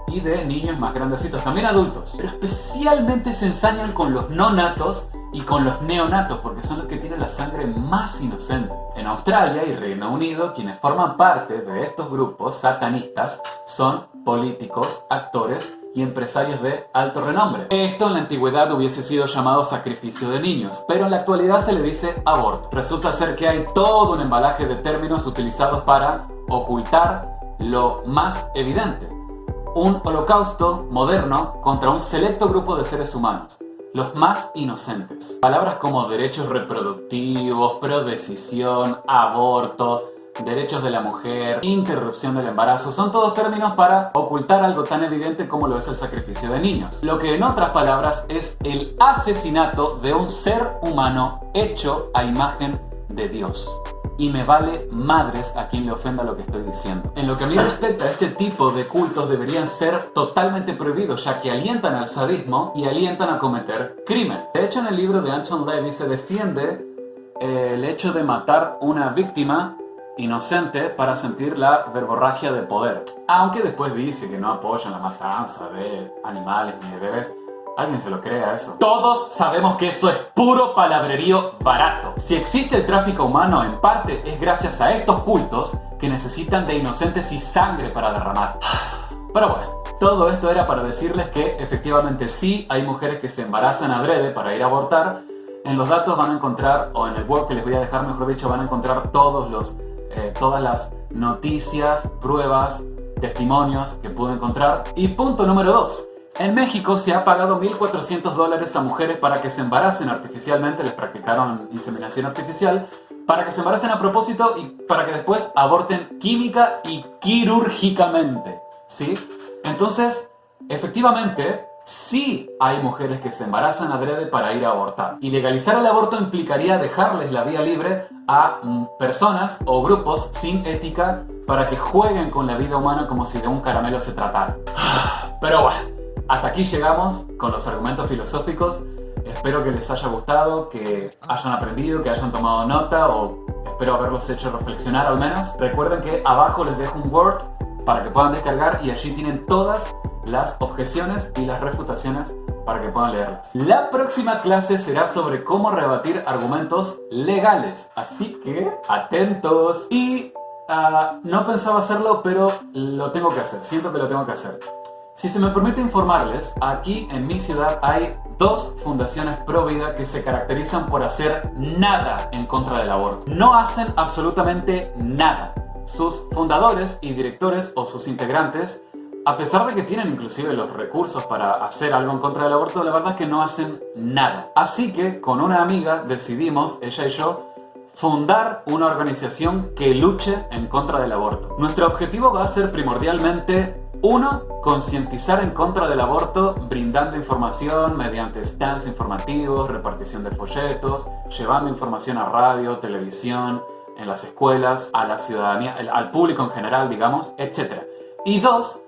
y de niños más grandecitos, también adultos. Pero especialmente se ensañan con los no natos y con los neonatos, porque son los que tienen la sangre más inocente. En Australia y Reino Unido, quienes forman parte de estos grupos satanistas son políticos, actores y empresarios de alto renombre. Esto en la antigüedad hubiese sido llamado sacrificio de niños, pero en la actualidad se le dice aborto. Resulta ser que hay todo un embalaje de términos utilizados para ocultar lo más evidente: un holocausto moderno contra un selecto grupo de seres humanos, los más inocentes. Palabras como derechos reproductivos, prodecisión, aborto, derechos de la mujer, interrupción del embarazo, son todos términos para ocultar algo tan evidente como lo es el sacrificio de niños. Lo que en otras palabras es el asesinato de un ser humano hecho a imagen de Dios. Y me vale madres a quien le ofenda lo que estoy diciendo. En lo que a mí respecta, este tipo de cultos deberían ser totalmente prohibidos, ya que alientan al sadismo y alientan a cometer crimen. De hecho, en el libro de Anton Levy se defiende el hecho de matar una víctima inocente para sentir la verborragia de poder. Aunque después dice que no apoyan la matanza de animales ni de bebés. ¿Alguien se lo cree a eso? Todos sabemos que eso es puro palabrerío barato. Si existe el tráfico humano, en parte es gracias a estos cultos que necesitan de inocentes y sangre para derramar. Pero bueno, todo esto era para decirles que efectivamente sí hay mujeres que se embarazan adrede para ir a abortar. En los datos van a encontrar, o en el blog que les voy a dejar, mejor dicho, van a encontrar todas las noticias, pruebas, testimonios que pude encontrar. Y punto número 2. En México se ha pagado $1,400 a mujeres para que se embaracen artificialmente, les practicaron inseminación artificial, para que se embaracen a propósito y para que después aborten química y quirúrgicamente, ¿sí? Entonces, efectivamente, sí hay mujeres que se embarazan adrede para ir a abortar. Y legalizar el aborto implicaría dejarles la vía libre a personas o grupos sin ética para que jueguen con la vida humana como si de un caramelo se tratara. Pero bueno, hasta aquí llegamos con los argumentos filosóficos. Espero que les haya gustado, que hayan aprendido, que hayan tomado nota, o espero haberlos hecho reflexionar al menos. Recuerden que abajo les dejo un Word para que puedan descargar y allí tienen todas las objeciones y las refutaciones para que puedan leerlas. La próxima clase será sobre cómo rebatir argumentos legales, así que atentos. Y no pensaba hacerlo, pero lo tengo que hacer, siento que lo tengo que hacer. Si se me permite informarles, aquí en mi ciudad hay 2 fundaciones pro vida que se caracterizan por hacer nada en contra del aborto. No hacen absolutamente nada. Sus fundadores y directores o sus integrantes, a pesar de que tienen inclusive los recursos para hacer algo en contra del aborto, la verdad es que no hacen nada. Así que con una amiga decidimos, ella y yo, fundar una organización que luche en contra del aborto. Nuestro objetivo va a ser primordialmente: 1. Concientizar en contra del aborto, brindando información mediante stands informativos, repartición de folletos, llevando información a radio, televisión, en las escuelas, a la ciudadanía, al público en general, digamos, etc. Y 2.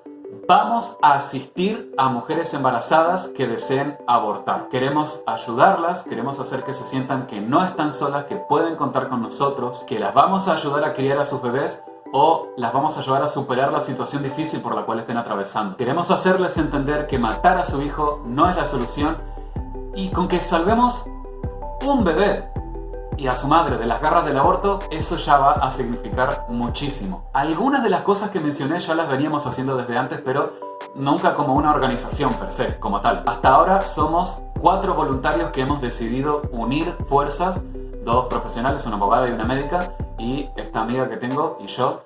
Vamos a asistir a mujeres embarazadas que deseen abortar. Queremos ayudarlas, queremos hacer que se sientan que no están solas, que pueden contar con nosotros, que las vamos a ayudar a criar a sus bebés o las vamos a ayudar a superar la situación difícil por la cual estén atravesando. Queremos hacerles entender que matar a su hijo no es la solución y con que salvemos un bebé y a su madre de las garras del aborto, eso ya va a significar muchísimo. Algunas de las cosas que mencioné ya las veníamos haciendo desde antes, pero nunca como una organización per se, como tal. Hasta ahora somos 4 voluntarios que hemos decidido unir fuerzas, 2 profesionales, una abogada y una médica, y esta amiga que tengo y yo,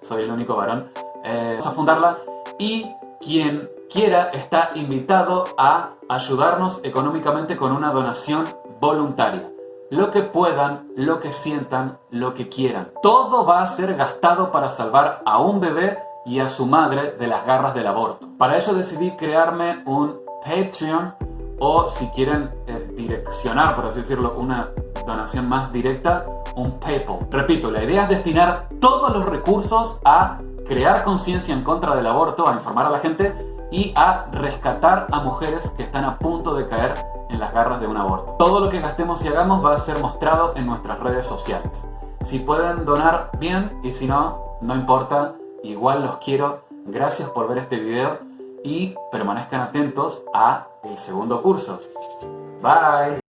soy el único varón, vamos a fundarla, y quien quiera está invitado a ayudarnos económicamente con una donación voluntaria. Lo que puedan, lo que sientan, lo que quieran. Todo va a ser gastado para salvar a un bebé y a su madre de las garras del aborto. Para ello decidí crearme un Patreon, o si quieren direccionar, por así decirlo, una donación más directa, un PayPal. Repito, la idea es destinar todos los recursos a crear conciencia en contra del aborto, a informar a la gente y a rescatar a mujeres que están a punto de caer en las garras de un aborto. Todo lo que gastemos y hagamos va a ser mostrado en nuestras redes sociales. Si pueden donar, bien, y si no, no importa. igual los quiero. Gracias por ver este video y permanezcan atentos a el segundo curso. Bye.